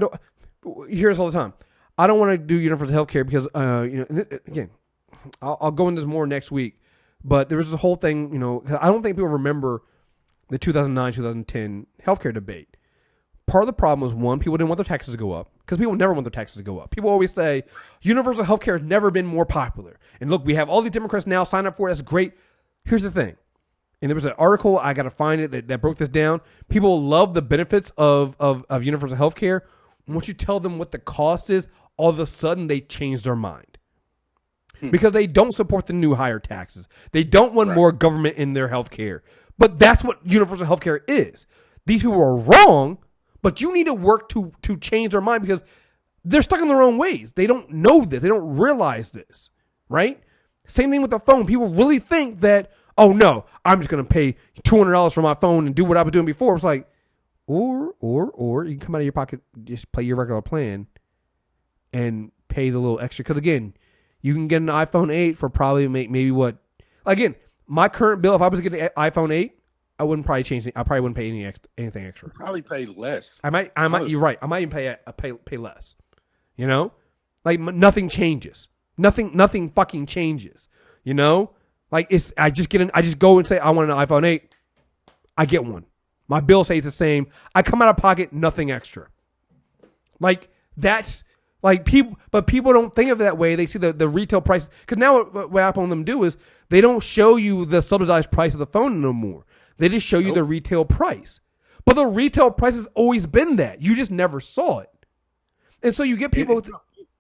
don't. You hear this all the time. I don't want to do universal health care because, again, I'll go into this more next week. But there was this whole thing, I don't think people remember the 2009, 2010 healthcare debate. Part of the problem was, one, people didn't want their taxes to go up because people never want their taxes to go up. People always say universal health care has never been more popular. And look, we have all these Democrats now sign up for it. That's great. Here's the thing. And there was an article, I got to find it, that broke this down. People love the benefits of universal health care. Once you tell them what the cost is, all of a sudden they change their mind. Because they don't support the new higher taxes. They don't want more government in their health care. But that's what universal health care is. These people are wrong, but you need to work to change their mind because they're stuck in their own ways. They don't know this. They don't realize this, right? Same thing with the phone. People really think that, oh no, I'm just going to pay $200 for my phone and do what I was doing before. It's like, or you can come out of your pocket, just play your regular plan and pay the little extra. Because again, you can get an iPhone 8 for probably maybe what? Again, my current bill, if I was getting an iPhone 8, I wouldn't probably change it. I probably wouldn't pay anything extra. Probably pay less. I might. You're right. I might even pay less. Like nothing changes. Nothing fucking changes. Like I just go and say I want an iPhone 8. I get one. My bill stays the same. I come out of pocket, nothing extra. Like that's like people, but people don't think of it that way. They see the retail price because now what Apple and them do is they don't show you the subsidized price of the phone no more. They just show you the retail price. But the retail price has always been that. You just never saw it. And so you get people.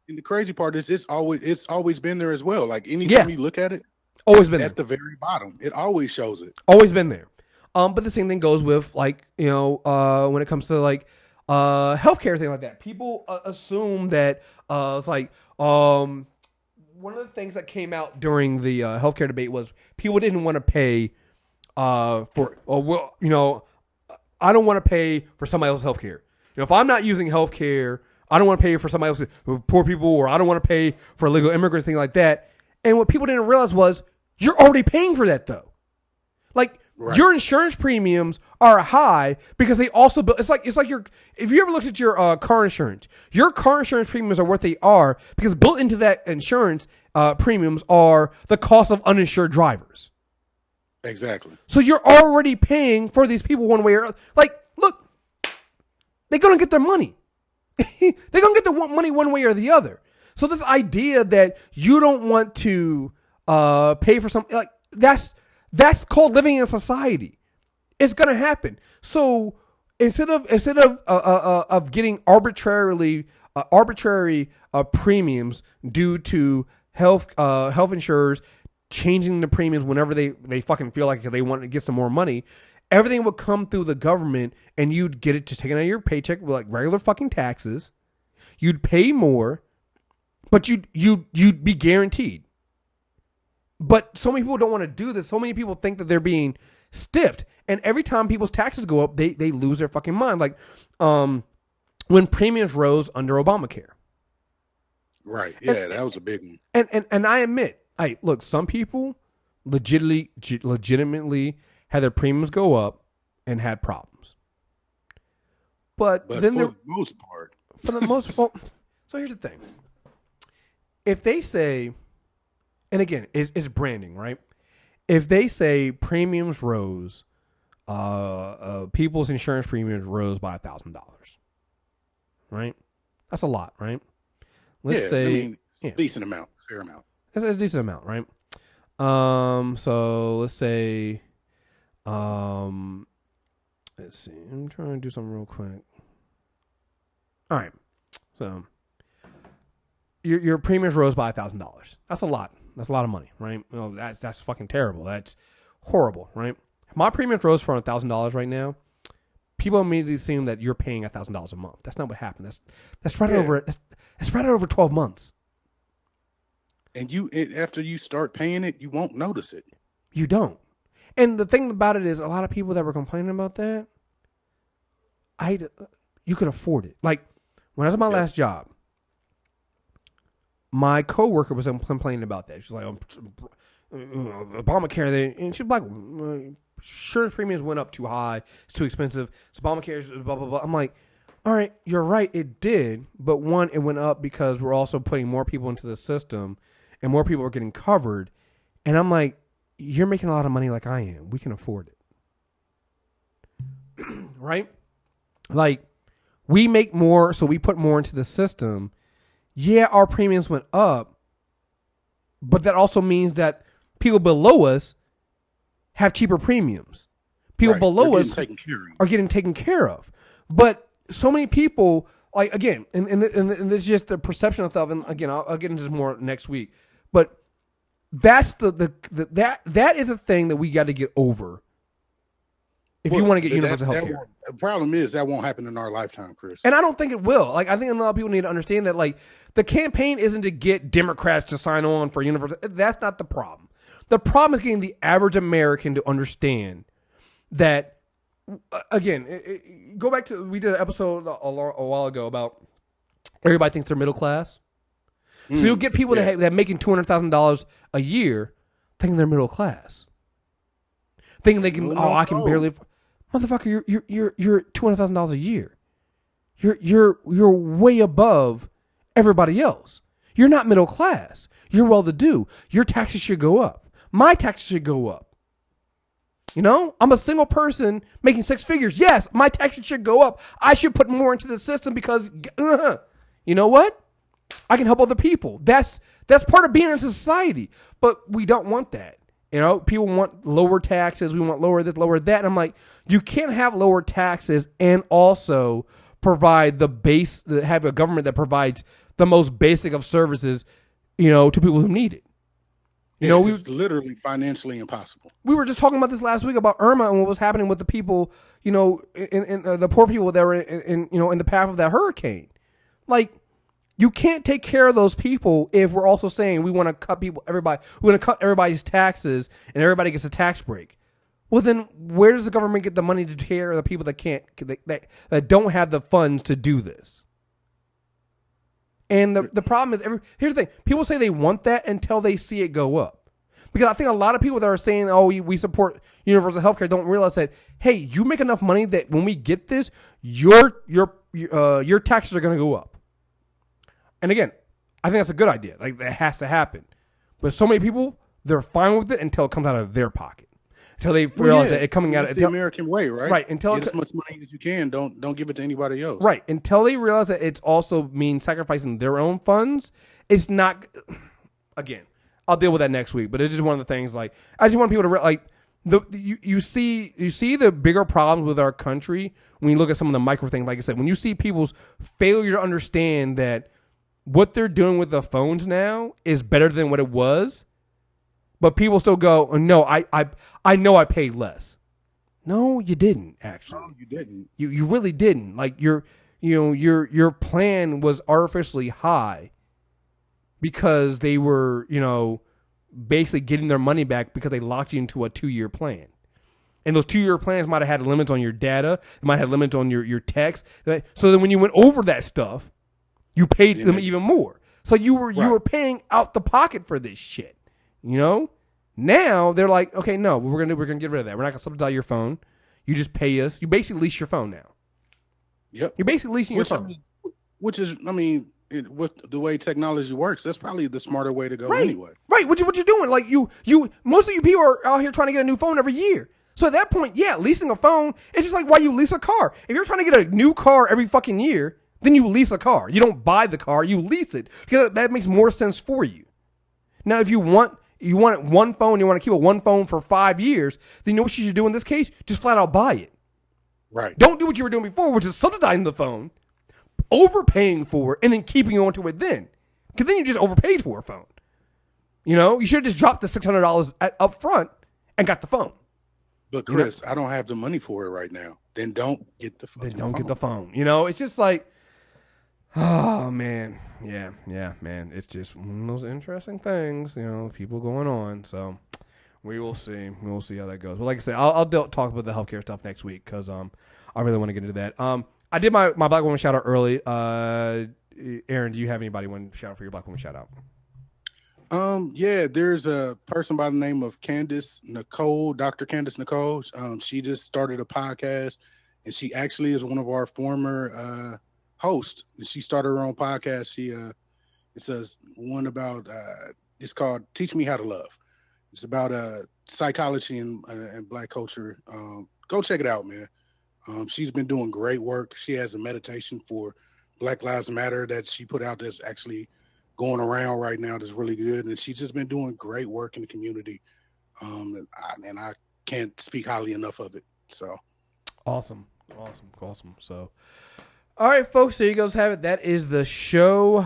And the crazy part is it's always been there as well. Like anytime you look at it, always been at the very bottom. It always shows it. Always been there. But the same thing goes with when it comes to like healthcare, thing like that. People assume that it's like one of the things that came out during the healthcare debate was people didn't want to pay I don't want to pay for somebody else's healthcare. If I'm not using healthcare, I don't want to pay for somebody else's poor people, or I don't want to pay for illegal immigrants, thing like that. And what people didn't realize was you're already paying for that though. Like Right. Your insurance premiums are high because they also build. It's like your. If you ever looked at your car insurance, your car insurance premiums are what they are because built into that insurance premiums are the cost of uninsured drivers. Exactly. So you're already paying for these people one way or other. Like, look, they're gonna get their money. They're gonna get their money one way or the other. So this idea that you don't want to pay for something like that's called living in society. It's gonna happen. So instead of getting arbitrary premiums due to health insurers changing the premiums whenever they fucking feel like they want to get some more money, everything would come through the government and you'd get it just taken out of your paycheck with like regular fucking taxes. You'd pay more, but you'd be guaranteed. But so many people don't want to do this. So many people think that they're being stiffed. And every time people's taxes go up, they lose their fucking mind. Like when premiums rose under Obamacare. Right. Yeah, that was a big one. And I admit, look, some people legitimately had their premiums go up and had problems. But then for the most part. For the most part. So here's the thing. If they say, and again, it's branding, right? If they say premiums rose, people's insurance premiums rose by $1,000, right? That's a lot, right? Let's say decent amount, fair amount. It's a decent amount, right? So let's say, let's see. I'm trying to do something real quick. All right, so your premiums rose by $1,000. That's a lot. That's a lot of money, right? Well, that's fucking terrible. That's horrible, right? If my premiums rose for $1,000 right now, people immediately assume that you're paying $1,000 a month. That's not what happened. That's spread over. That's spread out over 12 months. And after you start paying it, you won't notice it. You don't. And the thing about it is, a lot of people that were complaining about that, you could afford it. Like when I was at my last job, my coworker was complaining about that. She's like, Obamacare, and she's like, insurance premiums went up too high. It's too expensive. So Obamacare is blah, blah, blah. I'm like, all right, you're right. It did. But one, it went up because we're also putting more people into the system and more people are getting covered. And I'm like, you're making a lot of money like I am. We can afford it. Right? Like, we make more, so we put more into the system. Yeah, our premiums went up, but that also means that people below us have cheaper premiums. People below us are getting taken care of. But so many people, like, again, and this is just the perception of stuff, and again, I'll get into this more next week, but that's that is a thing that we got to get over if you want to get universal health care. The problem is that won't happen in our lifetime, Chris. And I don't think it will. Like, I think a lot of people need to understand that, like, the campaign isn't to get Democrats to sign on for universal. That's not the problem. The problem is getting the average American to understand that, again, go back to, we did an episode a while ago about everybody thinks they're middle class. So you'll get people that are making $200,000 a year thinking they're middle class. Thinking they can, I can barely, motherfucker, you're $200,000 a year. You're way above everybody else. You're not middle class. You're well-to-do. Your taxes should go up. My taxes should go up. You know, I'm a single person making six figures. Yes, my taxes should go up. I should put more into the system because, you know what? I can help other people. That's part of being in society. But we don't want that. You know, people want lower taxes. We want lower this, lower that. And I'm like, you can't have lower taxes and also provide have a government that provides the most basic of services, you know, to people who need it. You know, it's literally financially impossible. We were just talking about this last week about Irma and what was happening with the people, you know, in the poor people that were in the path of that hurricane. Like, you can't take care of those people if we're also saying we want to cut everybody's taxes and everybody gets a tax break. Well, then where does the government get the money to take care of the people that don't have the funds to do this? And the problem is, here's the thing. People say they want that until they see it go up. Because I think a lot of people that are saying, oh, we support universal health care don't realize that, hey, you make enough money that when we get this, your taxes are going to go up. And again, I think that's a good idea. Like, that has to happen. But so many people, they're fine with it until it comes out of their pocket. Until they realize that it's coming out of the American way, right? Right. Until get as much money as you can. Don't give it to anybody else. Right. Until they realize that it's also means sacrificing their own funds. It's not. Again, I'll deal with that next week. But it's just one of the things. Like, I just want people to you see the bigger problems with our country when you look at some of the micro things. Like I said, when you see people's failure to understand that what they're doing with the phones now is better than what it was. But people still go, oh, no, I know I paid less. No, you didn't, actually. No, you didn't. You really didn't. Like, your plan was artificially high because they were, basically getting their money back because they locked you into a 2-year plan. And those 2-year plans might have had limits on your data. They might have limits on your text. So then when you went over that stuff, you paid them even more. So you were paying out the pocket for this shit. Now they're like, okay, no, we're gonna get rid of that. We're not gonna subsidize your phone. You just pay us. You basically lease your phone now. Yep. You're basically leasing your phone. Which is, with the way technology works, that's probably the smarter way to go anyway. Right. What you doing? Like you most of you people are out here trying to get a new phone every year. So at that point, yeah, leasing a phone, it's just like why you lease a car. If you're trying to get a new car every fucking year, then you lease a car. You don't buy the car, you lease it. Because that makes more sense for you. Now, if you want one phone, you want to keep one phone for 5 years, then you know what you should do in this case? Just flat out buy it. Right. Don't do what you were doing before, which is subsidizing the phone, overpaying for it, and then keeping on to it then. Because then you just overpaid for a phone. You should have just dropped the $600 up front and got the phone. But Chris, I don't have the money for it right now. Then don't get the phone. Get the phone. It's just like, oh, man. Yeah, man. It's just one of those interesting things, people going on. So we will see. We will see how that goes. But like I said, I'll talk about the healthcare stuff next week because I really want to get into that. I did my Black Woman shout out early. Aaron, do you have anybody want to shout out for your Black Woman shout out? Yeah, there's a person by the name of Candace Nicole, Dr. Candace Nicole. She just started a podcast, and she actually is one of our former host. She started her own podcast. She it's one about it's called Teach Me How to Love. It's about psychology and Black culture. Go check it out, man. She's been doing great work. She has a meditation for Black Lives Matter that she put out that's actually going around right now that's really good, and she's just been doing great work in the community. And I can't speak highly enough of it. So awesome. So all right, folks, there you guys have it. That is the show.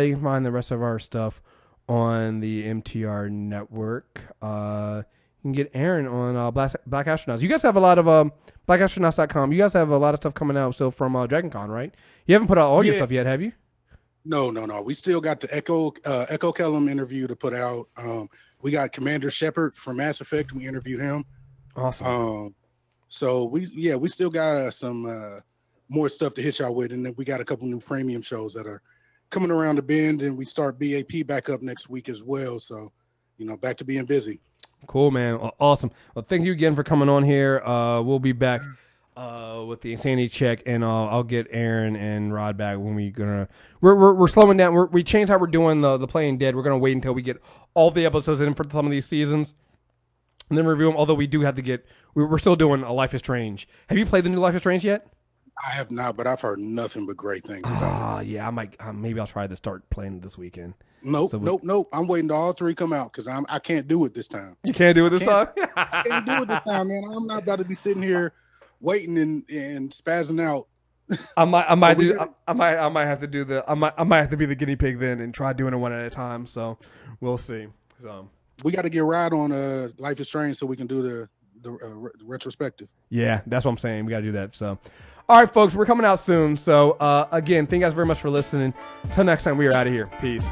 You can find the rest of our stuff on the MTR network. You can get Aaron on Black Astronauts. You guys have a lot of blackastronauts.com. You guys have a lot of stuff coming out still from Dragon Con, right? You haven't put out all your stuff yet, have you? No. We still got the Echo Kellum interview to put out. We got Commander Shepard from Mass Effect. We interviewed him. Awesome. So we still got some more stuff to hit y'all with, and then we got a couple new premium shows that are coming around the bend, and we start BAP back up next week as well. So, back to being busy. Cool, man. Awesome. Well, thank you again for coming on here. We'll be back with the Insanity Check, and I'll get Aaron and Rod back when we're slowing down. We changed how we're doing the Playing Dead. We're gonna wait until we get all the episodes in for some of these seasons, and then review them. Although we do have to we're still doing a Life is Strange. Have you played the new Life is Strange yet? I have not, but I've heard nothing but great things about it. Yeah, I might. Maybe I'll try to start playing it this weekend. Nope. I'm waiting till all three come out because I can't do it this time. You can't do it this time? I can't do it this time, man. I'm not about to be sitting here waiting and spazzing out. I might have to be the guinea pig then and try doing it one at a time. So we'll see. So we got to get right on Life is Strange so we can do the retrospective. Yeah, that's what I'm saying. We got to do that. So. All right, folks, we're coming out soon. So, again, thank you guys very much for listening. Until next time, we are out of here. Peace.